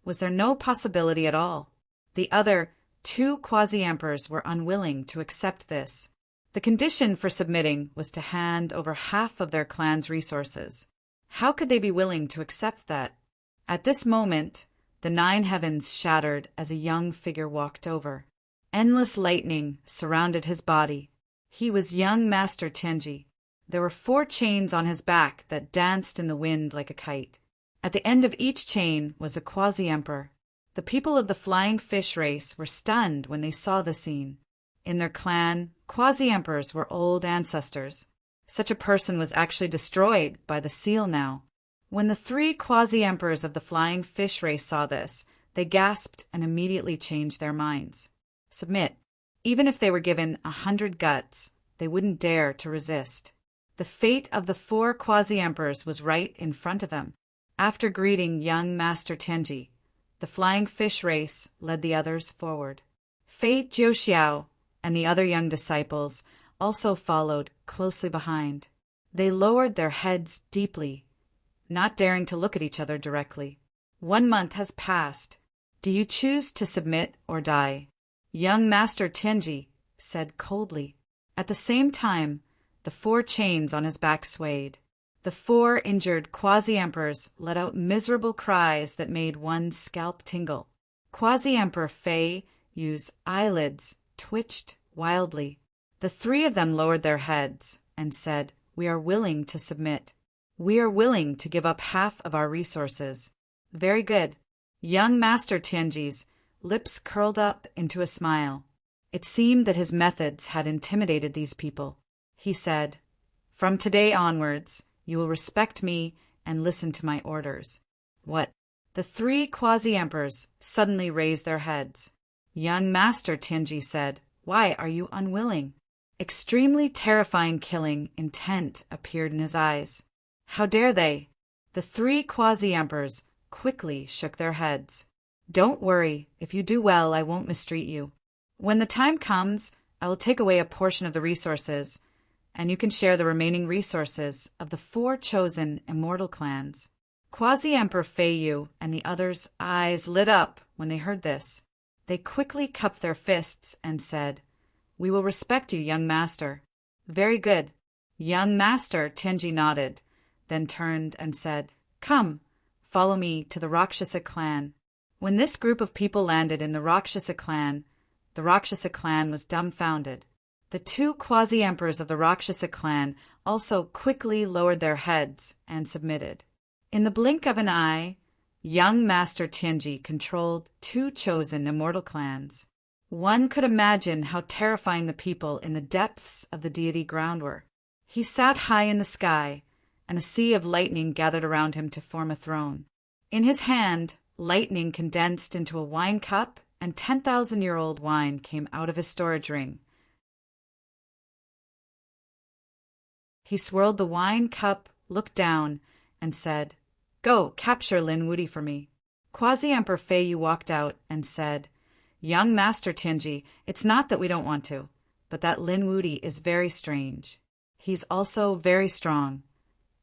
Was there no possibility at all? The other 2 quasi-emperors were unwilling to accept this. The condition for submitting was to hand over half of their clan's resources. How could they be willing to accept that? At this moment, the 9 heavens shattered as a young figure walked over. Endless lightning surrounded his body. He was young Master Tenji. There were 4 chains on his back that danced in the wind like a kite. At the end of each chain was a quasi-emperor. The people of the flying fish race were stunned when they saw the scene. In their clan, quasi-emperors were old ancestors. Such a person was actually destroyed by the seal now. When the 3 quasi-emperors of the flying fish race saw this, they gasped and immediately changed their minds. Submit. Even if they were given 100 guts, they wouldn't dare to resist. The fate of the 4 quasi-emperors was right in front of them. After greeting young Master Tenji, the flying fish race led the others forward. Fei Jiuxiao and the other young disciples also followed closely behind. They lowered their heads deeply, not daring to look at each other directly. 1 month has passed. Do you choose to submit or die? Young Master Tenji said coldly. At the same time, the 4 chains on his back swayed. The 4 injured quasi-emperors let out miserable cries that made one's scalp tingle. Quasi-emperor Fei Yu's eyelids twitched wildly. The 3 of them lowered their heads and said, "We are willing to submit. We are willing to give up half of our resources." Very good. Young Master Tianji's lips curled up into a smile. It seemed that his methods had intimidated these people. He said, "From today onwards, you will respect me and listen to my orders." What? The 3 quasi-emperors suddenly raised their heads. Young Master Tianji said, "Why are you unwilling?" Extremely terrifying killing intent appeared in his eyes. How dare they? The 3 quasi-emperors quickly shook their heads. "Don't worry. If you do well, I won't mistreat you. When the time comes, I will take away a portion of the resources, and you can share the remaining resources of the 4 chosen immortal clans." Quasi-Emperor Fei Yu and the others' eyes lit up when they heard this. They quickly cupped their fists and said, "We will respect you, young master." Very good. Young Master Tenji nodded, then turned and said, "Come, follow me to the Rakshasa clan." When this group of people landed in the Rakshasa clan was dumbfounded. The 2 quasi-emperors of the Rakshasa clan also quickly lowered their heads and submitted. In the blink of an eye, young Master Tenji controlled 2 chosen immortal clans. One could imagine how terrifying the people in the depths of the deity ground were. He sat high in the sky, and a sea of lightning gathered around him to form a throne. In his hand, lightning condensed into a wine cup, and 10,000-year-old wine came out of his storage ring. He swirled the wine cup, looked down, and said, "Go, capture Lin Wudi for me." Quasi-Emperor Fei Yu walked out and said, "Young Master Tenji, it's not that we don't want to, but that Lin Wudi is very strange. He's also very strong,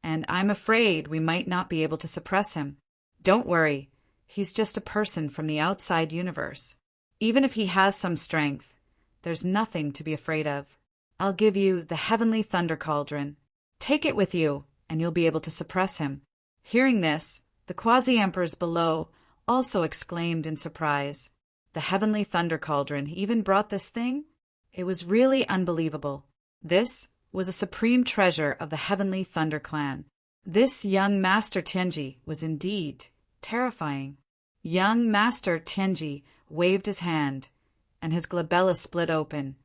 and I'm afraid we might not be able to suppress him. Don't worry, he's just a person from the outside universe. Even if he has some strength, there's nothing to be afraid of. I'll give you the heavenly thunder cauldron. Take it with you, and you'll be able to suppress him." Hearing this, the quasi-emperors below also exclaimed in surprise. The heavenly thunder cauldron even brought this thing? It was really unbelievable. This was a supreme treasure of the heavenly thunder clan. This young Master Tenji was indeed terrifying. Young Master Tenji waved his hand, and his glabella split open,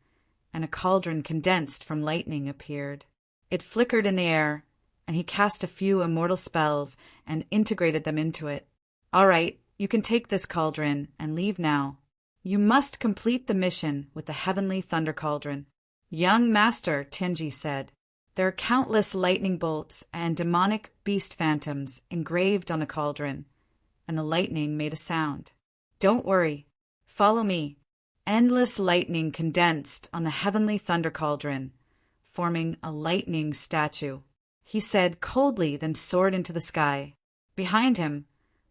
and a cauldron condensed from lightning appeared. It flickered in the air, and he cast a few immortal spells and integrated them into it. "All right, you can take this cauldron and leave now. You must complete the mission with the heavenly thunder cauldron." Young Master Tenji said, "There are countless lightning bolts and demonic beast phantoms engraved on the cauldron," and the lightning made a sound. "Don't worry. Follow me." Endless lightning condensed on the heavenly thunder cauldron, forming a lightning statue. He said coldly, then soared into the sky. Behind him,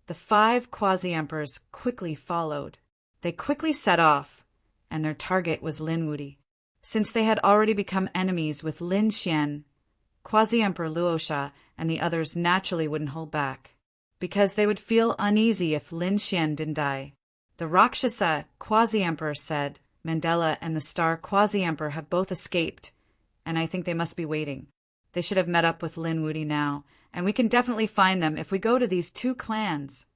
the 5 quasi-emperors quickly followed. They quickly set off, and their target was Lin Wudi. Since they had already become enemies with Lin Xian, Quasi-Emperor Luosha and the others naturally wouldn't hold back, because they would feel uneasy if Lin Xian didn't die. The Rakshasa Quasi-Emperor said, Mandela and the Star Quasi-Emperor have both escaped, and I think they must be waiting. They should have met up with Lin Wudi now, and we can definitely find them if we go to these two clans.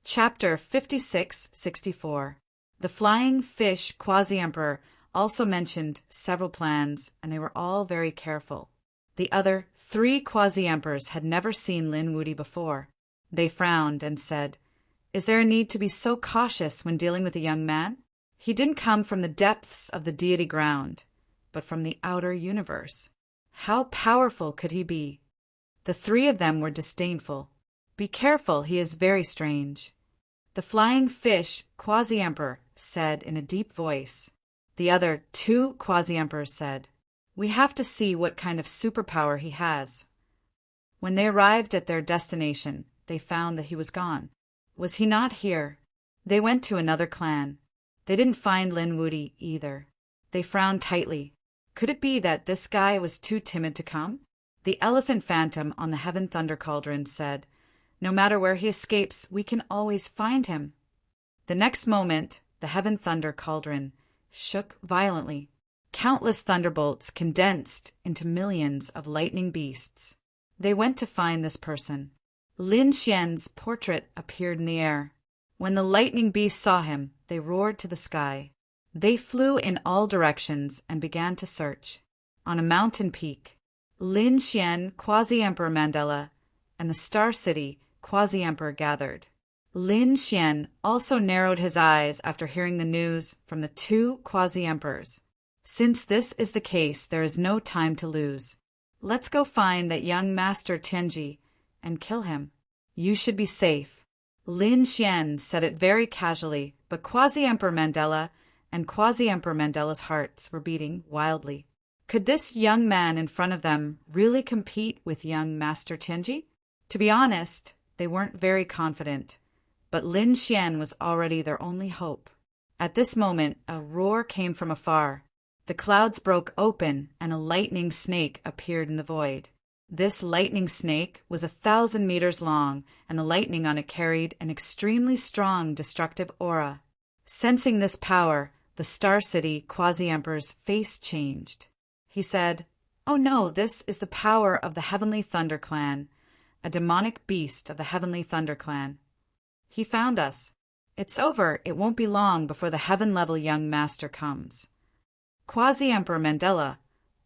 Chapter 56-64. The Flying Fish Quasi-Emperor also mentioned several plans, and they were all very careful. The other 3 Quasi-Emperors had never seen Lin Wudi before. They frowned and said, "Is there a need to be so cautious when dealing with a young man? He didn't come from the depths of the deity ground, but from the outer universe. How powerful could he be?" The 3 of them were disdainful. "Be careful, he is very strange." The Flying Fish Quasi-Emperor said in a deep voice. The other 2 Quasi-Emperors said, "We have to see what kind of superpower he has." When they arrived at their destination, they found that he was gone. Was he not here? They went to another clan. They didn't find Lin Wudi either. They frowned tightly. Could it be that this guy was too timid to come? The elephant phantom on the Heaven Thunder Cauldron said, "No matter where he escapes, we can always find him." The next moment, the Heaven Thunder Cauldron shook violently. Countless thunderbolts condensed into millions of lightning beasts. They went to find this person. Lin Xian's portrait appeared in the air. When the lightning beasts saw him, they roared to the sky. They flew in all directions and began to search. On a mountain peak, Lin Xian, Quasi-Emperor Mandela, and the Star City Quasi-Emperor gathered. Lin Xian also narrowed his eyes after hearing the news from the 2 Quasi-Emperors. "Since this is the case, there is no time to lose. Let's go find that young Master Tianji and kill him. You should be safe." Lin Xian said it very casually, but Quasi-Emperor Mandela and Quasi-Emperor Mandela's hearts were beating wildly. Could this young man in front of them really compete with young Master Tianji? To be honest, they weren't very confident, but Lin Xian was already their only hope. At this moment, a roar came from afar. The clouds broke open, and a lightning snake appeared in the void. This lightning snake was 1,000 meters long, and the lightning on it carried an extremely strong destructive aura. Sensing this power, the Star City Quasi-Emperor's face changed. He said, "Oh no, this is the power of the Heavenly Thunder Clan, a demonic beast of the Heavenly Thunder Clan. He found us. It's over. It won't be long before the heaven-level young master comes." Quasi-Emperor Mandela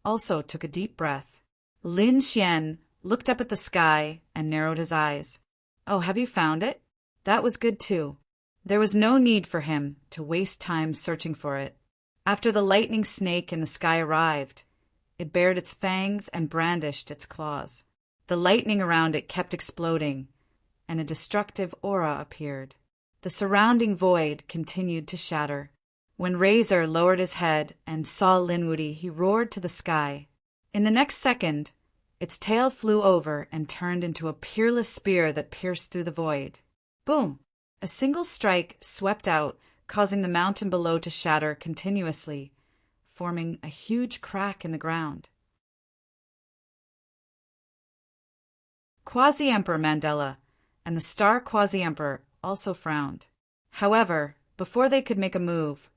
also took a deep breath. Lin Xian looked up at the sky and narrowed his eyes. "Oh, have you found it?" That was good too. There was no need for him to waste time searching for it. After the lightning snake in the sky arrived, it bared its fangs and brandished its claws. The lightning around it kept exploding, and a destructive aura appeared. The surrounding void continued to shatter. When Razor lowered his head and saw Lin Wudi, he roared to the sky. In the next second, its tail flew over and turned into a peerless spear that pierced through the void. Boom! A single strike swept out, causing the mountain below to shatter continuously, forming a huge crack in the ground. Quasi-Emperor Mandela and the Star Quasi-Emperor also frowned. However, before they could make a move,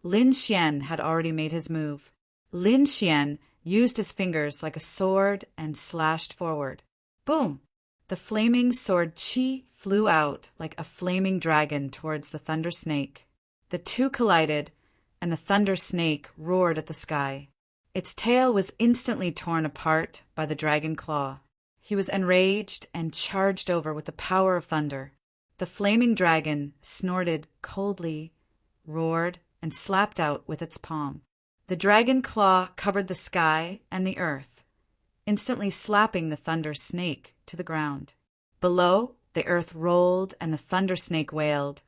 Lin Xian had already made his move. Lin Xian used his fingers like a sword and slashed forward. Boom! The flaming sword Qi flew out like a flaming dragon towards the Thunder Snake. The two collided, and the Thunder Snake roared at the sky. Its tail was instantly torn apart by the dragon claw. He was enraged and charged over with the power of thunder. The flaming dragon snorted coldly, roared, and slapped out with its palm. The dragon claw covered the sky and the earth, instantly slapping the Thunder Snake to the ground. Below, the earth rolled and the Thunder Snake wailed,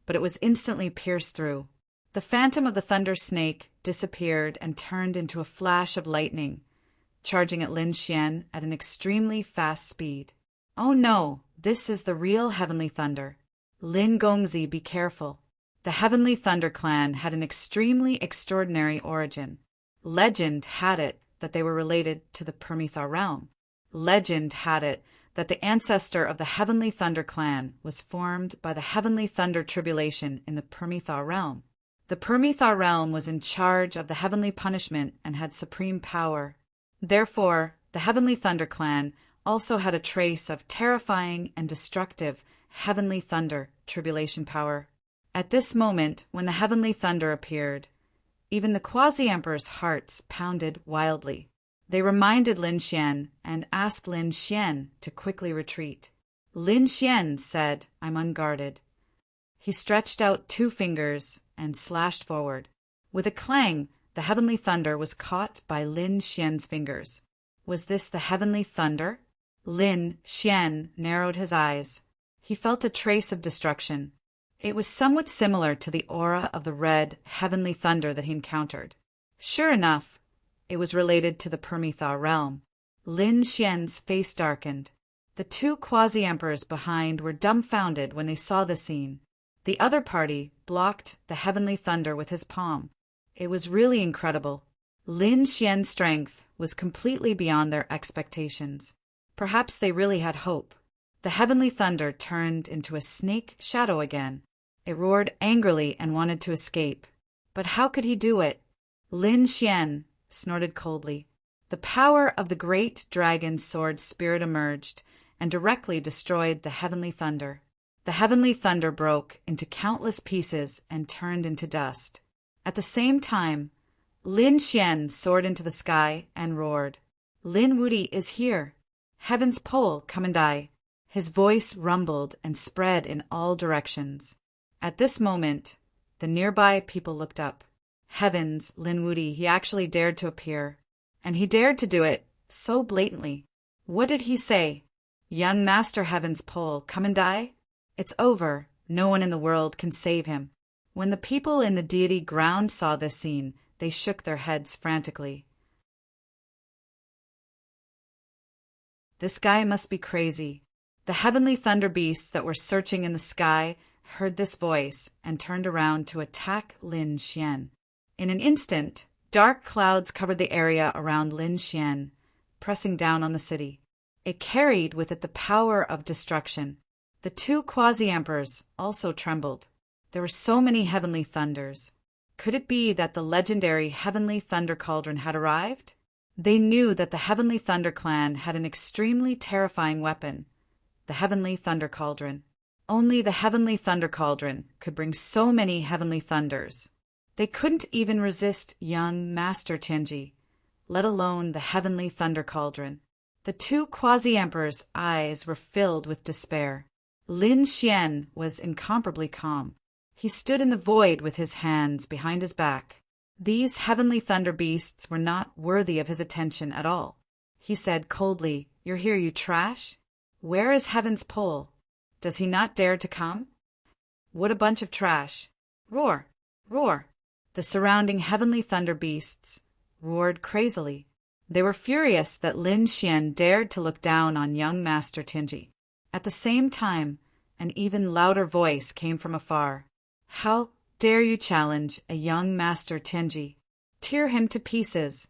but it was instantly pierced through. The phantom of the Thunder Snake disappeared and turned into a flash of lightning, charging at Lin Xian at an extremely fast speed. Oh no, this is the real Heavenly Thunder. Lin Gongzi, be careful. The Heavenly Thunder Clan had an extremely extraordinary origin. Legend had it that they were related to the Permethar realm. Legend had it that the ancestor of the Heavenly Thunder clan was formed by the Heavenly Thunder tribulation in the Permethar realm. The Permethar realm was in charge of the heavenly punishment and had supreme power. Therefore, the Heavenly Thunder clan also had a trace of terrifying and destructive Heavenly Thunder tribulation power. At this moment, when the Heavenly Thunder appeared, even the Quasi-Emperor's hearts pounded wildly. They reminded Lin Xian and asked Lin Xian to quickly retreat. Lin Xian said, "I'm unguarded." He stretched out 2 fingers and slashed forward. With a clang, the Heavenly Thunder was caught by Lin Xian's fingers. Was this the Heavenly Thunder? Lin Xian narrowed his eyes. He felt a trace of destruction. It was somewhat similar to the aura of the red Heavenly Thunder that he encountered. Sure enough, it was related to the Permethar realm. Lin Xian's face darkened. The 2 quasi-emperors behind were dumbfounded when they saw the scene. The other party blocked the Heavenly Thunder with his palm. It was really incredible. Lin Xian's strength was completely beyond their expectations. Perhaps they really had hope. The Heavenly Thunder turned into a snake shadow again. It roared angrily and wanted to escape. But how could he do it? Lin Xian snorted coldly. The power of the great dragon sword spirit emerged and directly destroyed the Heavenly Thunder. The Heavenly Thunder broke into countless pieces and turned into dust. At the same time, Lin Xian soared into the sky and roared, "Lin Wuti is here! Heaven's pole, come and die!" His voice rumbled and spread in all directions. At this moment, the nearby people looked up. Heavens, Lin Wuti, he actually dared to appear. And he dared to do it so blatantly. What did he say? "Young Master Heaven's pole, come and die? It's over. No one in the world can save him." When the people in the deity ground saw this scene, they shook their heads frantically. This guy must be crazy. The Heavenly Thunder beasts that were searching in the sky heard this voice and turned around to attack Lin Xian. In an instant, dark clouds covered the area around Lin Xian, pressing down on the city. It carried with it the power of destruction. The 2 quasi-emperors also trembled. There were so many Heavenly Thunders. Could it be that the legendary Heavenly Thunder Cauldron had arrived? They knew that the Heavenly Thunder clan had an extremely terrifying weapon, the Heavenly Thunder Cauldron. Only the Heavenly Thunder Cauldron could bring so many Heavenly Thunders. They couldn't even resist young Master Tianji, let alone the Heavenly Thunder Cauldron. The 2 quasi-emperors' eyes were filled with despair. Lin Xian was incomparably calm. He stood in the void with his hands behind his back. These Heavenly Thunder beasts were not worthy of his attention at all. He said coldly, "You're here, you trash? Where is Heaven's pole? Does he not dare to come? What a bunch of trash! Roar! Roar!" The surrounding Heavenly Thunder beasts roared crazily. They were furious that Lin Xian dared to look down on young Master Tianji. At the same time, an even louder voice came from afar. "How dare you challenge a young Master Tianji? Tear him to pieces!"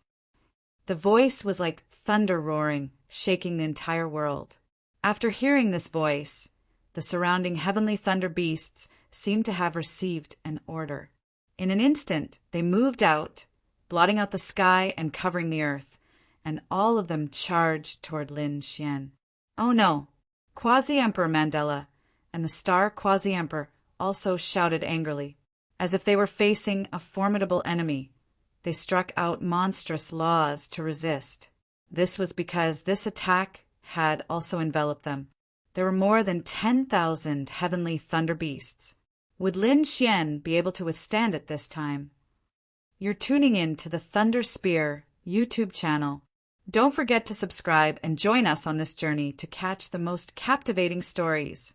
The voice was like thunder roaring, shaking the entire world. After hearing this voice, the surrounding Heavenly Thunder beasts seemed to have received an order. In an instant, they moved out, blotting out the sky and covering the earth, and all of them charged toward Lin Xian. Oh no! Quasi-Emperor Mandela and the Star Quasi-Emperor also shouted angrily. As if they were facing a formidable enemy, they struck out monstrous laws to resist. This was because this attack had also enveloped them. There were more than 10,000 Heavenly Thunder beasts. Would Lin Xian be able to withstand it this time? You're tuning in to the Thunder Spear YouTube channel. Don't forget to subscribe and join us on this journey to catch the most captivating stories.